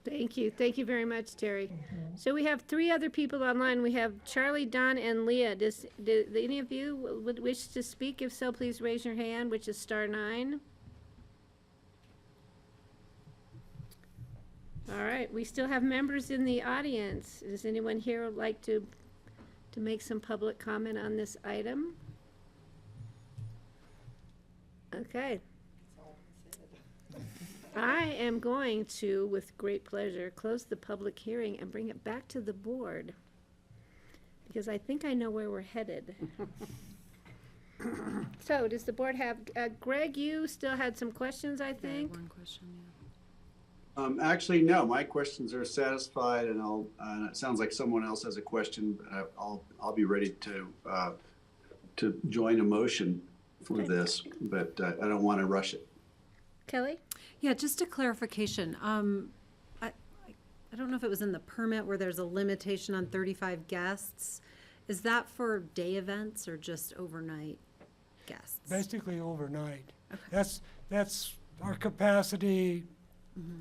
Thank you. Thank you very much, Terry. So we have 3 other people online. We have Charlie, Don, and Leah. Do any of you would wish to speak? If so, please raise your hand, which is *9. All right. We still have members in the audience. Does anyone here would like to make some public comment on this item? Okay. I am going to, with great pleasure, close the public hearing and bring it back to the board, because I think I know where we're headed. So, does the board have, Greg, you still had some questions, I think? One question, Actually, no, my questions are satisfied, and it sounds like someone else has a question, but I'll be ready to join a motion for this, but I don't want to rush it. Kelly? Yeah, just a clarification. I don't know if it was in the permit where there's a limitation on 35 guests. Is that for day events or just overnight guests? Basically overnight. Okay. That's our capacity.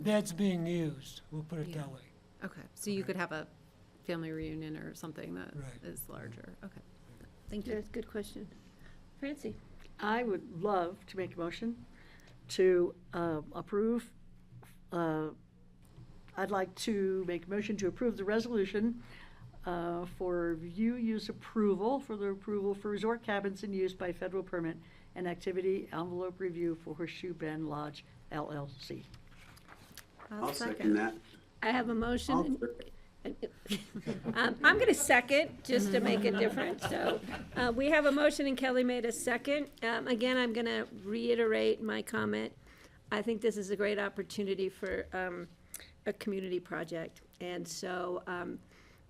That's being used. We'll put it that way. Okay, so you could have a family reunion or something that is larger. Okay, thank you. That's a good question. Francie? I would love to make a motion to approve. I'd like to make a motion to approve the resolution for view use approval for resort cabins in use by federal permit and activity envelope review for Horseshoe Bend Lodge LLC. I'll second that. I have a motion. I'm going to second, just to make it different. So we have a motion, and Kelly made a second. Again, I'm going to reiterate my comment. I think this is a great opportunity for a community project. And so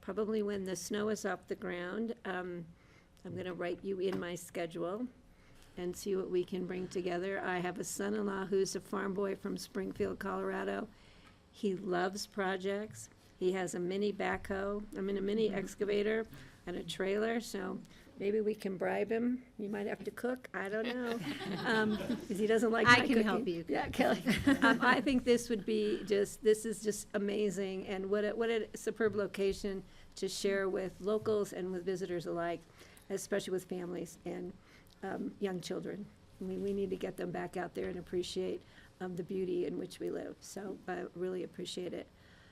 probably when the snow is off the ground, I'm going to write you in my schedule and see what we can bring together. I have a son-in-law who's a farm boy from Springfield, Colorado. He loves projects. He has a mini backhoe, a mini excavator and a trailer, so maybe we can bribe him. You might have to cook, I don't know, because he doesn't like my cooking. I can help you. Yeah, Kelly. I think this would be this is just amazing, and what a superb location to share with locals and with visitors alike, especially with families and young children. I mean, we need to get them back out there and appreciate the beauty in which we live, so I really appreciate it.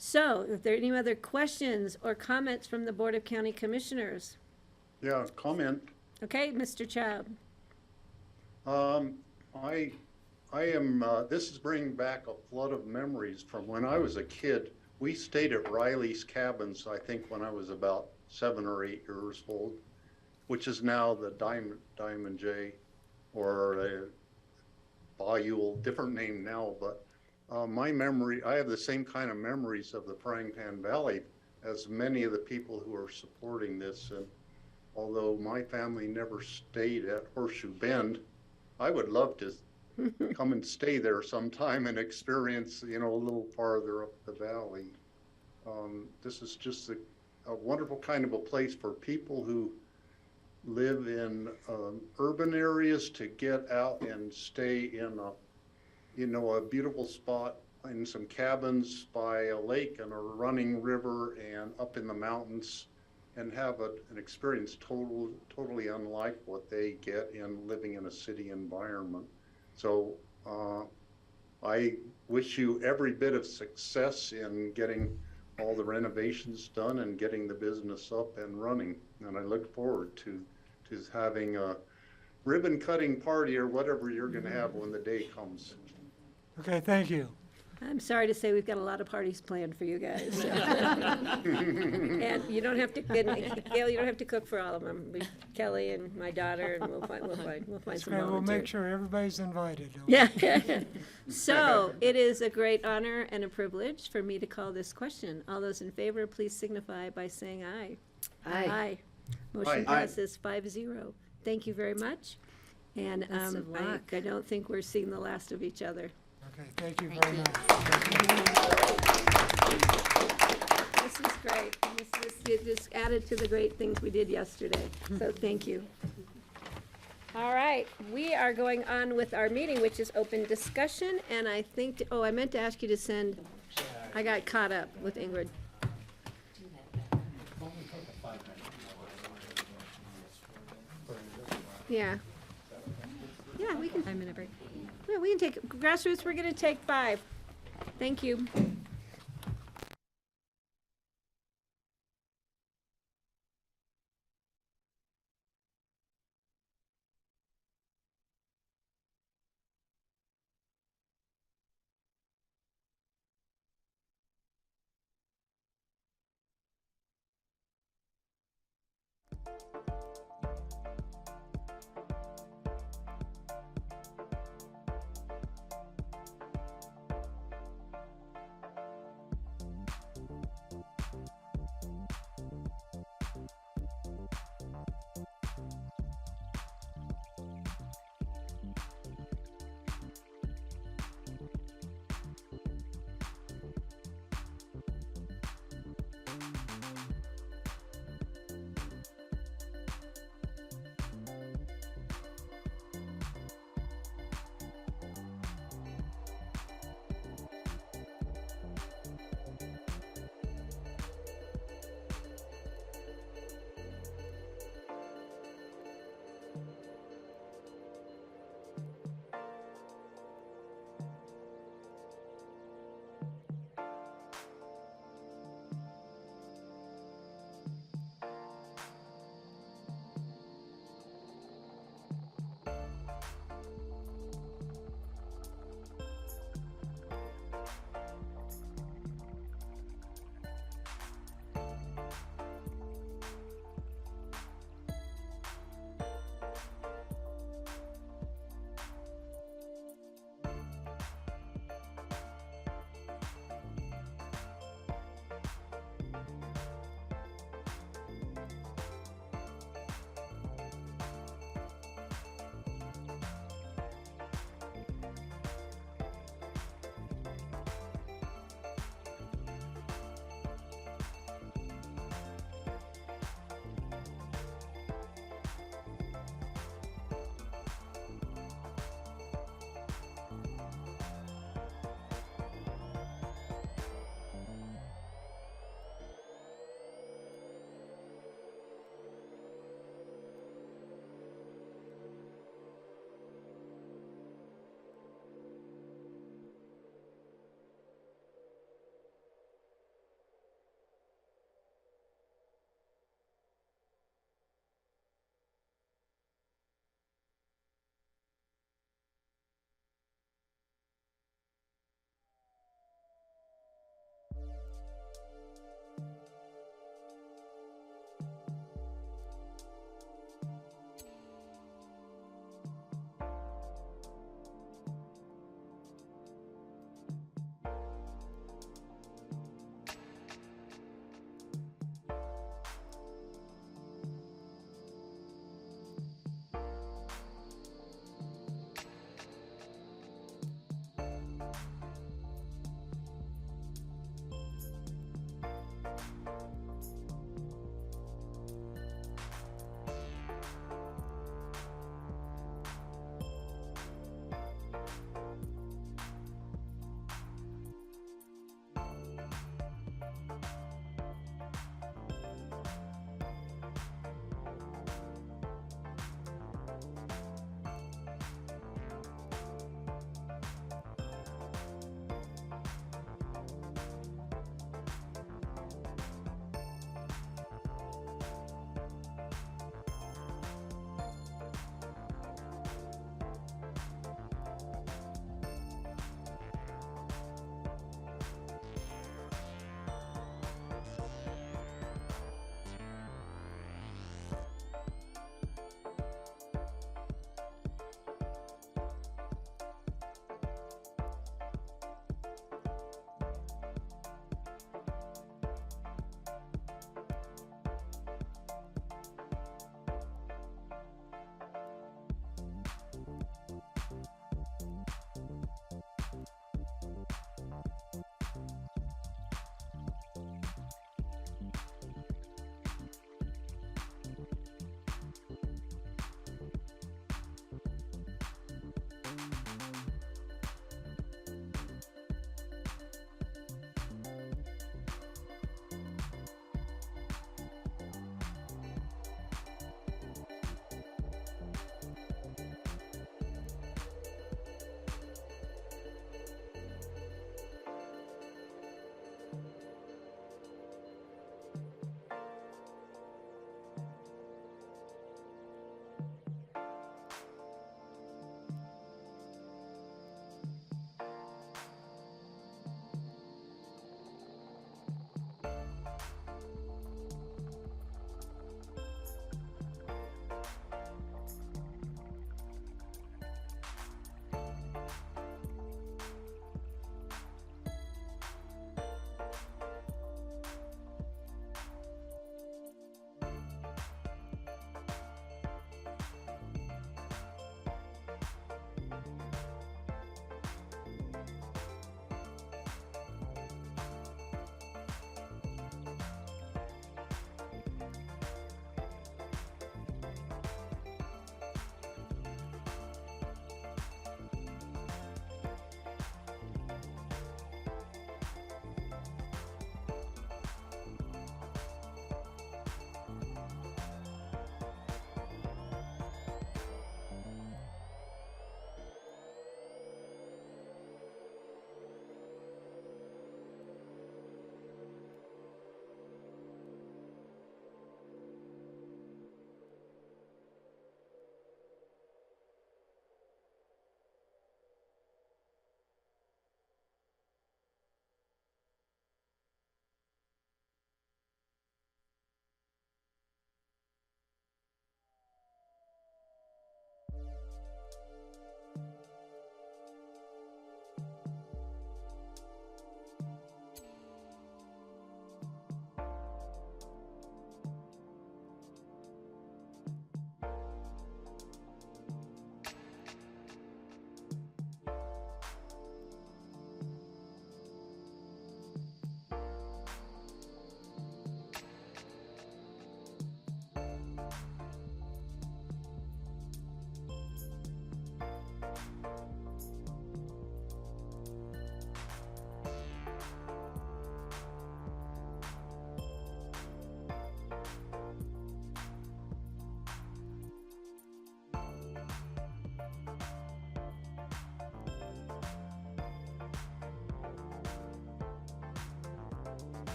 So, if there are any other questions or comments from the Board of County Commissioners? Yeah, comment. Okay, Mr. Child. I am, this is bringing back a flood of memories from when I was a kid. We stayed at Riley's Cabins, I think when I was about 7 or 8 years old, which is now the Diamond J, or Bayou, different name now, but my memory, I have the same kind of memories of the Frying Pan Valley as many of the people who are supporting this. And although my family never stayed at Horseshoe Bend, I would love to come and stay there sometime and experience, a little farther up the valley. This is just a wonderful kind of a place for people who live in urban areas to get out and stay in a beautiful spot in some cabins by a lake and a running river and up in the mountains, and have an experience totally unlike what they get in living in a city environment. So I wish you every bit of success in getting all the renovations done and getting the business up and running. And I look forward to having a ribbon cutting party or whatever you're going to have when the day comes. Okay, thank you. I'm sorry to say we've got a lot of parties planned for you guys. So. And you don't have to, Gail, you don't have to cook for all of them. Kelly and my daughter, and we'll find some volunteers. We'll make sure everybody's invited. Yeah. So it is a great honor and a privilege for me to call this question. All those in favor, please signify by saying aye. Aye. Aye. Motion passes 5-0. Thank you very much. And Best of luck. I don't think we're seeing the last of each other. Okay, thank you very much. This is great. It just added to the great things we did yesterday. So thank you. All right, we are going on with our meeting, which is open discussion. And I think, oh, I meant to ask you to send, I got caught up with Ingrid. Yeah. Yeah, we can. 5-minute break. Yeah, we can take, grassroots, we're gonna take 5. Thank you.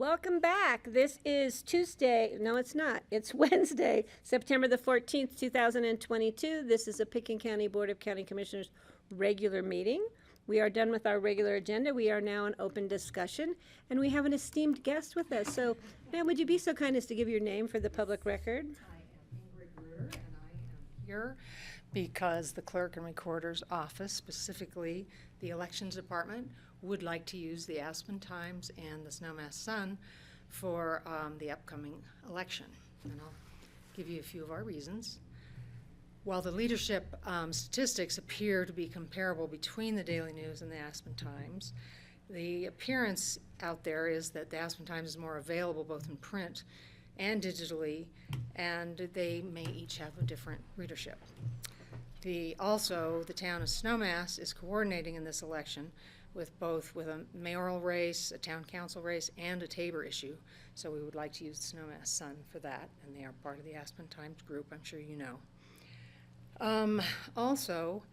Welcome back. This is Tuesday. No, it's not. It's Wednesday, September the 14th, 2022. This is a Pickens County Board of County Commissioners regular meeting. We are done with our regular agenda. We are now in open discussion, and we have an esteemed guest with us. So, ma'am, would you be so kind as to give your name for the public record? Here because the clerk and recorder's office, specifically the elections department, would like to use the Aspen Times and the Snowmass Sun for the upcoming election. And I'll give you a few of our reasons. While the leadership statistics appear to be comparable between the Daily News and the Aspen Times, the appearance out there is that the Aspen Times is more available both in print and digitally, and they may each have a different readership. Also, the town of Snowmass is coordinating in this election with a mayoral race, a town council race, and a Tabor issue. So we would like to use the Snowmass Sun for that, and they are part of the Aspen Times group, I'm sure you know. Also,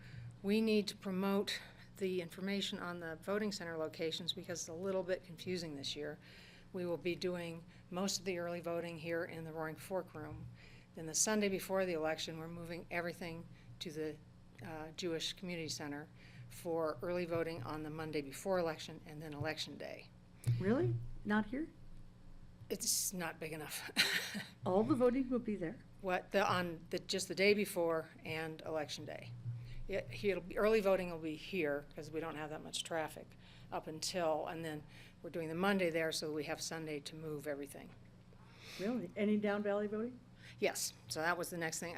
we need to promote the information on the voting center locations because it's a little bit confusing this year. We will be doing most of the early voting here in the Roaring Fork Room. Then the Sunday before the election, we're moving everything to the Jewish Community Center for early voting on the Monday before election and then election day. Really? Not here? It's not big enough. All the voting will be there? Just the day before and election day. Early voting will be here because we don't have that much traffic up until, and then we're doing the Monday there so we have Sunday to move everything. Really? Any down valley voting? Yes, so that was the next thing.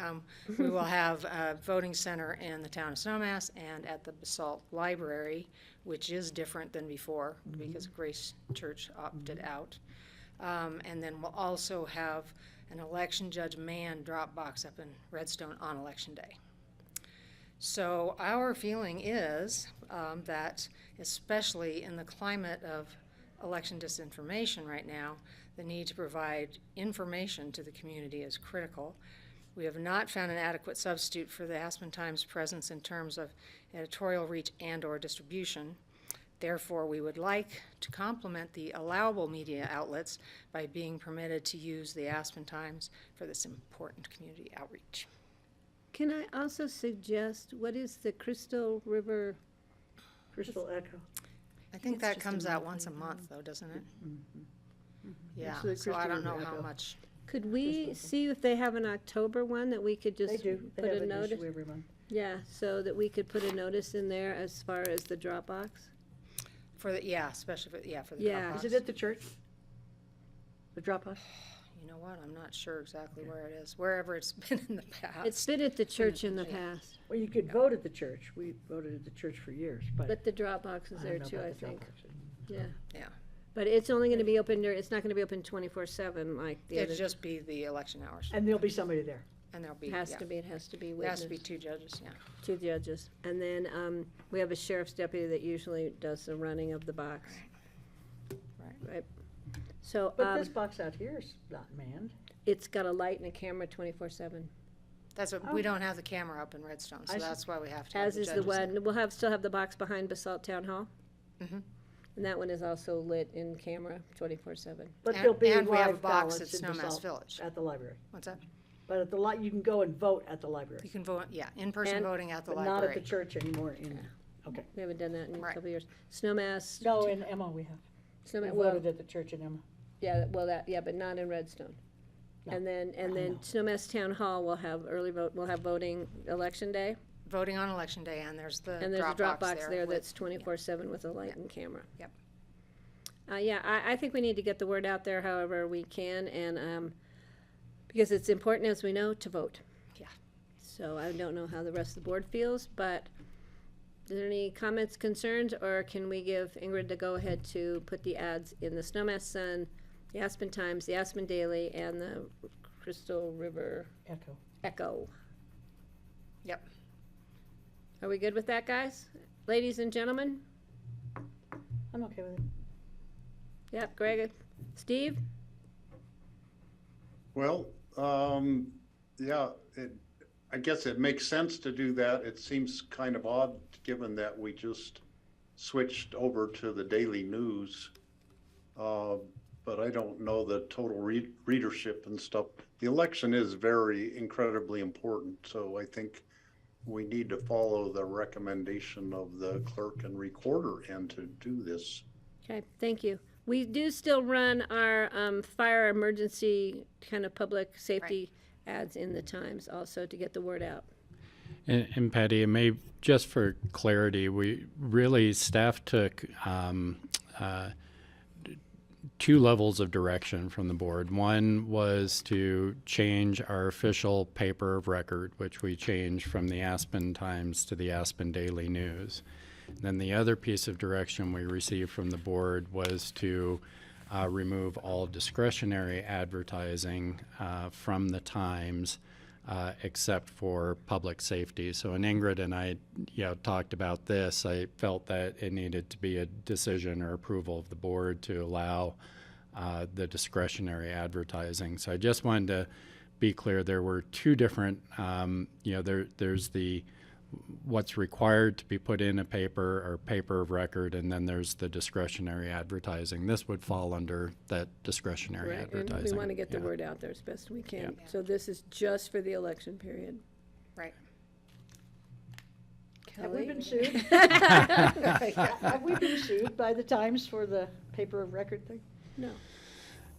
We will have a voting center in the town of Snowmass and at the BOCC Library, which is different than before because Grace Church opted out. And then we'll also have an election judge manned drop box up in Redstone on election day. So our feeling is that, especially in the climate of election disinformation right now, the need to provide information to the community is critical. We have not found an adequate substitute for the Aspen Times presence in terms of editorial reach and/or distribution. Therefore, we would like to complement the allowable media outlets by being permitted to use the Aspen Times for this important community outreach. Can I also suggest, what is the Crystal River? Crystal Echo. I think that comes out once a month, though, doesn't it? Yeah, It's the so I Crystal don't know River how Echo. much. Could we see if they have an October one that we could just They do. They put have a an notice? issue every month. Yeah, so that we could put a notice in there as far as the Dropbox? Especially for the Yeah. Dropbox. Is it at the church? The Dropbox? You know what, I'm not sure exactly where it is, wherever it's been in the past. It's been at the church in the past, Well, you could vote at the church. We voted at the church for years, but. but the Dropbox is I there don't know too, about I the think. Dropbox. Yeah. Yeah, But it's only gonna be open it's not gonna be open 24/7 like the other. it'd just be the election hours, And there'll be somebody there. and there'll be, It has to be There has to be witnessed, 2 judges, yeah. 2 judges. And then, we have a sheriff's deputy that usually does the running of the box. Right. So, But this box out here is not manned. it's got a light and a camera 24/7. That's what, we don't have the camera up in Redstone, so I see. that's why we have to have As the is the judges there. one, we'll still have the box behind Basalt Town Hall. Mhm. And that one is also lit in camera 24/7. But And- there'll be and we have a live box ballots at in Snowmass Basalt Village. at the library. What's that? But at the you can go and vote at the library. You can vote, in-person And- voting at the But library. not at the church anymore okay. We haven't done that in a Right. couple years. Snowmass. No, in Emma we have. We Snowmass, well, voted at the church in Emma. yeah, well, but not in Redstone. No. And then I know. Snowmass Town Hall will have we'll have voting election day. Voting on election day, and there's the And there's a drop Dropbox there with- that's 24/7 with a light and camera. Yep. I think we need to get the word out there however we can, and, because it's important, as we know, to vote. Yeah. So I don't know how the rest of the board feels, but is there any comments, concerns, or can we give Ingrid the go-ahead to put the ads in the Snowmass Sun, the Aspen Times, the Aspen Daily, and the Crystal River Echo? Yep. Are we good with that, guys? Ladies and gentlemen? I'm okay with it. Yep, Greg, Steve? Well, yeah, I guess it makes sense to do that. It seems kind of odd, given that we just switched over to the daily news. but I don't know the total readership and stuff. The election is very incredibly important, so I think we need to follow the recommendation of the clerk and recorder and to do this. Okay, thank you. We do still run our fire emergency kind of public safety ads in the Times also to get the word out. And Patty, it may, just for clarity, we really, staff took two levels of direction from the board. One was to change our official paper of record, which we changed from the Aspen Times to the Aspen Daily News. Then the other piece of direction we received from the board was to remove all discretionary advertising from the Times, except for public safety. So when Ingrid and I talked about this, I felt that it needed to be a decision or approval of the board to allow the discretionary advertising. So I just wanted to be clear, there were two different, there's the what's required to be put in a paper or paper of record, and then there's the discretionary advertising. This would fall under that discretionary advertising. And we want to get the word out there as best we can. Yeah. So this is just for the election period. Right. Have we been sued? Have we been sued by the Times for the paper of record thing? No.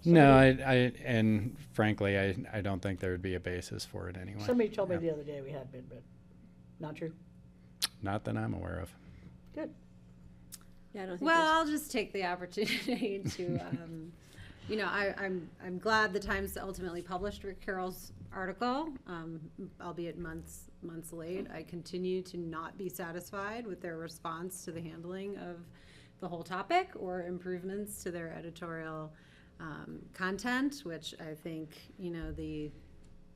No, and frankly, I don't think there would be a basis for it anyway. Somebody told me the other day we had been, but not true. Not that I'm aware of. Good. Yeah, I don't think Well, I'll just take the opportunity to, I'm glad the Times ultimately published Rick Carroll's article, albeit months late. I continue to not be satisfied with their response to the handling of the whole topic or improvements to their editorial content, which I think,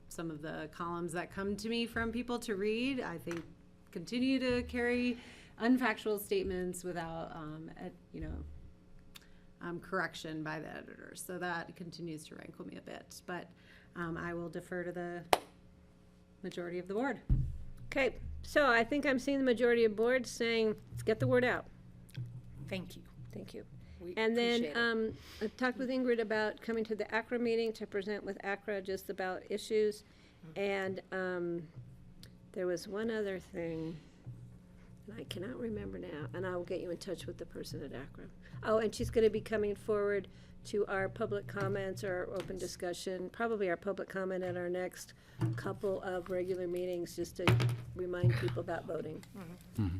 some of the columns that come to me from people to read, I think continue to carry unfactual statements without, correction by the editors. So that continues to rankle me a bit, but I will defer to the majority of the board. Okay, so I think I'm seeing the majority of board saying, let's get the word out. Thank you. Thank you. We And then appreciate I talked with Ingrid about coming to the ACRA meeting to present with ACRA just about issues. And there was one other thing, and I cannot remember now, and I will get you in touch with the person at ACRA. Oh, and she's going to be coming forward to our public comments or open discussion, probably our public comment at our next couple of regular meetings, just to remind people about voting. Mm-hmm.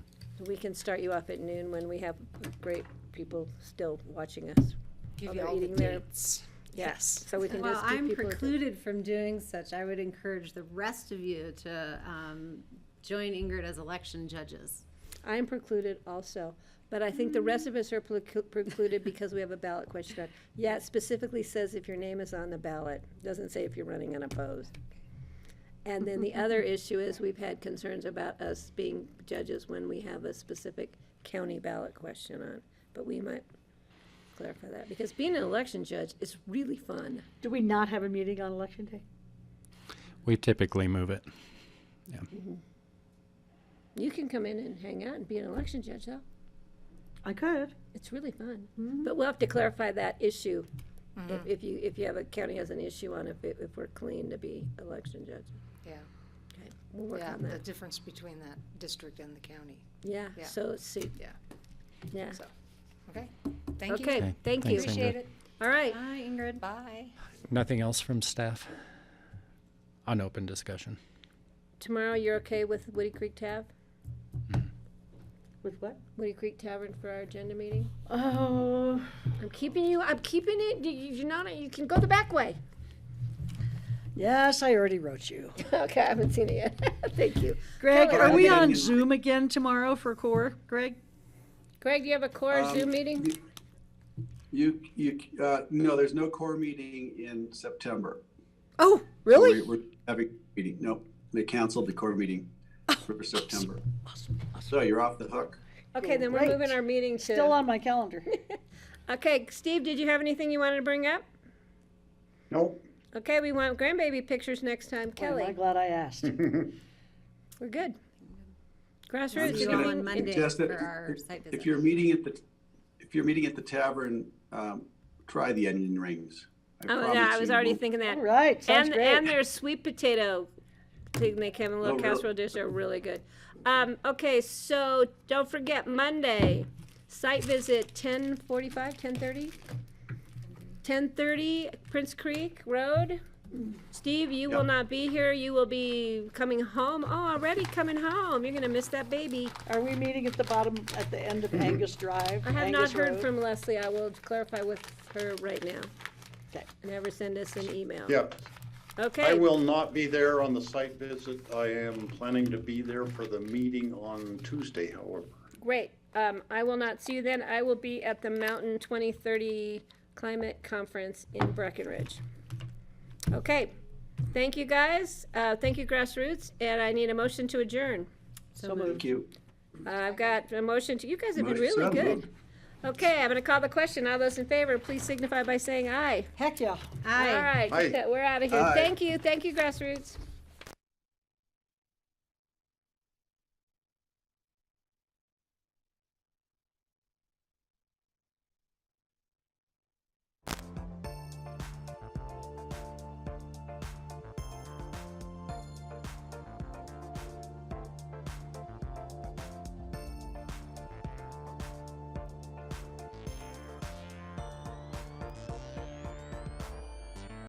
We can start you off at noon when we have great people still watching us. Give while you they're all the eating their- dates. Yes. So we can Well, just give I'm people. precluded from doing such. I would encourage the rest of you to join Ingrid as election judges. I am precluded also, but I think the rest of us are precluded because we have a ballot question. Yeah, it specifically says if your name is on the ballot, doesn't say if you're running unopposed. And then the other issue is we've had concerns about us being judges when we have a specific county ballot question on, but we might clarify that, because being an election judge is really fun. Do we not have a meeting on election day? We typically move it. Yeah. Mm-hmm. You can come in and hang out and be an election judge, though. I could. It's really fun. Mm-hmm. But we'll have to clarify that issue. If you have a county has an issue on if we're clean to be election judge. Yeah. Okay, we'll work Yeah, on the that. difference between that district and the county. Yeah, Yeah. so see. Yeah. Yeah. So, okay, thank you. Okay, Okay, thank you. thanks, Appreciate Ingrid. it. All right. Bye, Ingrid. Bye. Nothing else from staff on open discussion? Tomorrow, you're okay with Woody Creek Tav? With what? Woody Creek Tavern for our agenda meeting? Oh, I'm keeping it, you're not, you can go the back way. yes, I already wrote you. Okay, I haven't seen it yet. Thank you. Greg, Kelly, are we okay. on Zoom again tomorrow for core, Greg? Greg, do you have a core Zoom meeting? No, there's no core meeting in September. Oh, really? We're having a meeting. Nope, they canceled the core meeting for September. So you're off the hook. Okay, then we're Great. moving our meeting to. Still on my calendar. Okay, Steve, did you have anything you wanted to bring up? Nope. Okay, we want grandbaby pictures next time. Am I Kelly, glad I asked? we're good. Grassroots, See you anything? on Monday Just that for our site visit. if you're meeting at the tavern try the onion rings. Oh, yeah, promise I was you already we'll- thinking that. All right, sounds And, great. and their sweet potato thing they came in a little Oh, really? casserole dish are really good. Okay, so don't forget Monday, site visit 10:45, 10:30? 10:30 Prince Creek Road. Steve, you will Yep. not be here. You will be coming home. Oh, already coming home. You're gonna miss that baby. Are we meeting at the bottom, at the end of Angus Drive? I have not Angus heard Road? from Leslie. I will clarify with her right now. Okay. Never send us an email. Yep. Okay. I will not be there on the site visit. I am planning to be there for the meeting on Tuesday, however. Great. I will not see you then. I will be at the Mountain 2030 Climate Conference in Breckenridge. Okay. Thank you, guys. Thank you, Grassroots. And I need a motion to adjourn. So moved. Thank you. I've got a motion to, you guys have been Motion really so good. moved. Okay, I'm gonna call the question. All those in favor, please signify by saying aye. Heck yeah. All right, Aye. we're out of here. Aye. Thank you, Grassroots.